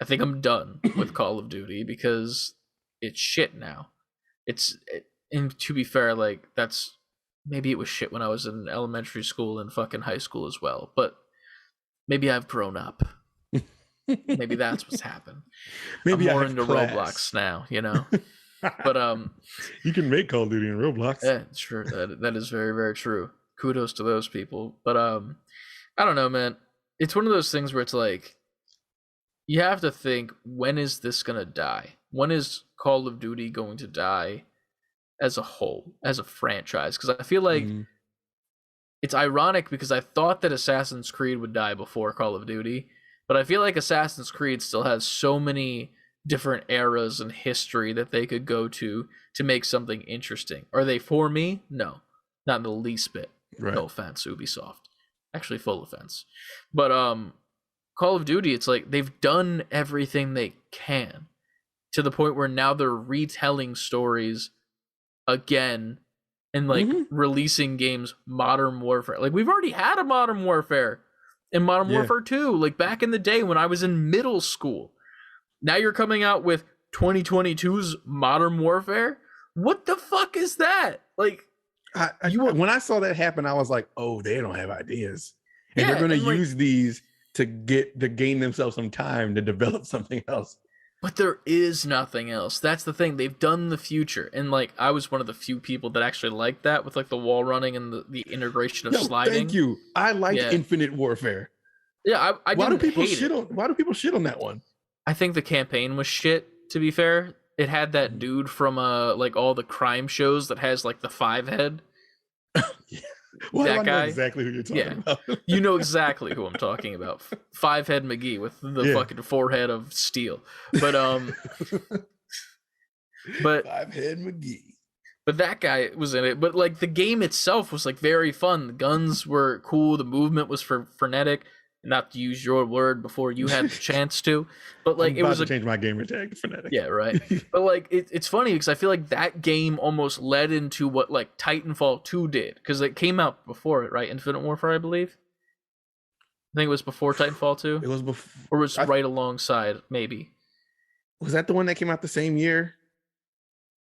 I think I'm done with Call of Duty because it's shit now. And to be fair, like, that's... Maybe it was shit when I was in elementary school and fucking high school as well. But maybe I've grown up. Maybe that's what's happened. Maybe I'm more into Roblox now, you know? But you can make Call of Duty in Roblox. Yeah, sure. That is very, very true. Kudos to those people. But I don't know, man. It's one of those things where it's like, you have to think, when is this gonna die? When is Call of Duty going to die as a whole, as a franchise? Because I feel like it's ironic because I thought that Assassin's Creed would die before Call of Duty, but I feel like Assassin's Creed still has so many different eras and history that they could go to make something interesting. Are they for me? No, not in the least bit. Right. No offense, Ubisoft. Actually, full offense. But Call of Duty, it's like they've done everything they can to the point where now they're retelling stories again and like releasing games. Modern Warfare, like, we've already had a Modern Warfare and Modern Warfare 2, like, back in the day when I was in middle school. Now you're coming out with 2022's Modern Warfare. What the fuck is that? Like, when I saw that happen, I was like, oh, they don't have ideas, and they're going to use these to gain themselves some time to develop something else. But there is nothing else. That's the thing. They've done the future. And, like, I was one of the few people that actually liked that with, like, the wall running and the integration of sliding. Thank you. I like Infinite Warfare. Yeah, I why do people shit on that one? I think the campaign was shit, to be fair. It had that dude from, like, all the crime shows that has, like, the 5 head. Yeah. Well, that guy. I know exactly who you're talking about. You know exactly who I'm talking about. 5-head McGee with the fucking forehead of steel. But 5-head McGee. But that guy was in it. But, like, the game itself was, like, very fun. The guns were cool. The movement was frenetic. Not to use your word before you had the chance to, but, like, it was to change my gamer tag to frenetic. Yeah, right. But, like, it's funny because I feel like that game almost led into what, like, Titanfall 2 did, because it came out before it, right? Infinite Warfare, I believe. I think it was before Titanfall 2. It was before, or was right alongside, maybe. Was that the one that came out the same year?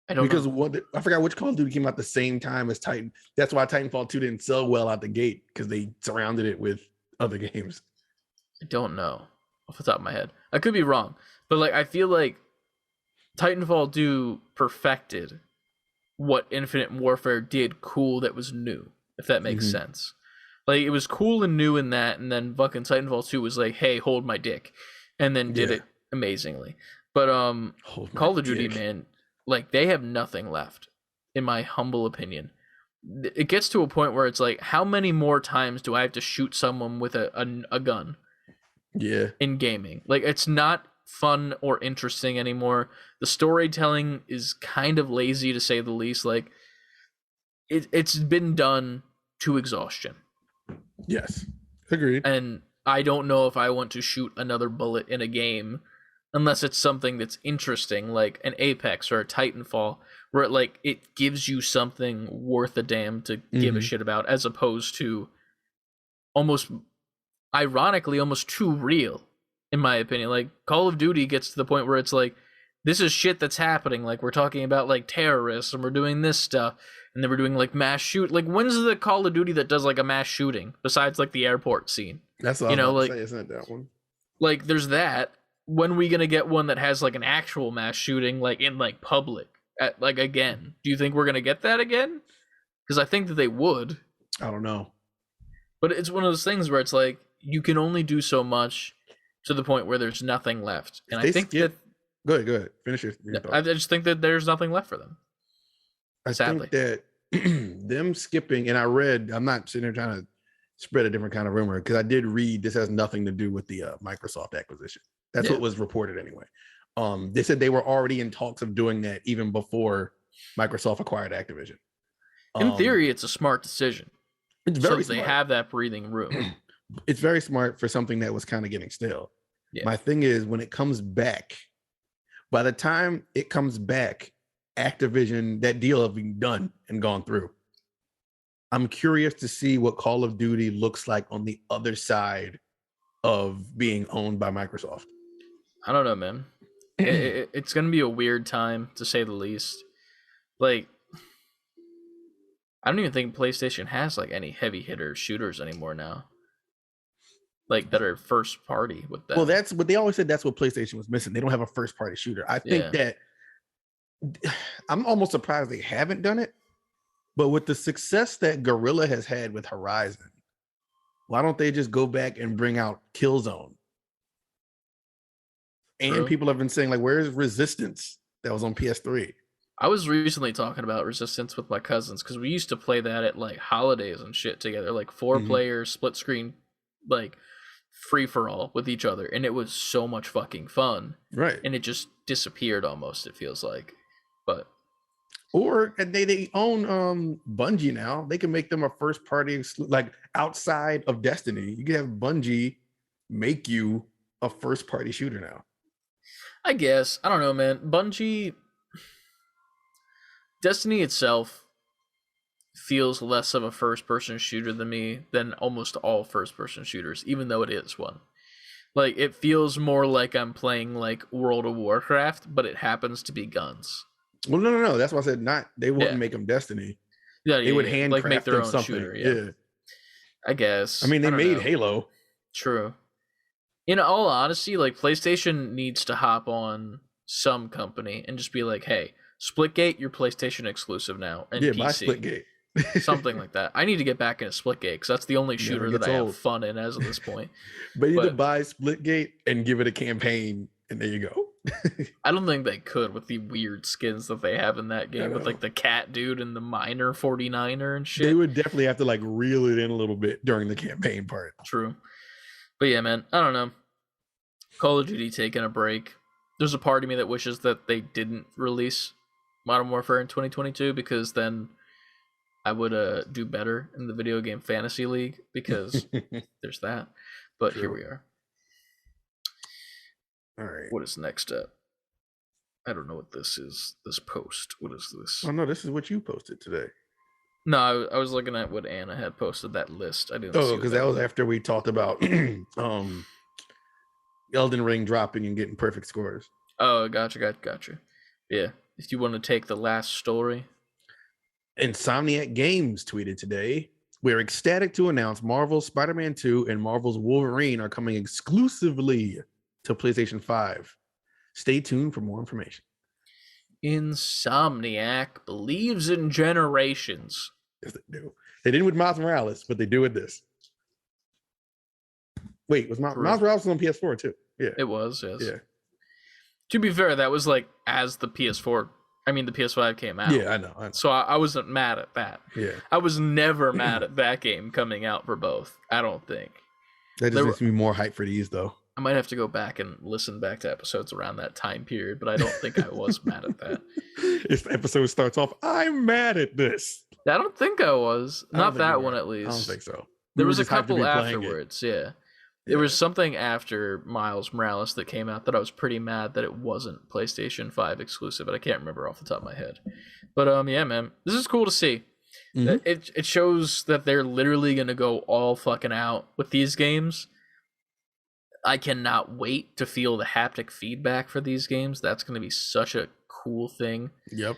I don't know. I forgot which Call of Duty came out the same time as Titan. That's why Titanfall 2 didn't sell well out the gate, because they surrounded it with other games. I don't know off the top of my head. I could be wrong, but, like, I feel like Titanfall 2 perfected what Infinite Warfare did cool that was new, if that makes sense. Like, it was cool and new in that, and then fucking Titanfall 2 was like, hey, hold my dick, and then did it amazingly. But Call of Duty, man, like, they have nothing left, in my humble opinion. It gets to a point where it's like, how many more times do I have to shoot someone with a gun? Yeah. In gaming, like, it's not fun or interesting anymore. The storytelling is kind of lazy, to say the least. Like, it's been done to exhaustion. Yes, agreed. And I don't know if I want to shoot another bullet in a game unless it's something that's interesting, like an Apex or a Titanfall, where it gives you something worth a damn to give a shit about, as opposed to almost too real, in my opinion. Like, Call of Duty gets to the point where it's like, this is shit that's happening. Like, we're talking about like terrorists, and we're doing this stuff, and then we're doing like mass shoot. Like, when's the Call of Duty that does like a mass shooting besides like the airport scene? That's what I was about to say. Isn't it that one? Like, there's that. When are we gonna get one that has like an actual mass shooting, like in like public, again? Do you think we're gonna get that again? Because I think that they would. I don't know. But it's one of those things where it's like, you can only do so much to the point where there's nothing left. And I think that... Go ahead. Finish your I just think that there's nothing left for them. Sadly. Think that them skipping, and I'm not sitting there trying to spread a different kind of rumor, because I did read this has nothing to do with the Microsoft acquisition. That's what was reported anyway. They said they were already in talks of doing that even before Microsoft acquired Activision. In theory, it's a smart decision. It's very smart. They have that breathing room. It's very smart for something that was kind of getting stale. Yeah. My thing is, when it comes back, by the time it comes back, Activision, that deal will be done and gone through. I'm curious to see what Call of Duty looks like on the other side of being owned by Microsoft. I don't know, man. It's going to be a weird time, to say the least. Like, I don't even think PlayStation has like any heavy hitter shooters anymore now, like that are first party with that. Well, that's what they always said. That's what PlayStation was missing. They don't have a first party shooter. I think that I'm almost surprised they haven't done it. But with the success that Guerrilla has had with Horizon, why don't they just go back and bring out Killzone? And people have been saying, like, where's Resistance that was on PS3? I was recently talking about Resistance with my cousins, because we used to play that at like holidays and shit together, like 4-player split screen, like free for all with each other, and it was so much fucking fun. Right. And it just disappeared almost, it feels like. But or they own Bungie now. They can make them a first party, like outside of Destiny. You can have Bungie make you a first party shooter now. I guess. I don't know, man. Bungie, Destiny itself feels less of a first-person shooter than almost all first-person shooters, even though it is one. Like, it feels more like I'm playing like World of Warcraft, but it happens to be guns. Well, no. That's why I said they wouldn't make them Destiny. Yeah, they would handcraft like make their own something. Shooter. Yeah. I guess. I mean, they made Halo. True. In all honesty, like, PlayStation needs to hop on some company and just be like, hey, Splitgate, you're PlayStation exclusive now, and PC. Buy Splitgate. Something like that. I need to get back into Splitgate, because that's the only shooter that I have fun in as of this point. But you need to buy Splitgate and give it a campaign, and there you go. I don't think they could with the weird skins that they have in that game, with like the cat dude and the miner 49er and shit. They would definitely have to like reel it in a little bit during the campaign part. True. But yeah, man, I don't know. Call of Duty taking a break. There's a part of me that wishes that they didn't release Modern Warfare in 2022, because then I would do better in the video game fantasy league, because there's that. But here we are. All right. What is next up? I don't know what this is. This post. What is this? Oh no, this is what you posted today. No, I was looking at what Anna had posted, that list. I didn't. Oh, because that was after we talked about Elden Ring dropping and getting perfect scores. Oh, gotcha. Yeah. If you want to take the last story. Insomniac Games tweeted today, we're ecstatic to announce Marvel's Spider-Man 2 and Marvel's Wolverine are coming exclusively to PlayStation 5. Stay tuned for more information. Insomniac believes in generations. Yes, they do. They didn't with Miles Morales, but they do with this. Wait, was Miles Morales on PS4 too? Yeah. It was, yes. Yeah. To be fair, that was like as the PS5 came out. Yeah, I know. So I wasn't mad at that. Yeah. I was never mad at that game coming out for both, I don't think. That just makes me more hype for these, though. I might have to go back and listen back to episodes around that time period, but I don't think I was mad at that. If the episode starts off, I'm mad at this. I don't think I was. Not that one, at least. I don't think so. There was a couple afterwards, yeah. There was something after Miles Morales that came out that I was pretty mad that it wasn't PlayStation 5 exclusive, but I can't remember off the top of my head. But yeah, man, this is cool to see. Mm-hmm. It shows that they're literally going to go all fucking out with these games. I cannot wait to feel the haptic feedback for these games. That's going to be such a cool thing. Yep.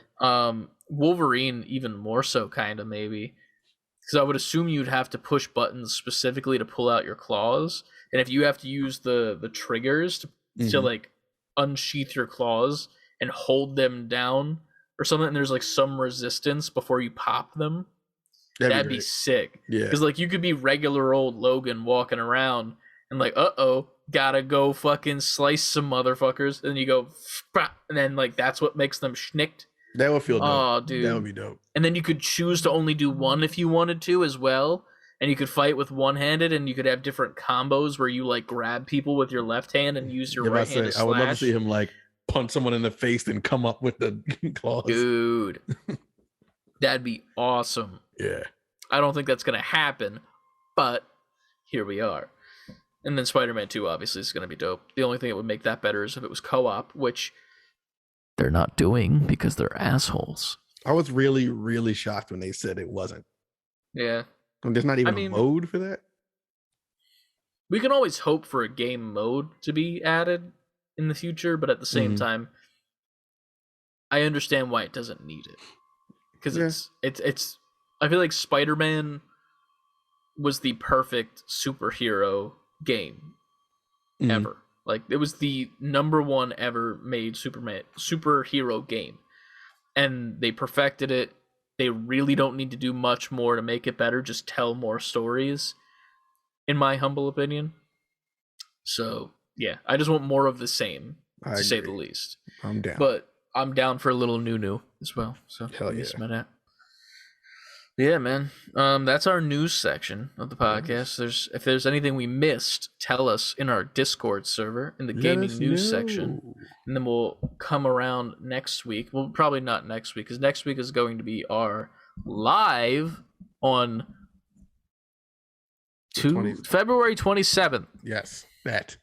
Wolverine even more so, kind of, maybe. Because I would assume you'd have to push buttons specifically to pull out your claws. And if you have to use the triggers to like unsheath your claws and hold them down or something, and there's like some resistance before you pop them, that'd be sick. Yeah. Because like you could be regular old Logan walking around and like, gotta go fucking slice some motherfuckers. And then you go, and then like that's what makes them schnicked. That would feel dope. Oh, dude. That would be dope. And then you could choose to only do one if you wanted to as well. And you could fight with one-handed, and you could have different combos where you like grab people with your left hand and use your right hand to slash. I would love to see him like punch someone in the face and come up with the claws. Dude. That'd be awesome. Yeah. I don't think that's going to happen, but here we are. And then Spider-Man 2 obviously is going to be dope. The only thing that would make that better is if it was co-op, which they're not doing because they're assholes. I was really, really shocked when they said it wasn't. Yeah. And there's not even a mode for that? We can always hope for a game mode to be added in the future, but at the same time, I understand why it doesn't need it. Because it's I feel like Spider-Man was the perfect superhero game ever. Like, it was the number one ever made superhero game. And they perfected it. They really don't need to do much more to make it better. Just tell more stories, in my humble opinion. So, yeah. I just want more of the same, to say the least. I'm down. But I'm down for a little new as well. So, hell yeah. Yeah, man. That's our news section of the podcast. If there's anything we missed, tell us in our Discord server in the gaming news section, and then we'll come around next week. Well, probably not next week, because next week is going to be our live on February 27th. Yes, that.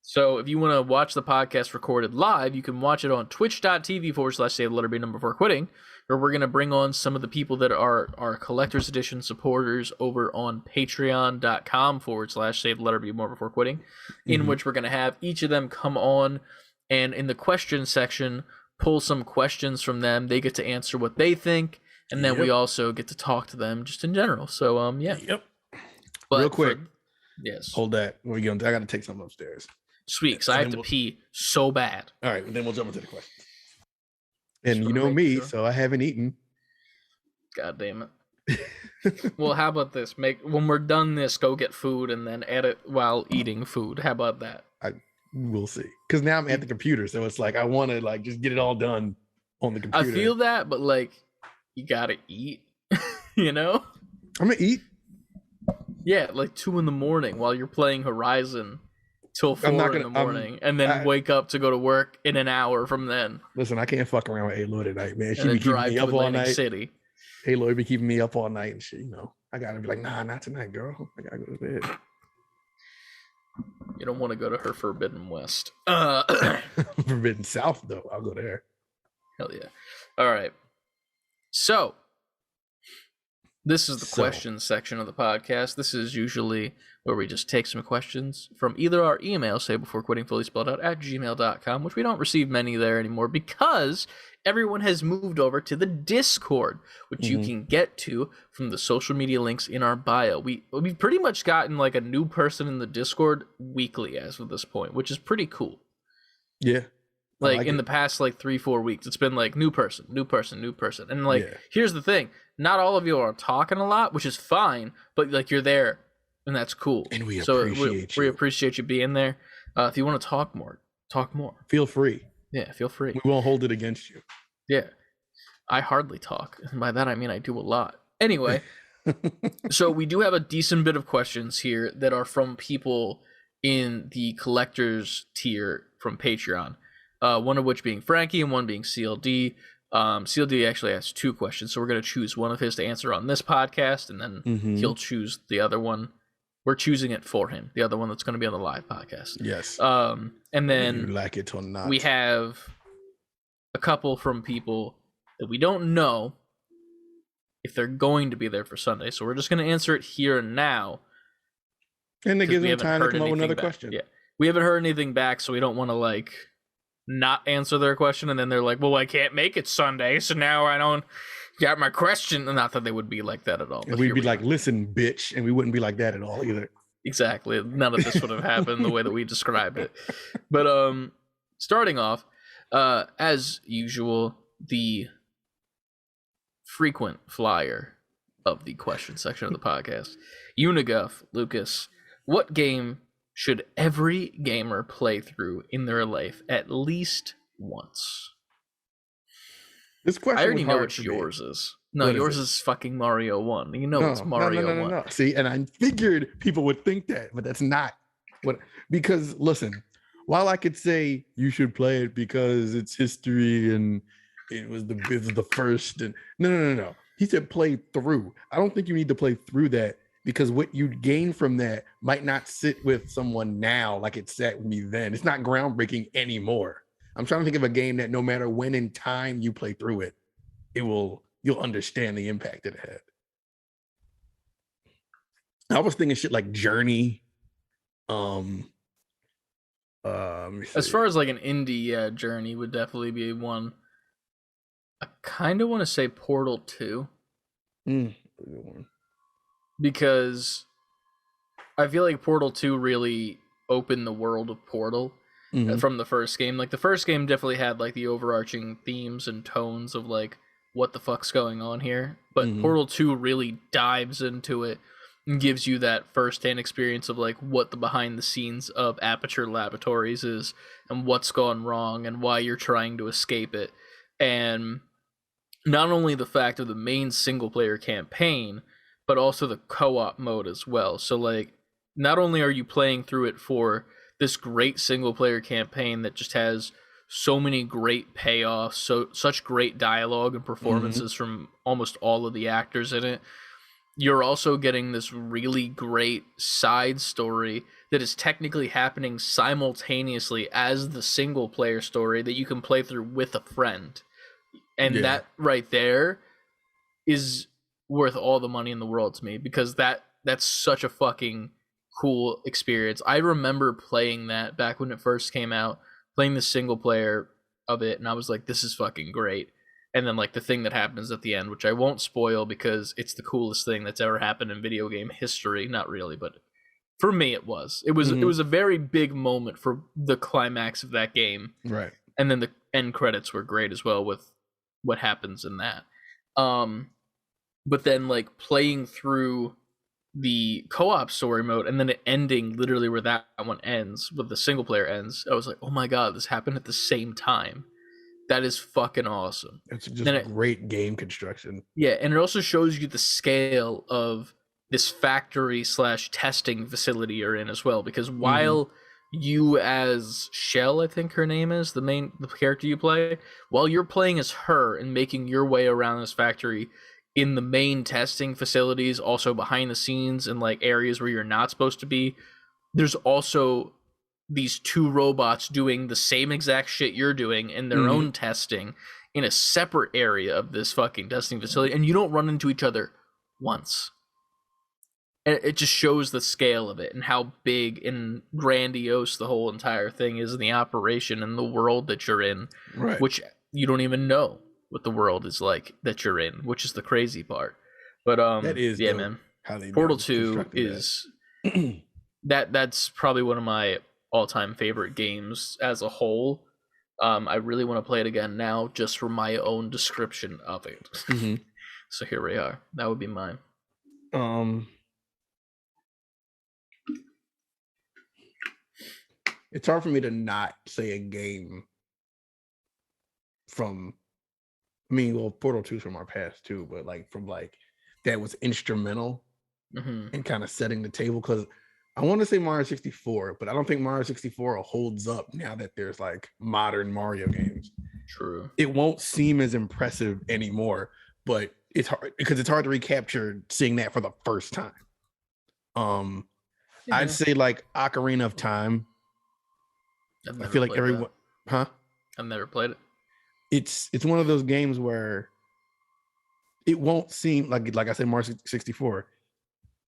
So if you want to watch the podcast recorded live, you can watch it on twitch.tv/save-the-letter-B-number-before-quitting, where we're going to bring on some of the people that are our collector's edition supporters over on patreon.com/save-the-letter-B-more-before-quitting, in which we're going to have each of them come on and in the question section, pull some questions from them. They get to answer what they think, and then we also get to talk to them just in general. So, yeah. Yep. But real quick. Yes. Hold that. I got to take something upstairs. Sweet, because I have to pee so bad. All right, then we'll jump into the questions. And you know me, so I haven't eaten. God damn it. Well, how about this? When we're done this, go get food and then edit while eating food. How about that? We'll see. Because now I'm at the computer, so it's like I want to like just get it all done on the computer. I feel that, but like you gotta eat. You know? I'm gonna eat. Yeah, like 2 a.m. while you're playing Horizon. Till 4 in the morning, and then wake up to go to work in an hour from then. Listen, I can't fuck around with Aloy tonight, man. She be keeping me up all night. City. Aloy be keeping me up all night and shit. You know, I gotta be like, nah, not tonight, girl. I gotta go to bed. You don't want to go to her Forbidden West. Forbidden South, though. I'll go there. Hell yeah! All right. So this is the questions section of the podcast. This is usually where we just take some questions from either our email, savebeforequitting fully spelled out @gmail.com, which we don't receive many there anymore because everyone has moved over to the Discord, which you can get to from the social media links in our bio. We've pretty much gotten like a new person in the Discord weekly as of this point, which is pretty cool. Yeah. Like in the past like 3-4 weeks, it's been like new person. And like, here's the thing. Not all of you are talking a lot, which is fine, but like you're there. And that's cool. And we appreciate you. We appreciate you being there. If you want to talk more, talk more. Feel free. Yeah, feel free. We won't hold it against you. Yeah. I hardly talk. And by that, I mean I do a lot. Anyway, so we do have a decent bit of questions here that are from people in the collector's tier from Patreon. One of which being Frankie and one being CLD. CLD actually has 2 questions, so we're going to choose one of his to answer on this podcast, and then he'll choose the other one. We're choosing it for him, the other one that's going to be on the live podcast. Yes. And then you like it or not. We have a couple from people that we don't know if they're going to be there for Sunday, so we're just going to answer it here and now. And it gives them time to come up with another question. Yeah, we haven't heard anything back, so we don't want to like not answer their question, and then they're like, well, I can't make it Sunday, so now I don't got my question. Not that they would be like that at all. And we'd be like, listen, bitch, and we wouldn't be like that at all either. Exactly. None of this would have happened the way that we described it. But starting off, as usual, the frequent flyer of the question section of the podcast. Uniguff, Lucas, what game should every gamer play through in their life at least once? This question I already know what yours is. No, what yours is fucking Mario 1. You know it's Mario 1. No. See, and I figured people would think that, but that's not what, because listen, while I could say you should play it because it's history and it was the first, and no. He said play through. I don't think you need to play through that, because what you gain from that might not sit with someone now like it sat with me then. It's not groundbreaking anymore. I'm trying to think of a game that no matter when in time you play through it, you'll understand the impact it had. I was thinking shit like Journey. As far as like an indie, Journey would definitely be one. I kind of want to say Portal 2. Because I feel like Portal 2 really opened the world of Portal from the first game. Like the first game definitely had like the overarching themes and tones of like what the fuck's going on here. But Portal 2 really dives into it and gives you that first-hand experience of like what the behind the scenes of Aperture Laboratories is and what's gone wrong and why you're trying to escape it. And not only the fact of the main single-player campaign, but also the co-op mode as well. So like, not only are you playing through it for this great single-player campaign that just has so many great payoffs, such great dialogue and performances from almost all of the actors in it, you're also getting this really great side story that is technically happening simultaneously as the single-player story that you can play through with a friend. And that right there is worth all the money in the world to me, because that's such a fucking cool experience. I remember playing that back when it first came out, playing the single player of it, and I was like, this is fucking great. And then like the thing that happens at the end, which I won't spoil because it's the coolest thing that's ever happened in video game history. Not really, but for me it was. It was a very big moment for the climax of that game. Right. And then the end credits were great as well with what happens in that. But then like playing through the co-op story mode and then it ending literally where that one ends, with the single player ends, I was like, oh my god, this happened at the same time. That is fucking awesome. It's just great game construction. Yeah, and it also shows you the scale of this factory / testing facility you're in as well, because while you as Shell, I think her name is, the character you play, while you're playing as her and making your way around this factory in the main testing facilities, also behind the scenes and like areas where you're not supposed to be, there's also these 2 robots doing the same exact shit you're doing in their own testing in a separate area of this fucking testing facility, and you don't run into each other once. And it just shows the scale of it and how big and grandiose the whole entire thing is in the operation and the world that you're in, right, which you don't even know what the world is like that you're in, which is the crazy part. But that is dope, man. Portal 2 is that's probably one of my all-time favorite games as a whole. I really want to play it again now just for my own description of it. So here we are. That would be mine. It's hard for me to not say a game from, I mean, well, Portal 2 is from our past too, but like from like that was instrumental in kind of setting the table, because I want to say Mario 64, but I don't think Mario 64 holds up now that there's like modern Mario games. True. It won't seem as impressive anymore, but it's hard because it's hard to recapture seeing that for the first time. I'd say like Ocarina of Time. I feel like everyone, huh? I've never played it. It's one of those games where it won't seem like I said, Mario 64.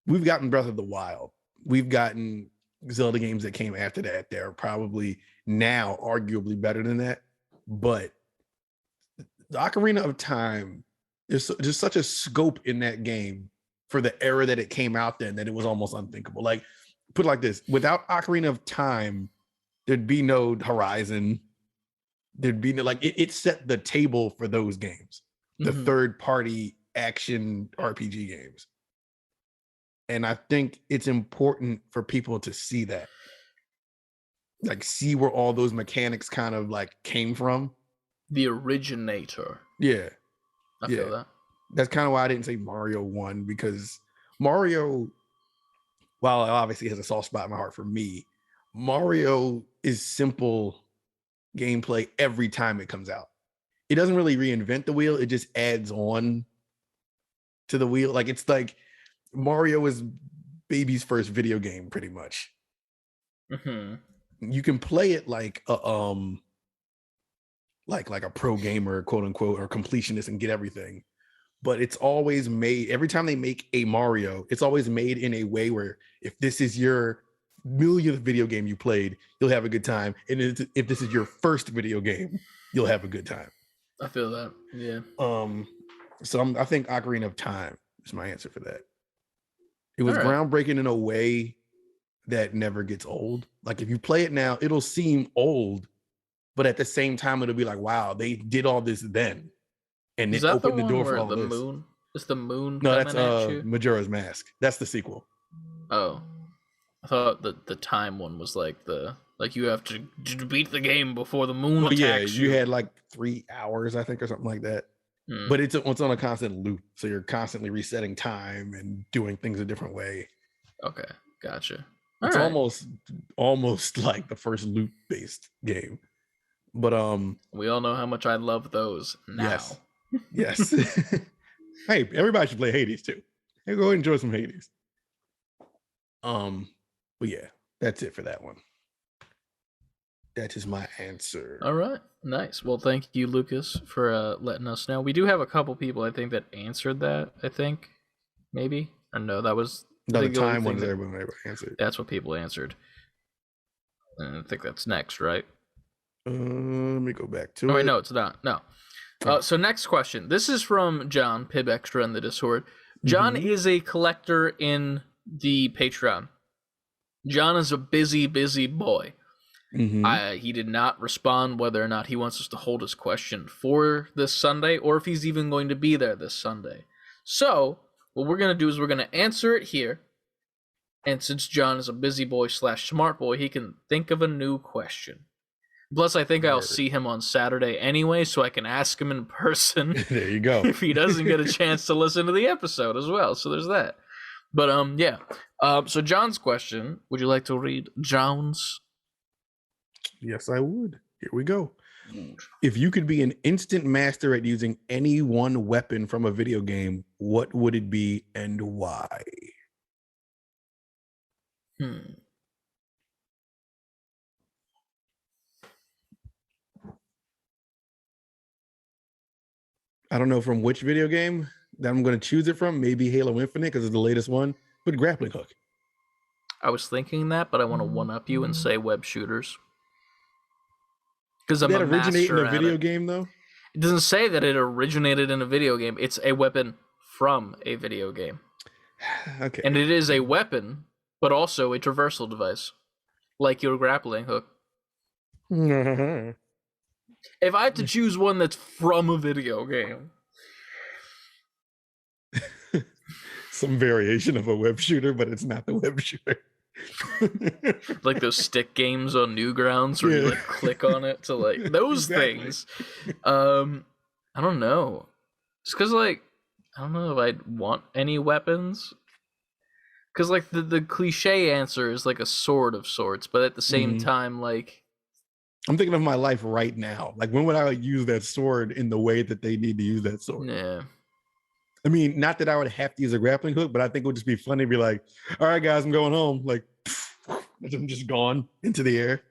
We've gotten Breath of the Wild. We've gotten Zelda games that came after that. They're probably now arguably better than that. But the Ocarina of Time, there's just such a scope in that game for the era that it came out then that it was almost unthinkable. Like, put it like this: without Ocarina of Time, there'd be no Horizon. There'd be no, like, it set the table for those games, the third-party action RPG games. And I think it's important for people to see that, like, see where all those mechanics kind of like came from. The originator. Yeah. I feel that. That's kind of why I didn't say Mario 1, because Mario, while it obviously has a soft spot in my heart for me, Mario is simple gameplay every time it comes out. It doesn't really reinvent the wheel. It just adds on to the wheel. Like, it's like Mario is baby's first video game, pretty much. You can play it like a like a pro gamer, quote unquote, or completionist and get everything. But it's always made, every time they make a Mario, it's always made in a way where if this is your millionth video game you played, you'll have a good time. And if this is your first video game, you'll have a good time. I feel that. Yeah. So I think Ocarina of Time is my answer for that. It was groundbreaking in a way that never gets old. Like, if you play it now, it'll seem old, but at the same time, it'll be like, wow, they did all this then. And it opened the door for all this. Moon? Is the moon? No, that's Majora's Mask. That's the sequel. Oh, I thought the time one was like you have to beat the game before the moon attacks you. You had like 3 hours, I think, or something like that. But it's on a constant loop, so you're constantly resetting time and doing things a different way. Okay, gotcha. It's almost like the first loop-based game. But we all know how much I love those now. Yes. Hey, everybody should play Hades too. Hey, go ahead and enjoy some Hades. But yeah, that's it for that one. That is my answer. All right, nice. Well, thank you, Lucas, for letting us know. We do have a couple people, I think, that answered that. I think maybe, or no, that was the time when everyone answered. That's what people answered. And I think that's next, right? Let me go back to it. Wait, no, it's not. No. So next question. This is from John, Pib Extra in the Discord. John is a collector in the Patreon. John is a busy boy. He did not respond whether or not he wants us to hold his question for this Sunday or if he's even going to be there this Sunday. So what we're going to do is we're going to answer it here. And since John is a busy boy / smart boy, he can think of a new question. Plus, I think I'll see him on Saturday anyway, so I can ask him in person. There you go. If he doesn't get a chance to listen to the episode as well. So there's that. But yeah. So John's question, would you like to read John's? Yes, I would. Here we go. If you could be an instant master at using any one weapon from a video game, what would it be and why? I don't know from which video game that I'm going to choose it from. Maybe Halo Infinite because it's the latest one, but grappling hook. I was thinking that, but I want to one-up you and say web shooters. Because I'm a master at it. Did that originate in a video game, though? It doesn't say that it originated in a video game. It's a weapon from a video game. Okay. And it is a weapon, but also a traversal device, like your grappling hook. If I had to choose one that's from a video game. Some variation of a web shooter, but it's not the web shooter. Like those stick games on Newgrounds where you like click on it to like those things. I don't know. Just because like I don't know if I'd want any weapons. Because like the cliche answer is like a sword of sorts, but at the same time, like I'm thinking of my life right now. Like, when would I use that sword in the way that they need to use that sword? Yeah. I mean, not that I would have to use a grappling hook, but I think it would just be funny to be like, all right, guys, I'm going home. Like, I'm just gone into the air.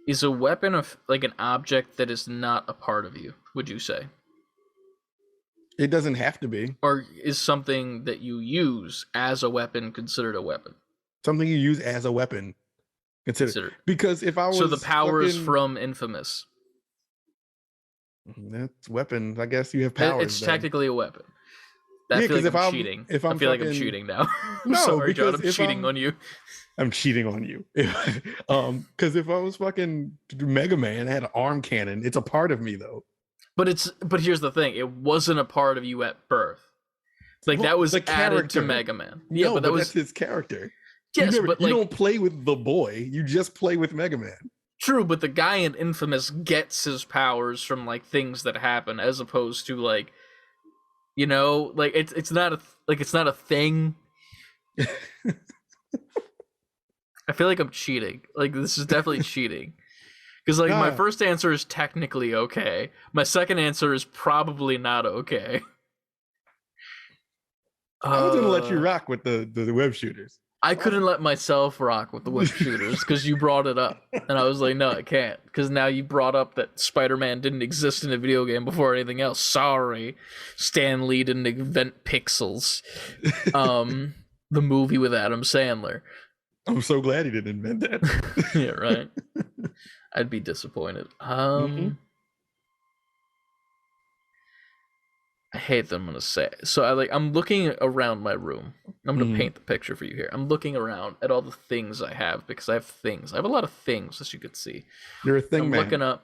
Is a weapon of like an object that is not a part of you, would you say? It doesn't have to be. Or is something that you use as a weapon considered a weapon? Something you use as a weapon considered. Because if I was... So the powers from Infamous. That's weapons. I guess you have powers. It's technically a weapon. I feel like I'm cheating. I feel like I'm cheating now. No, sorry, John, I'm cheating on you. I'm cheating on you. Because if I was fucking Mega Man, I had an arm cannon. It's a part of me, though. But here's the thing: it wasn't a part of you at birth. Like, that was added to Mega Man. Yeah, no, but that's his character. Yes, but you don't play with the boy. You just play with Mega Man. True, but the guy in Infamous gets his powers from like things that happen, as opposed to like, you know, like it's not a thing. I feel like I'm cheating. Like, this is definitely cheating. Because like my first answer is technically okay. My second answer is probably not okay. I was gonna let you rock with the web shooters. I couldn't let myself rock with the web shooters because you brought it up, and I was like, no, I can't. Because now you brought up that Spider-Man didn't exist in a video game before anything else. Sorry, Stan Lee didn't invent Pixels. The movie with Adam Sandler. I'm so glad he didn't invent that. Yeah, right. I'd be disappointed. I hate that I'm gonna say. So I'm looking around my room. I'm gonna paint the picture for you here. I'm looking around at all the things I have because I have things. I have a lot of things, as you can see. You're a thing man. Looking up.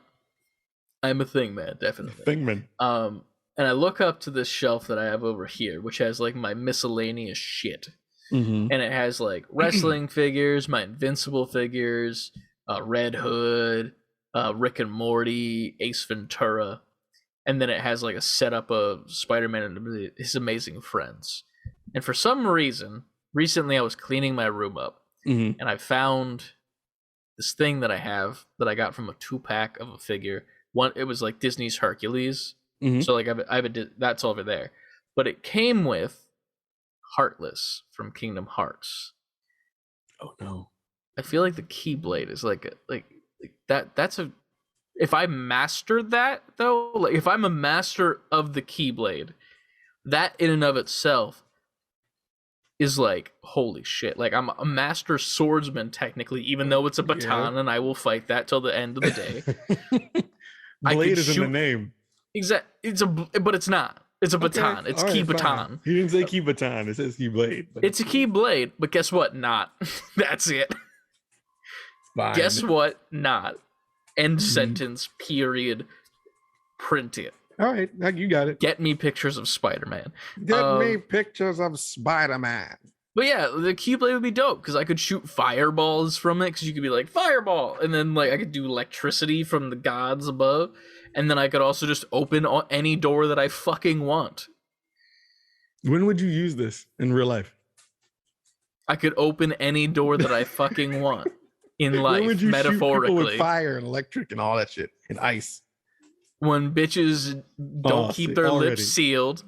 I'm a thing man, definitely. Thing man. And I look up to this shelf that I have over here, which has like my miscellaneous shit. And it has like wrestling figures, my Invincible figures, Red Hood, Rick and Morty, Ace Ventura. And then it has like a setup of Spider-Man and his amazing friends. And for some reason, recently I was cleaning my room up, and I found this thing that I have that I got from a 2-pack of a figure. One, it was like Disney's Hercules, so like that's over there. But it came with Heartless from Kingdom Hearts. Oh no! I feel like the Keyblade is like that. That's a... If I mastered that, though, like if I'm a master of the Keyblade, that in and of itself is like, holy shit. Like, I'm a master swordsman, technically, even though it's a baton, and I will fight that till the end of the day. Blade is in the name. Exactly. But it's not. It's a baton. It's key baton. He didn't say key baton. It says key blade. It's a key blade, but guess what? Not. That's it. Fine. Guess what? Not. End sentence, period. Print it. All right, now you got it. Get me pictures of Spider-Man. Get me pictures of Spider-Man. But yeah, the Keyblade would be dope because I could shoot fireballs from it because you could be like, fireball! And then like I could do electricity from the gods above. And then I could also just open any door that I fucking want. When would you use this in real life? I could open any door that I fucking want. In life, would you metaphorically, shoot people with fire and electric and all that shit and ice. When bitches don't keep their lips sealed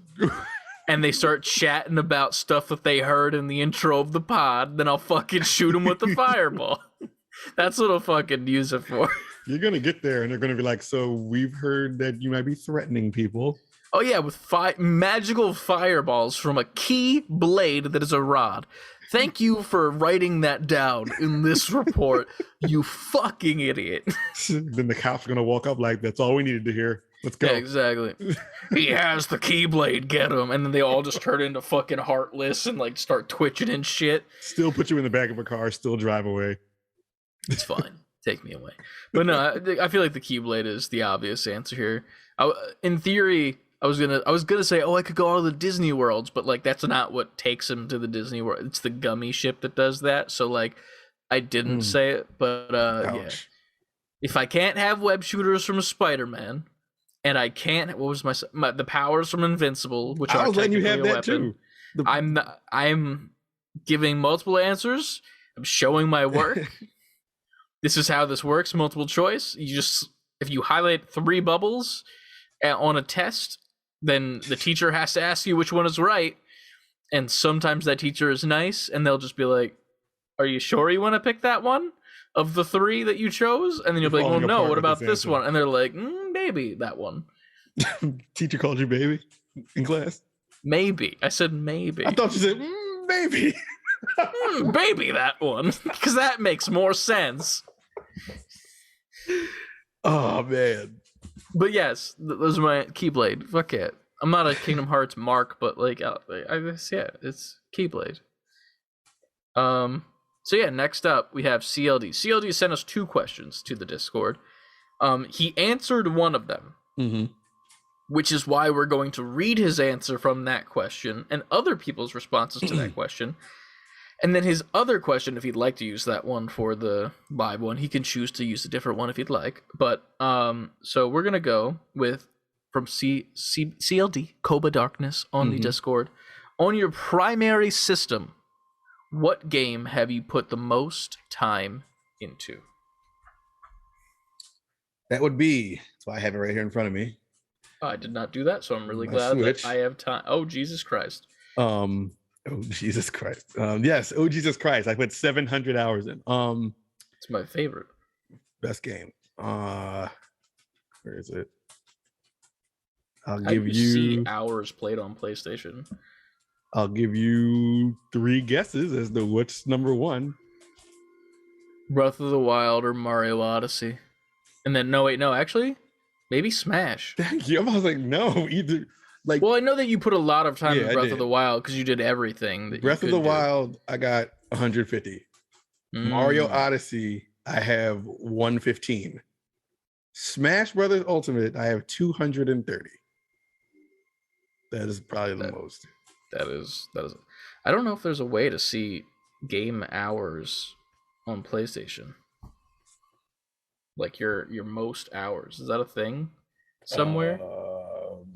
and they start chatting about stuff that they heard in the intro of the pod, then I'll fucking shoot them with the fireball. That's what I'll fucking use it for. You're gonna get there and they're gonna be like, so we've heard that you might be threatening people. Oh yeah, with magical fireballs from a key blade that is a rod. Thank you for writing that down in this report, you fucking idiot. Then the cops are going to walk up like, that's all we needed to hear. Let's go. Yeah, exactly. He has the Keyblade, get him. And then they all just turn into fucking Heartless and like start twitching and shit. Still put you in the back of a car, still drive away. It's fine. Take me away. But no, I feel like the Keyblade is the obvious answer here. In theory... I was gonna say, I could go all the Disney worlds, but like that's not what takes him to the Disney world. It's the gummy ship that does that. So like, I didn't say it, but yeah. If I can't have web shooters from Spider-Man, and I can't, what was the powers from Invincible, which I was letting you have that weapon, too. I'm giving multiple answers. I'm showing my work. This is how this works. Multiple choice. If you highlight 3 bubbles on a test, then the teacher has to ask you which one is right. And sometimes that teacher is nice, and they'll just be like, "Are you sure you want to pick that one of the 3 that you chose?" And then you'll be like, "Well, no. What about this one?" And they're like, "Maybe that one." Teacher called you baby in class? Maybe. I said maybe. I thought you said maybe. Baby that one, because that makes more sense. Oh man. But yes, those are my Keyblade. Fuck it. I'm not a Kingdom Hearts mark, but like I guess it's Keyblade. So yeah, next up we have CLD. CLD sent us 2 questions to the Discord. He answered one of them. Mm-hmm. Which is why we're going to read his answer from that question and other people's responses to that question. And then his other question, if he'd like to use that one for the live one, he can choose to use a different one if he'd like. But so we're going to go with from CLD, Koba Darkness on the Discord. On your primary system, what game have you put the most time into? That would be, that's why I have it right here in front of me. I did not do that, so I'm really glad that I have time. Oh, Jesus Christ. Oh, Jesus Christ. Yes, oh, Jesus Christ. I put 700 hours in. It's my favorite. Best game. Where is it? How give you see hours played on PlayStation. I'll give you 3 guesses as to what's number 1. Breath of the Wild or Mario Odyssey. And then, actually... Maybe Smash. Thank you. I was like, no, either. Like, well, I know that you put a lot of time in Breath of the Wild because you did everything. That Breath of the Wild, I got 150. Mario Odyssey, I have 115. Smash Brothers Ultimate, I have 230. That is probably the most. That is. I don't know if there's a way to see game hours on PlayStation. Like your most hours. Is that a thing somewhere?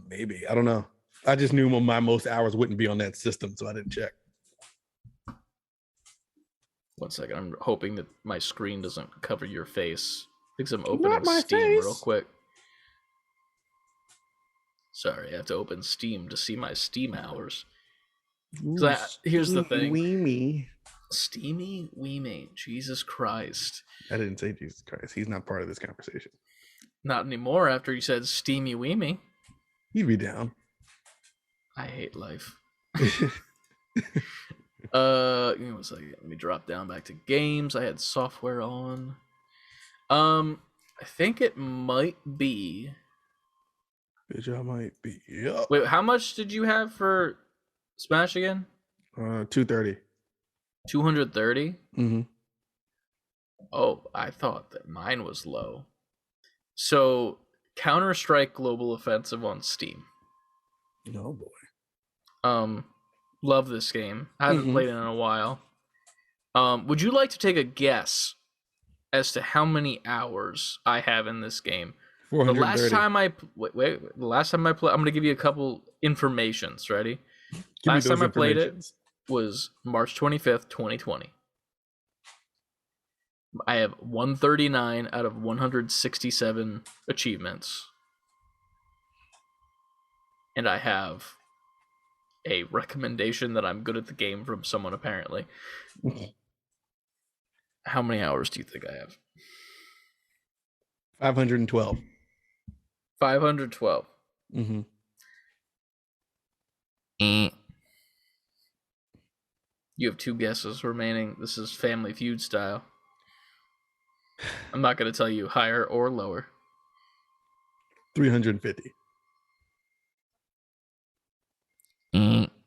Maybe. I don't know. I just knew my most hours wouldn't be on that system, so I didn't check. 1 second. I'm hoping that my screen doesn't cover your face. Because I'm opening Steam real quick. Sorry, I have to open Steam to see my Steam hours. Here's the thing. Weemy. Steamy Weemy. Jesus Christ. I didn't say Jesus Christ. He's not part of this conversation. Not anymore after you said Steamy Weemy. He'd be down. I hate life. Give me 1 second. Let me drop down back to games. I had software on. I think it might be. Bitch, I might be. Yep. Wait, how much did you have for Smash again? 230. 230? Mm-hmm. Oh, I thought that mine was low. So, Counter-Strike Global Offensive on Steam. Oh boy. Love this game. I haven't played it in a while. Would you like to take a guess as to how many hours I have in this game? The last time I played, I'm going to give you a couple informations. Ready? Last time I played it was March 25th, 2020. I have 139 out of 167 achievements. And I have a recommendation that I'm good at the game from someone, apparently. How many hours do you think I have? 512. 512. Mm-hmm. You have 2 guesses remaining. This is Family Feud style. I'm not going to tell you higher or lower. 350.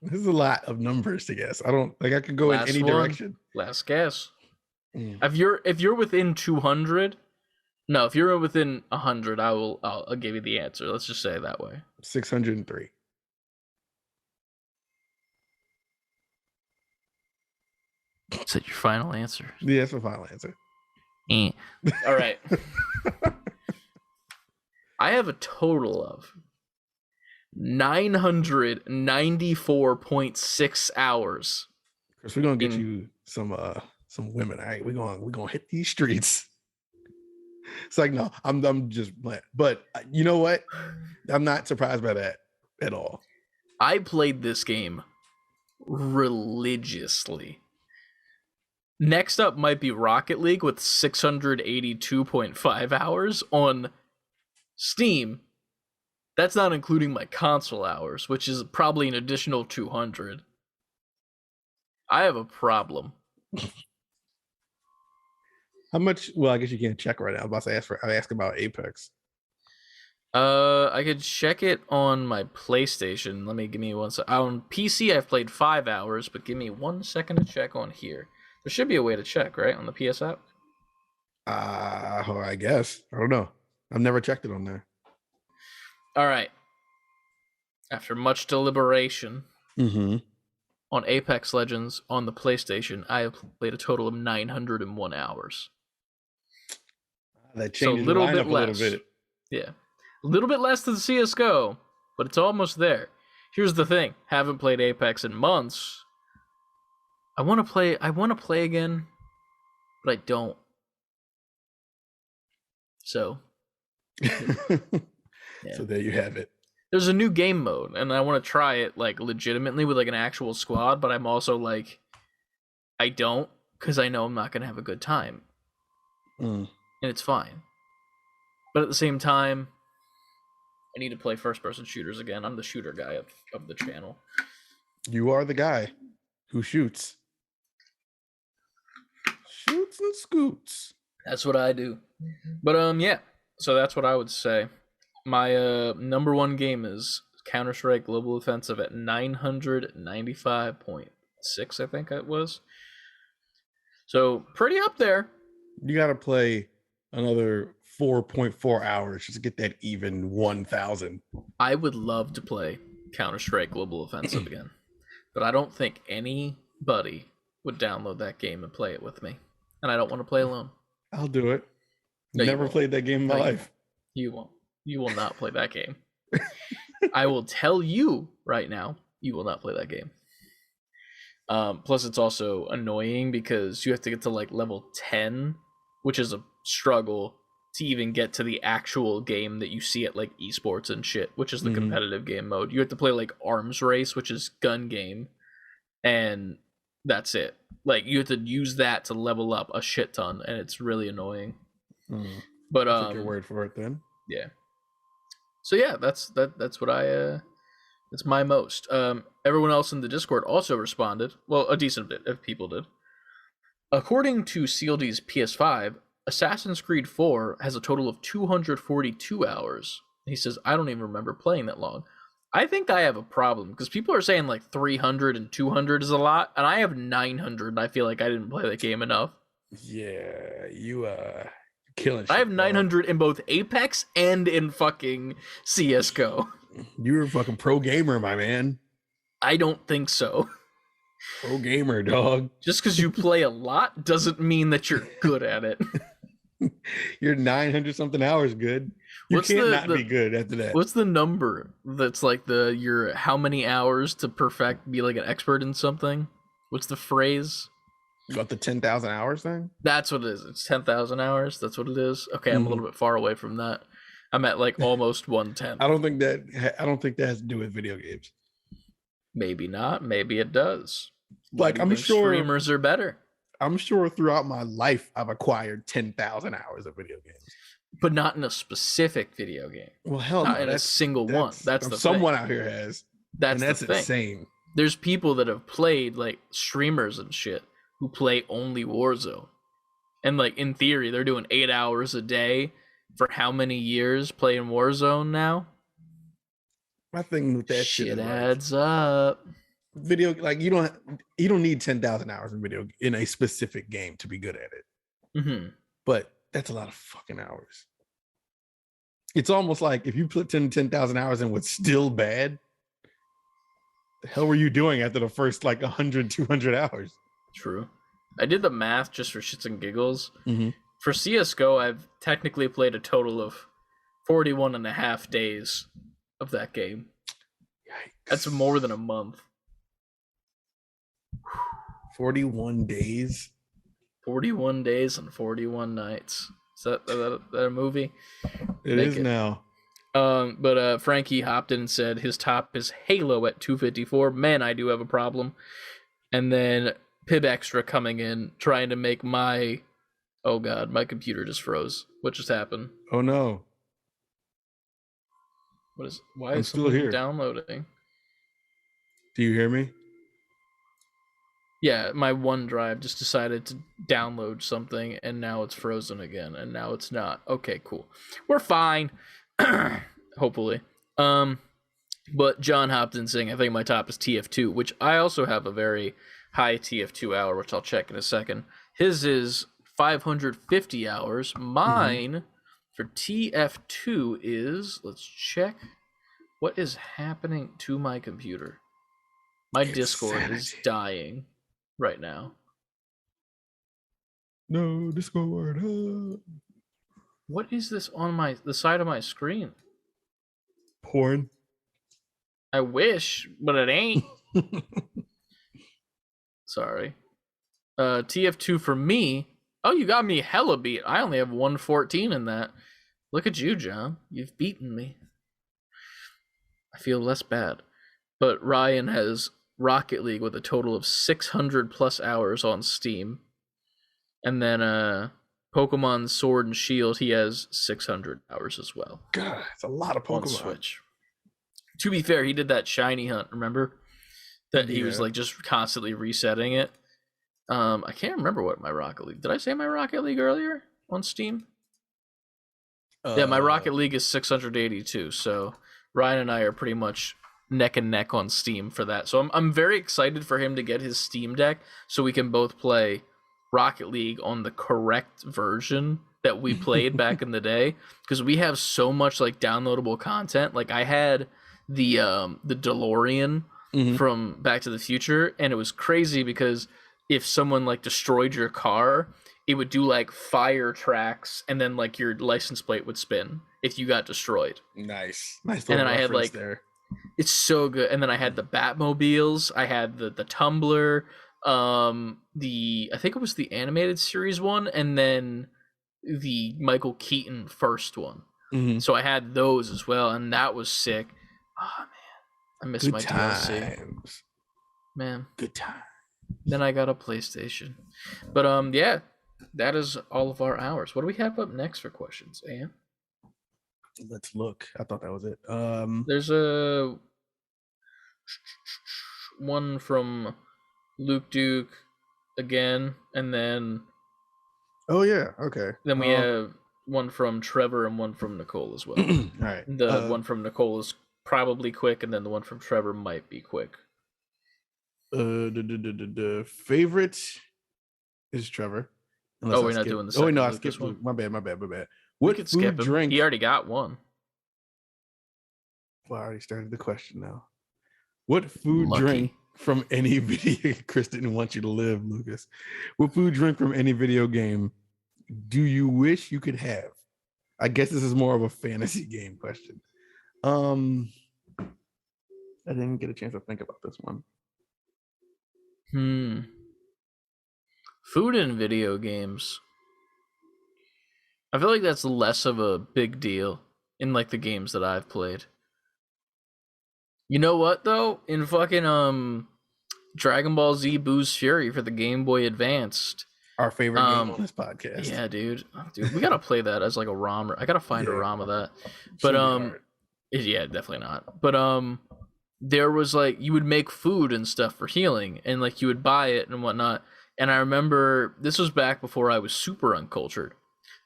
This is a lot of numbers to guess. I don't like I could go in any direction. Last guess. If you're within 200, no, if you're within 100, I'll give you the answer. Let's just say it that way. 603. Is that your final answer? Yeah, that's my final answer. All right. I have a total of 994.6 hours Chris, we're gonna get you some women. All right, we're gonna hit these streets. It's like, no, I'm just playing. But you know what? I'm not surprised by that at all. I played this game religiously. Next up might be Rocket League with 682.5 hours on Steam. That's not including my console hours, which is probably an additional 200. I have a problem. How much? Well, I guess you can't check right now. I was about to ask about Apex. I could check it on my PlayStation. Give me 1 second. On PC, I've played 5 hours, but give me 1 second to check on here. There should be a way to check, right, on the PS app? I guess. I don't know. I've never checked it on there. All right. After much deliberation, on Apex Legends on the PlayStation, I have played a total of 901 hours. That changes the lineup a little bit. Yeah. A little bit less than CSGO, but it's almost there. Here's the thing. Haven't played Apex in months. I want to play again, but I don't. So. Yeah. So there you have it. There's a new game mode, and I want to try it like legitimately with like an actual squad, but I'm also like, I don't, because I know I'm not going to have a good time. And it's fine. But at the same time, I need to play first-person shooters again. I'm the shooter guy of the channel. You are the guy who shoots. Shoots and scoots. That's what I do. But yeah. So that's what I would say. My number one game is Counter-Strike Global Offensive at 995.6, I think it was. So pretty up there. You got to play another 4.4 hours just to get that even 1,000. I would love to play Counter-Strike Global Offensive again, but I don't think anybody would download that game and play it with me, and I don't want to play alone. I'll do it. No, never played that game in my life. You won't. You will not play that game. I will tell you right now, you will not play that game. Plus, it's also annoying because you have to get to like level 10, which is a struggle to even get to the actual game that you see at like esports and shit, which is the competitive game mode. You have to play like Arms Race, which is gun game, and that's it. Like you have to use that to level up a shit ton, and it's really annoying. But take your word for it then. Yeah. So yeah, that's what that's my most. Everyone else in the Discord also responded. Well, a decent bit of people did. According to CLD's PS5, Assassin's Creed 4 has a total of 242 hours. He says, I don't even remember playing that long. I think I have a problem because people are saying like 300 and 200 is a lot, and I have 900, and I feel like I didn't play that game enough. Yeah, you killing shit, I have 900 in both Apex and in fucking CSGO. You're a fucking pro gamer, my man. I don't think so. Pro gamer, dog. Just because you play a lot doesn't mean that you're good at it. You're 900 something hours good. You can't not be good after that. What's the number that's like your how many hours to perfect, be like an expert in something? What's the phrase? About the 10,000 hours thing? That's what it is. It's 10,000 hours. That's what it is. Okay, I'm a little bit far away from that. I'm at like almost 110. I don't think that has to do with video games. Maybe not. Maybe it does. Like I'm sure streamers are better. I'm sure throughout my life I've acquired 10,000 hours of video games, but not in a specific video game. Well, hell, not in a single one. That's the someone thing. Out here has. That's the thing. Insane. There's people that have played like streamers and shit who play only Warzone, and like in theory they're doing 8 hours a day for how many years playing Warzone now? My thing with that shit adds up. Video, like you don't need 10,000 hours in a specific game to be good at it. But that's a lot of fucking hours. It's almost like if you put 10,000 hours in what's still bad, the hell were you doing after the first like 100, 200 hours? True. I did the math just for shits and giggles. For CSGO, I've technically played a total of 41 and a half days of that game. Yikes. That's more than a month. 41 days. 41 days and 41 nights. Is that a movie? It is now. But Frankie hopped in and said his top is Halo at 254. Man, I do have a problem. And then Pib Extra coming in, trying to make my... Oh god, my computer just froze. What just happened? Oh no. Why is still here downloading? Do you hear me? Yeah, my OneDrive just decided to download something, and now it's frozen again, and now it's not. Okay, cool. We're fine. Hopefully. But John Hopton saying, I think my top is TF2, which I also have a very high TF2 hour, which I'll check in a second. His is 550 hours. Mine for TF2 is, let's check. What is happening to my computer? My Discord is dying right now. No, Discord. What is this on the side of my screen? Porn. I wish, but it ain't. Sorry. TF2 for me. Oh, you got me hella beat. I only have 114 in that. Look at you, John. You've beaten me. I feel less bad. But Ryan has Rocket League with a total of 600 plus hours on Steam. And then Pokemon Sword and Shield, he has 600 hours as well. God, it's a lot of Pokemon. On Switch. To be fair, he did that shiny hunt, remember? That he was like just constantly resetting it. I can't remember what my Rocket League... Did I say my Rocket League earlier on Steam? Yeah, my Rocket League is 682, so Ryan and I are pretty much neck and neck on Steam for that. So I'm very excited for him to get his Steam Deck so we can both play Rocket League on the correct version that we played back in the day, because we have so much like downloadable content. Like I had the DeLorean from Back to the Future, and it was crazy because if someone like destroyed your car, it would do like fire tracks, and then like your license plate would spin if you got destroyed. Nice. And then I had like there. It's so good. And then I had the Batmobiles, I had the Tumbler, I think it was the animated series one, and then the Michael Keaton first one. So I had those as well, and that was sick. Oh man, I miss my DLC. Man, good time. Then I got a PlayStation. But yeah, that is all of our hours. What do we have up next for questions, Ian? Let's look. I thought that was it. There's a one from Luke Duke again, and then oh yeah, okay. Then we have one from Trevor and one from Nicole as well. All right. The one from Nicole is probably quick, and then the one from Trevor might be quick. The favorite is Trevor. Unless we're not doing the second. Oh wait, no, I skipped one. My bad. What food skip drink? He already got one. Well, I already started the question now. What food drink from any video? Chris didn't want you to live, Lucas. What food drink from any video game do you wish you could have? I guess this is more of a fantasy game question. I didn't get a chance to think about this one. Food in video games. I feel like that's less of a big deal in like the games that I've played. You know what though? In fucking Dragon Ball Z Boo's Fury for the Game Boy Advanced. Our favorite game on this podcast. Yeah, dude, we gotta play that as like a ROM. I gotta find a ROM of that. But yeah, definitely not. But there was like you would make food and stuff for healing, and like you would buy it and whatnot. And I remember this was back before I was super uncultured.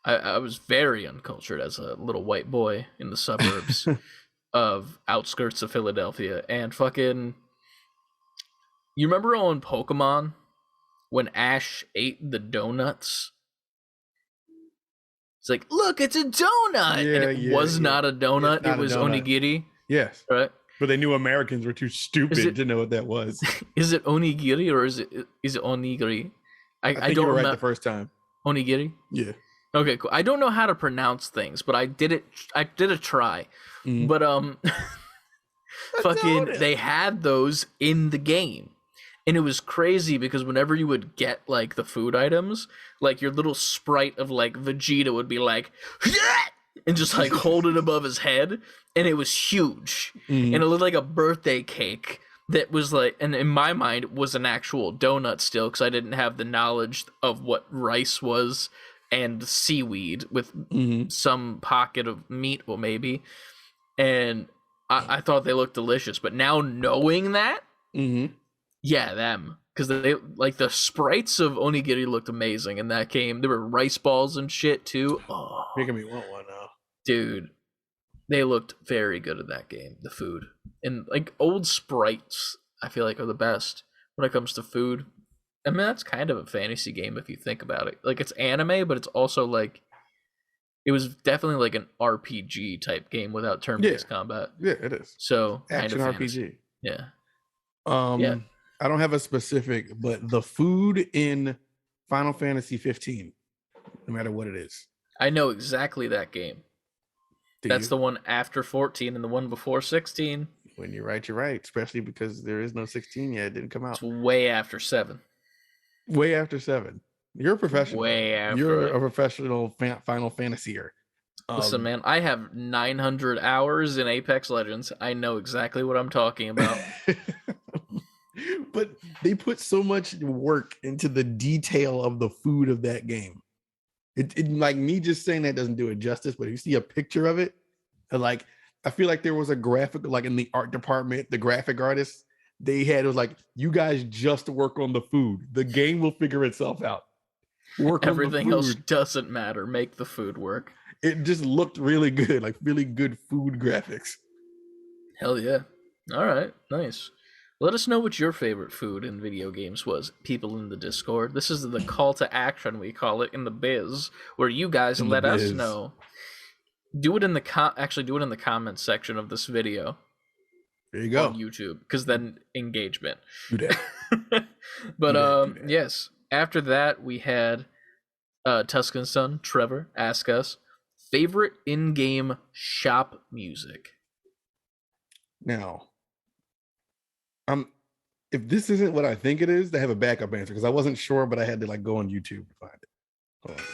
I was very uncultured as a little white boy in the suburbs of outskirts of Philadelphia. And fucking, you remember on Pokemon when Ash ate the donuts? It's like, look, it's a donut, and it was not a donut. It was onigiri. Yes, right. But they knew Americans were too stupid to know what that was. Is it onigiri or is it onigiri? I think you were right the first time. Onigiri? Yeah. Okay, cool. I don't know how to pronounce things, but I did a try. But fucking they had those in the game. And it was crazy because whenever you would get like the food items, like your little sprite of like Vegeta would be like, yeah! And just like hold it above his head, and it was huge, and it looked like a birthday cake that was like, and in my mind was an actual donut still, because I didn't have the knowledge of what rice was and seaweed with some pocket of meat, well maybe, and I thought they looked delicious, but now knowing that, yeah, them. Because they like the sprites of Onigiri looked amazing in that game. There were rice balls and shit too. Oh, making me want one now, dude. They looked very good in that game. The food and like old sprites, I feel like are the best when it comes to food. I mean, that's kind of a fantasy game if you think about it. Like it's anime, but it's also like it was definitely like an RPG type game without turn-based combat. Yeah, it is. So action kind of RPG. Yeah. Yeah. I don't have a specific, but the food in Final Fantasy 15, no matter what it is. I know exactly that game. That's the one after 14 and the one before 16. When you're right, you're right. Especially because there is no 16 yet. It didn't come out. It's way after 7. Way after 7. You're a professional. Way after. You're a professional Final Fantasyer. Listen, man, I have 900 hours in Apex Legends. I know exactly what I'm talking about. But they put so much work into the detail of the food of that game. It like me just saying that doesn't do it justice, but if you see a picture of it, like I feel like there was a graphic, like in the art department, the graphic artists, it was like, you guys just work on the food. The game will figure itself out. Everything else doesn't matter. Make the food work. It just looked really good, like really good food graphics. Hell yeah. All right, nice. Let us know what your favorite food in video games was, people in the Discord. This is the call to action, we call it, in the biz, where you guys let us know. Do it in the do it in the comments section of this video. There you go. On YouTube, because then engagement. Do that. But do that. yes, after that we had Tuscan's son, Trevor, ask us, favorite in-game shop music. Now, if this isn't what I think it is, they have a backup answer because I wasn't sure, but I had to like go on YouTube to find it.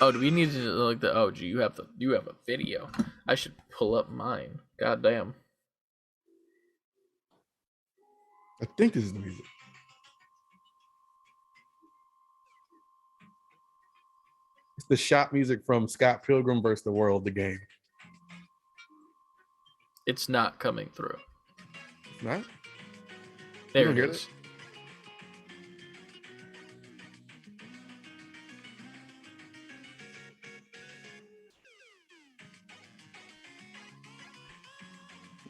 Oh, do we need to like the? Oh, gee, you have a video. I should pull up mine. God damn. I think this is the music. It's the shop music from Scott Pilgrim vs. the World, the game. It's not coming through. It's not? There it is.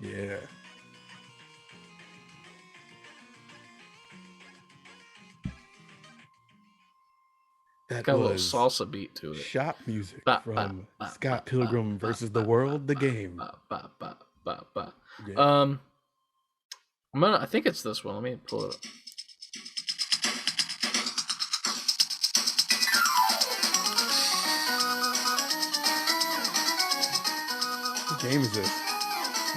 Yeah. That got a little salsa beat to it. Shop music from Scott Pilgrim vs. the World, the game. Yeah. I think it's this one. Let me pull it up. What game is this?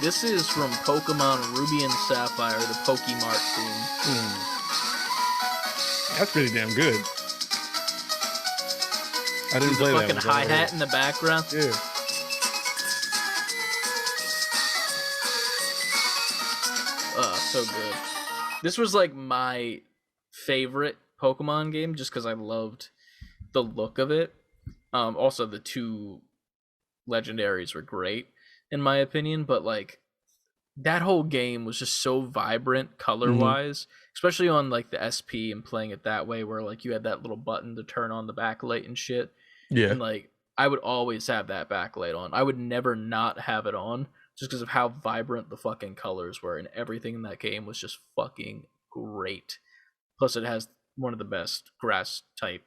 This is from Pokemon Ruby and Sapphire, the Pokemart theme. That's pretty damn good. I didn't play that. Fucking hi-hat in the background. Yeah. So good. This was like my favorite Pokemon game just because I loved the look of it. Also, the two legendaries were great in my opinion, but like that whole game was just so vibrant color-wise, especially on like the SP and playing it that way where like you had that little button to turn on the backlight and shit. Yeah. And like I would always have that backlight on. I would never not have it on just because of how vibrant the fucking colors were, and everything in that game was just fucking great. Plus it has one of the best grass type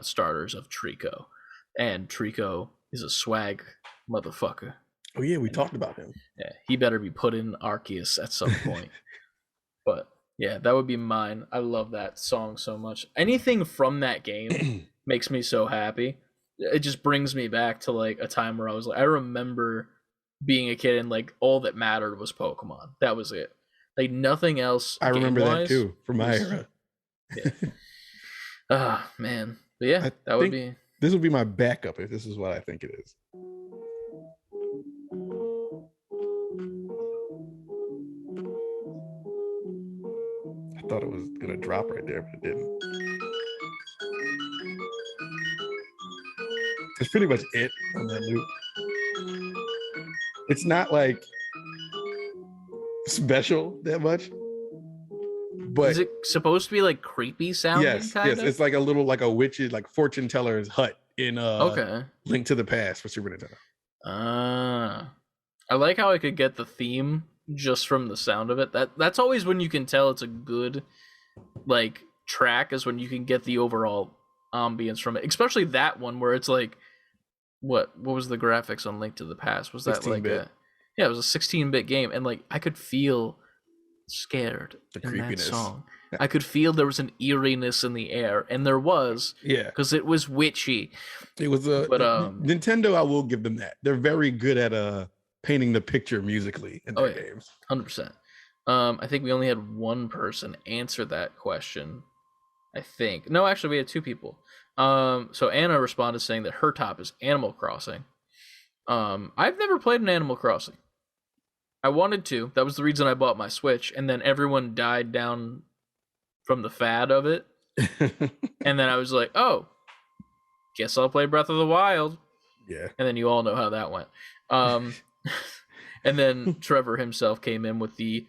starters of Trico. And Trico is a swag motherfucker. Oh yeah, we talked about him. Yeah, he better be put in Arceus at some point. But yeah, that would be mine. I love that song so much. Anything from that game makes me so happy. It just brings me back to like a time where I was like, I remember being a kid and like all that mattered was Pokemon. That was it. Like nothing else. I remember that too from my era. Yeah. Ah, man. But yeah, that would be. This would be my backup if this is what I think it is. I thought it was gonna drop right there, but it didn't. That's pretty much it on that loop. It's not like special that much. But is it supposed to be like creepy sounding? Yes, it's like a little like a witch's like fortune teller's hut in Link to the Past for Super Nintendo. I like how I could get the theme just from the sound of it. That's always when you can tell it's a good like track, is when you can get the overall ambience from it. Especially that one where it's like what was the graphics on Link to the Past? Was that like it was a 16-bit game, and like I could feel scared the in creepiness. That song. I could feel there was an eeriness in the air, and there was, because it was witchy. It was but Nintendo, I will give them that. They're very good at painting the picture musically in their games. 100%. I think we only had one person answer that question. I think no, actually we had two people. So Anna responded saying that her top is Animal Crossing. I've never played an Animal Crossing. I wanted to. That was the reason I bought my Switch, and then everyone died down from the fad of it. And then I was like, oh, guess I'll play Breath of the Wild. Yeah. And then you all know how that went. And then Trevor himself came in with the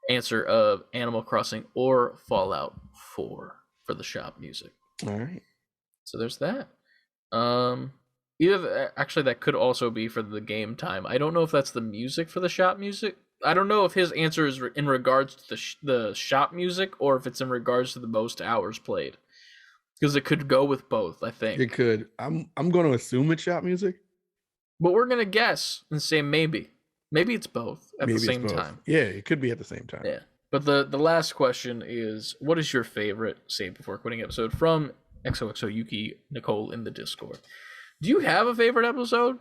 answer of Animal Crossing or Fallout 4 for the shop music. All right. So there's that. Actually, that could also be for the game time. I don't know if that's the music for the shop music. I don't know if his answer is in regards to the shop music or if it's in regards to the most hours played. Because it could go with both, I think. It could. I'm going to assume it's shop music. But we're going to guess and say maybe. Maybe it's both at the same time. Yeah, it could be at the same time. Yeah. But the last question is, what is your favorite Save Before Quitting episode from XOXO Yuki Nicole in the Discord? Do you have a favorite episode?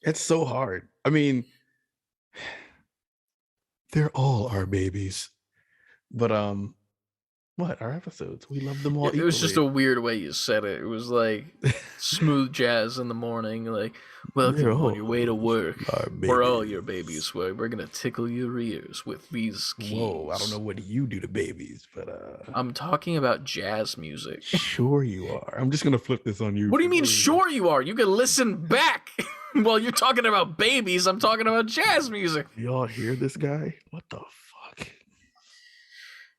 It's so hard. I mean, they're all our babies. But what? Our episodes. We love them all equally. It was just a weird way you said it. It was like smooth jazz in the morning, like, welcome on your way to work. We're all your babies. We're gonna tickle your ears with these keys. Whoa, I don't know what you do to babies, but I'm talking about jazz music. Sure you are. I'm just gonna flip this on you. What do you mean sure you are? You can listen back. While you're talking about babies, I'm talking about jazz music. Y'all hear this guy? What the fuck?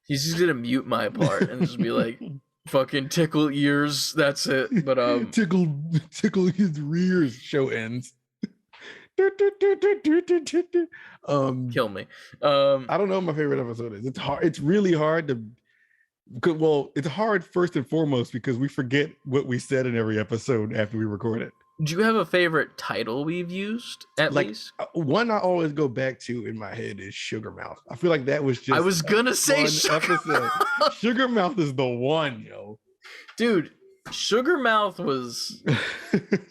He's just gonna mute my part and just be like, fucking tickle ears, that's it. But tickle his rears. Show ends. Kill me. I don't know what my favorite episode is. It's hard. It's really hard to. Well, it's hard first and foremost because we forget what we said in every episode after we record it. Do you have a favorite title we've used at least? One I always go back to in my head is Sugar Mouth. I feel like that was just. I was gonna say Sugar Mouth. Sugar Mouth is the one, yo. Dude, Sugar Mouth was.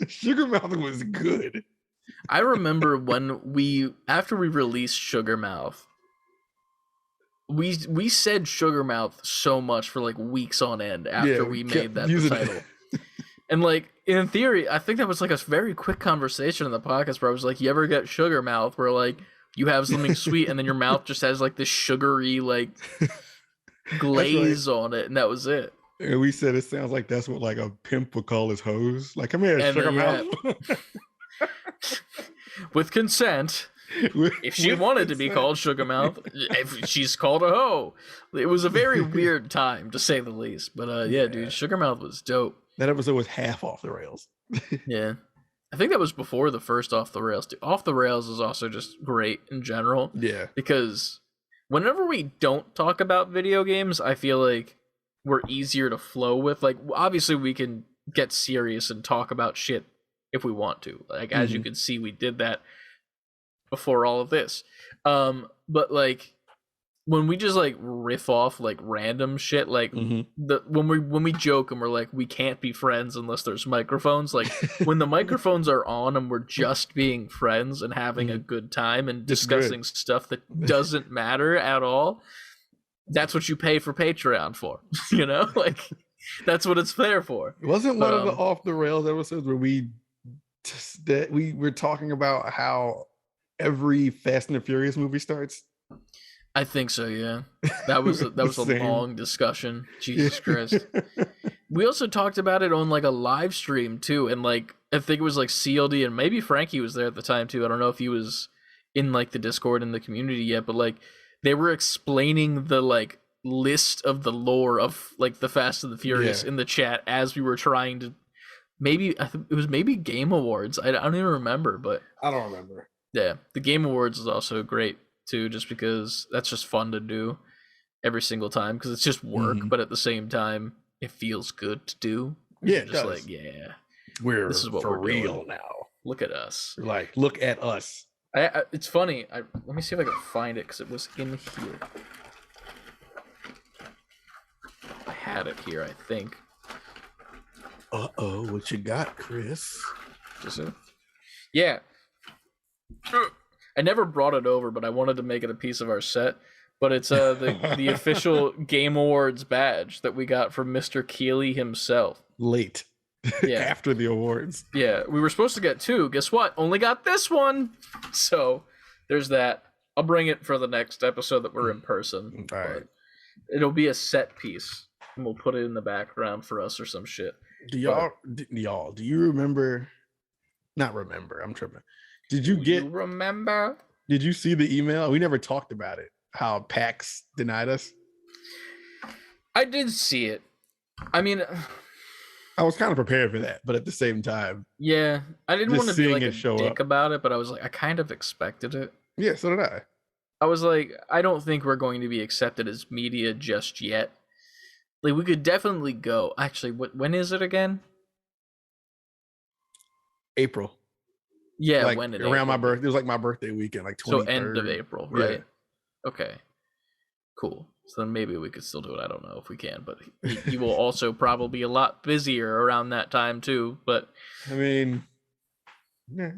Sugar Mouth was good. I remember after we released Sugar Mouth, we said Sugar Mouth so much for like weeks on end after we made that the title. And like in theory, I think that was like a very quick conversation in the podcast where I was like, you ever get Sugar Mouth where like you have something sweet and then your mouth just has like this sugary like glaze on it, and that was it. And we said it sounds like that's what like a pimp would call his hose. Like, come here, Sugar Mouth. With consent. If she wanted to be called Sugar Mouth, if she's called a hoe. It was a very weird time to say the least. But yeah, dude, Sugar Mouth was dope. That episode was half off the rails. Yeah. I think that was before the first Off the Rails. Off the Rails is also just great in general. Yeah. Because whenever we don't talk about video games, I feel like we're easier to flow with. Like, obviously we can get serious and talk about shit if we want to. Like, as you can see, we did that before all of this. But like, when we just like riff off like random shit, like when we joke and we're like, we can't be friends unless there's microphones, like when the microphones are on and we're just being friends and having a good time and discussing stuff that doesn't matter at all, that's what you pay for Patreon for. You know, like that's what it's there for. It wasn't one of the off the rails episodes where we were talking about how every Fast and the Furious movie starts? I think so, yeah. That was a long discussion. Jesus Christ. We also talked about it on like a live stream too, and like I think it was like CLD and maybe Frankie was there at the time too. I don't know if he was in like the Discord in the community yet, but like they were explaining the like list of the lore of like the Fast and the Furious in the chat as we were trying to it was maybe Game Awards. I don't even remember, but I don't remember. Yeah, the Game Awards is also great too, just because that's just fun to do every single time because it's just work, but at the same time it feels good to do. Yeah, just like this is what we're real doing now. Look at us. Like, look at us. It's funny. Let me see if I can find it because it was in here. I had it here, I think. What you got, Chris? Just yeah. I never brought it over, but I wanted to make it a piece of our set. But it's the official Game Awards badge that we got from Mr. Keeley himself. Late. Yeah. After the awards. Yeah, we were supposed to get 2. Guess what? Only got this one. So there's that. I'll bring it for the next episode that we're in person. All right. It'll be a set piece, and we'll put it in the background for us or some shit. Do you remember? Not remember. I'm tripping. Did you remember? Did you see the email? We never talked about it. How PAX denied us. I did see it. I mean, I was kind of prepared for that, but at the same time, yeah, I didn't want to be like a dick up about it, but I was like, I kind of expected it. Yeah, so did I. I was like, I don't think we're going to be accepted as media just yet. Like, we could definitely go. Actually, when is it again? April. Yeah, like when it around my birthday. It was like my birthday weekend, like 23rd. So end of April, right? Yeah. Okay, cool. So then maybe we could still do it. I don't know if we can, but he will also probably be a lot busier around that time too. But I mean, nah,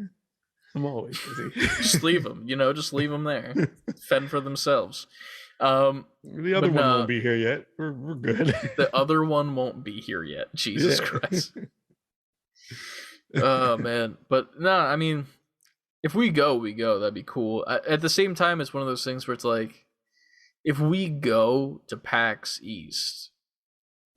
I'm always busy. Just leave them, just leave them there, fend for themselves. The other one won't be here yet. We're good. The other one won't be here yet. Jesus Christ. Oh man, but no, I mean, if we go, that'd be cool. At the same time, it's one of those things where it's like, if we go to PAX East,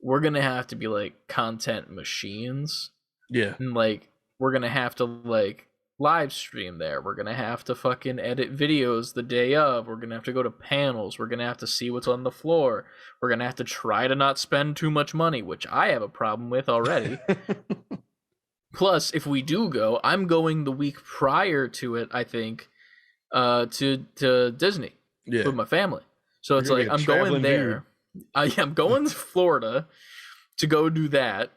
we're gonna have to be like content machines. Yeah, and like we're gonna have to like live stream there. We're gonna have to fucking edit videos the day of. We're gonna have to go to panels. We're gonna have to see what's on the floor. We're gonna have to try to not spend too much money, which I have a problem with already. Plus, if we do go, I'm going the week prior to it, I think, to Disney with my family. So it's like I'm going there. I'm going to Florida to go do that.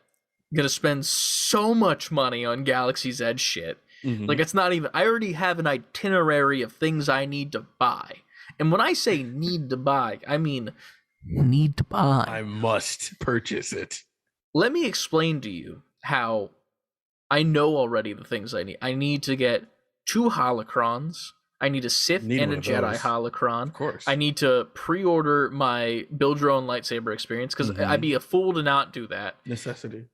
I'm gonna spend so much money on Galaxy's Edge shit. Like, it's not even. I already have an itinerary of things I need to buy, and when I say need to buy, I mean need to buy. I must purchase it. Let me explain to you how. I know already the things I need. I need to get 2 holocrons. I need a Sith and a Jedi holocron. Of course. I need to pre-order my build your own lightsaber experience because I'd be a fool to not do that. Necessity.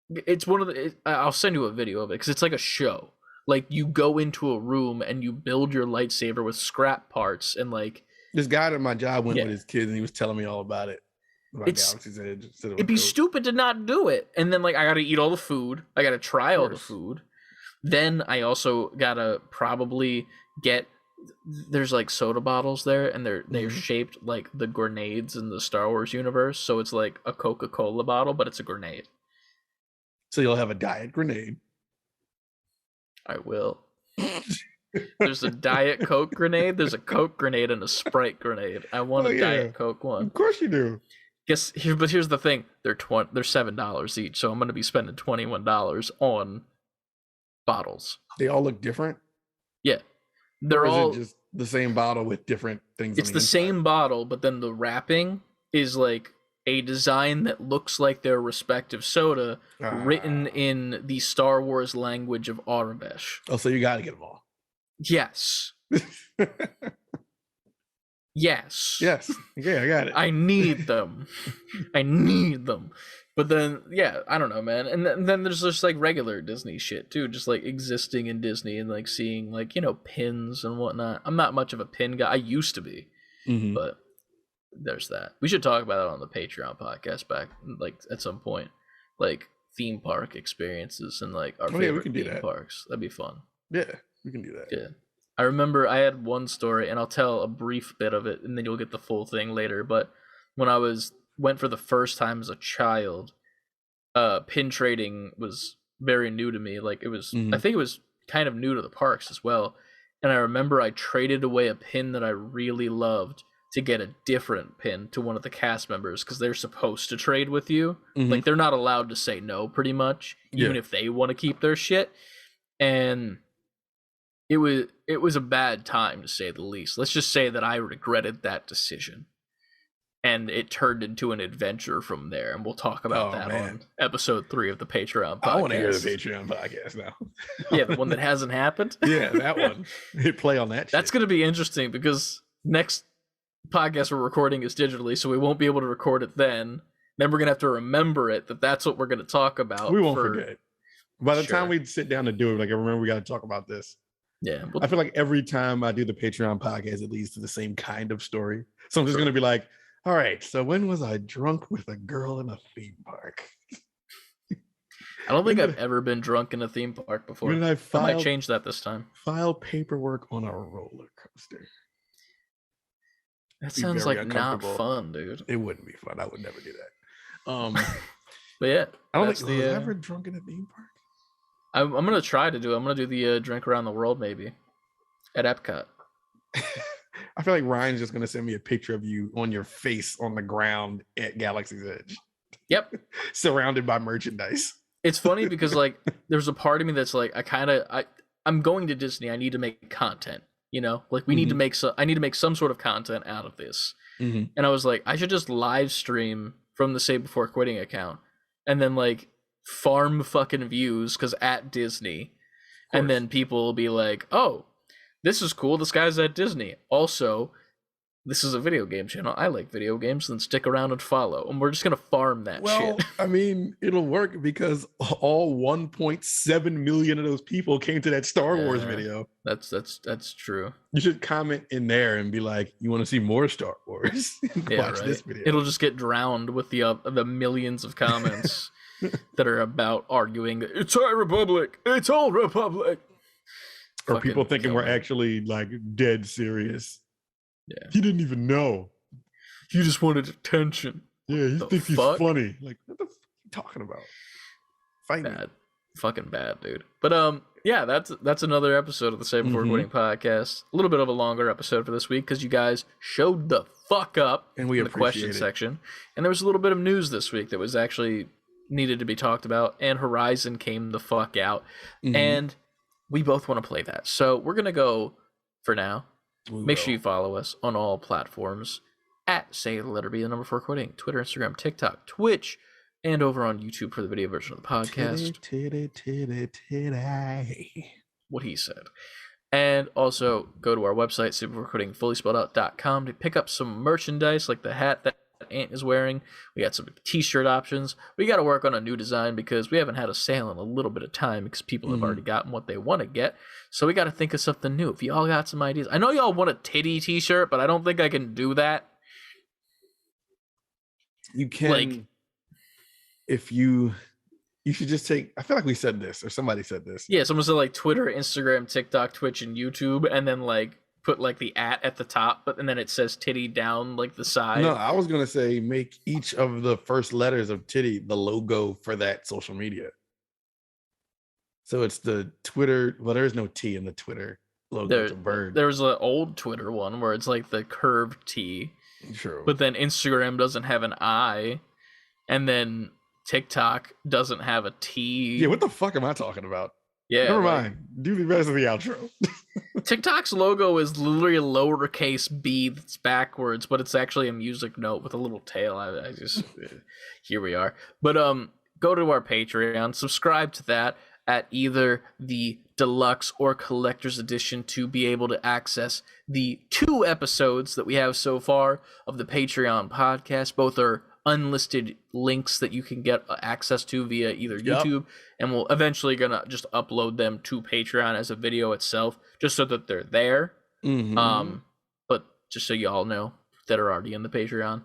It's one of the. I'll send you a video of it because it's like a show. Like, you go into a room and you build your lightsaber with scrap parts and like. This guy at my job went with his kids and he was telling me all about it. It'd be stupid to not do it. And then like I gotta eat all the food. I gotta try all the food. Then I also gotta probably get. There's like soda bottles there, and they're shaped like the grenades in the Star Wars universe. So it's like a Coca-Cola bottle, but it's a grenade. So you'll have a diet grenade. I will. There's a Diet Coke grenade. There's a Coke grenade and a Sprite grenade. I want a Diet Coke one. Of course you do. But here's the thing: they're $7 each, so I'm gonna be spending $21 on bottles. They all look different. Yeah, they're all. the same bottle with different things. It's the same bottle, but then the wrapping is like a design that looks like their respective soda, written in the Star Wars language of Aurebesh. Oh, so you got to get them all. Yes. Yes. Yes. Okay, I got it. I need them. I need them. But then, yeah, I don't know, man. And then there's just like regular Disney shit too, just like existing in Disney and like seeing like, you know, pins and whatnot. I'm not much of a pin guy. I used to be, but there's that. We should talk about it on the Patreon podcast back like at some point, like theme park experiences and like our favorite theme parks. That'd be fun. Yeah, we can do that. Yeah. I remember I had one story, and I'll tell a brief bit of it, and then you'll get the full thing later. But when I went for the first time as a child, pin trading was very new to me. Like it was, I think it was kind of new to the parks as well. And I remember I traded away a pin that I really loved to get a different pin to one of the cast members because they're supposed to trade with you. Like they're not allowed to say no, pretty much, even if they want to keep their shit. And it was a bad time, to say the least. Let's just say that I regretted that decision. And it turned into an adventure from there. And we'll talk about that on episode 3 of the Patreon podcast. I want to hear the Patreon podcast now. Yeah, the one that hasn't happened? Yeah, that one. Hit play on that shit. That's going to be interesting because next podcast we're recording is digitally, so we won't be able to record it then. Then we're going to have to remember it, that's what we're going to talk about. We won't forget. By the time we sit down to do it, like I remember we got to talk about this. Yeah. I feel like every time I do the Patreon podcast, it leads to the same kind of story. So I'm just going to be like, all right, so when was I drunk with a girl in a theme park? I don't think I've ever been drunk in a theme park before. When I might change that this time. File paperwork on a roller coaster. That sounds like not fun, dude. It wouldn't be fun. I would never do that. But yeah, I don't think I was ever drunk in a theme park. I'm gonna try to do it. I'm gonna do the drink around the world maybe at Epcot. I feel like Ryan's just gonna send me a picture of you on your face on the ground at Galaxy's Edge. Yep. Surrounded by merchandise. It's funny because like there's a part of me that's like I'm going to Disney. I need to make content. You know, like we need to make I need to make some sort of content out of this. And I was like, I should just live stream from the Save Before Quitting account and then like farm fucking views because at Disney, and then people will be like, oh, this is cool, this guy's at Disney, also this is a video game channel, I like video games, then stick around and follow, and we're just gonna farm that shit. I mean, it'll work because all 1.7 million of those people came to that Star Wars video. That's true. You should comment in there and be like, you want to see more Star Wars? Watch this video. It'll just get drowned with the millions of comments that are about arguing it's High Republic, it's Old Republic, or fucking people thinking we're actually like dead serious. Yeah, he didn't even know. He just wanted attention. Yeah, he thinks he's funny. Like, what the fuck are you talking about? Fight bad, me. Fucking bad, dude. But yeah, that's another episode of the Save Before Quitting podcast. A little bit of a longer episode for this week because you guys showed the fuck up and we in the question section, and there was a little bit of news this week that was actually needed to be talked about, and Horizon came the fuck out, and we both want to play that. So we're gonna go for now. Make sure you follow us on all platforms at Say the Letter B, the number 4 Quitting, Twitter, Instagram, TikTok, Twitch, and over on YouTube for the video version of the podcast. What he said. And also go to our website, savebeforequitting.com, to pick up some merchandise like the hat that Ant is wearing. We got some t-shirt options. We got to work on a new design because we haven't had a sale in a little bit of time because people have already gotten what they want to get. So we got to think of something new. If y'all got some ideas, I know y'all want a titty t-shirt, but I don't think I can do that. You can, like, if you should just take, I feel like we said this or somebody said this. Yeah, someone said like Twitter, Instagram, TikTok, Twitch, and YouTube, and then like put like the at the top, and then it says titty down like the side. No, I was gonna say make each of the first letters of titty the logo for that social media. So it's the Twitter. Well, there's no T in the Twitter logo. It's a bird. There's an old Twitter one where it's like the curved T. True. But then Instagram doesn't have an I, and then TikTok doesn't have a T. Yeah, what the fuck am I talking about? Yeah. Never mind. Do the rest of the outro. TikTok's logo is literally a lowercase b that's backwards, but it's actually a music note with a little tail. I just here we are. But go to our Patreon, subscribe to that at either the deluxe or collector's edition to be able to access the 2 episodes that we have so far of the Patreon podcast. Both are unlisted links that you can get access to via either YouTube, and we'll eventually gonna just upload them to Patreon as a video itself, just so that they're there. But just so you all know that are already in the Patreon.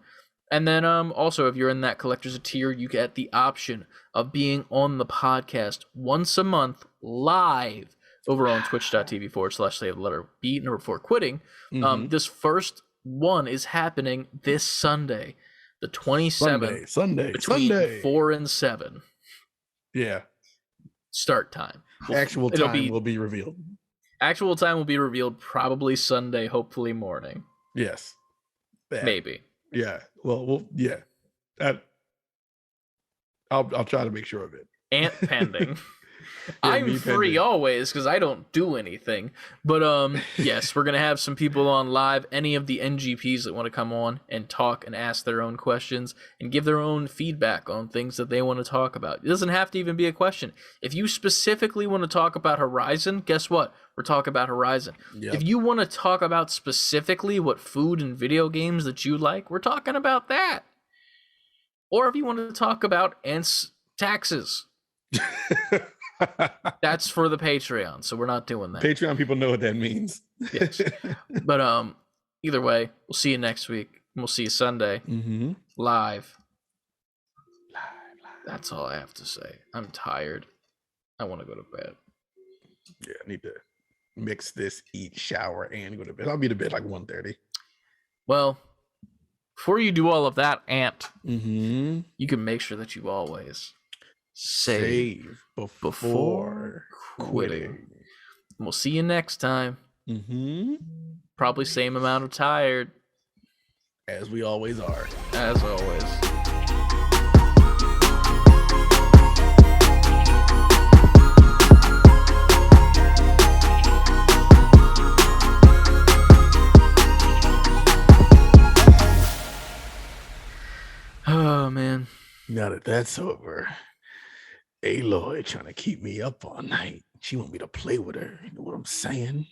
And then also, if you're in that collector's tier, you get the option of being on the podcast once a month live over on twitch.tv/savebeforequitting. This first one is happening this Sunday, the 27th, Sunday, 4 and 7. Yeah. Start time. Actual time will be revealed. Actual time will be revealed probably Sunday, hopefully morning. Yes. Maybe. Yeah. Well, yeah. I'll try to make sure of it. And pending. I'm free always because I don't do anything. But yes, we're gonna have some people on live. Any of the NGPs that want to come on and talk and ask their own questions and give their own feedback on things that they want to talk about. It doesn't have to even be a question. If you specifically want to talk about Horizon, guess what? We're talking about Horizon. Yep. If you want to talk about specifically what food and video games that you like, we're talking about that. Or if you want to talk about taxes. That's for the Patreon, so we're not doing that. Patreon people know what that means. Yes. But either way, we'll see you next week. We'll see you Sunday. Live. That's all I have to say. I'm tired. I want to go to bed. Yeah, I need to mix this, eat, shower, and go to bed. I'll be to bed like 1:30. Well, before you do all of that, Ant, you can make sure that you always save before quitting. We'll see you next time. Probably same amount of tired. As we always are. As always. Oh, man. Now that that's over, Aloy trying to keep me up all night. She want me to play with her. You know what I'm saying?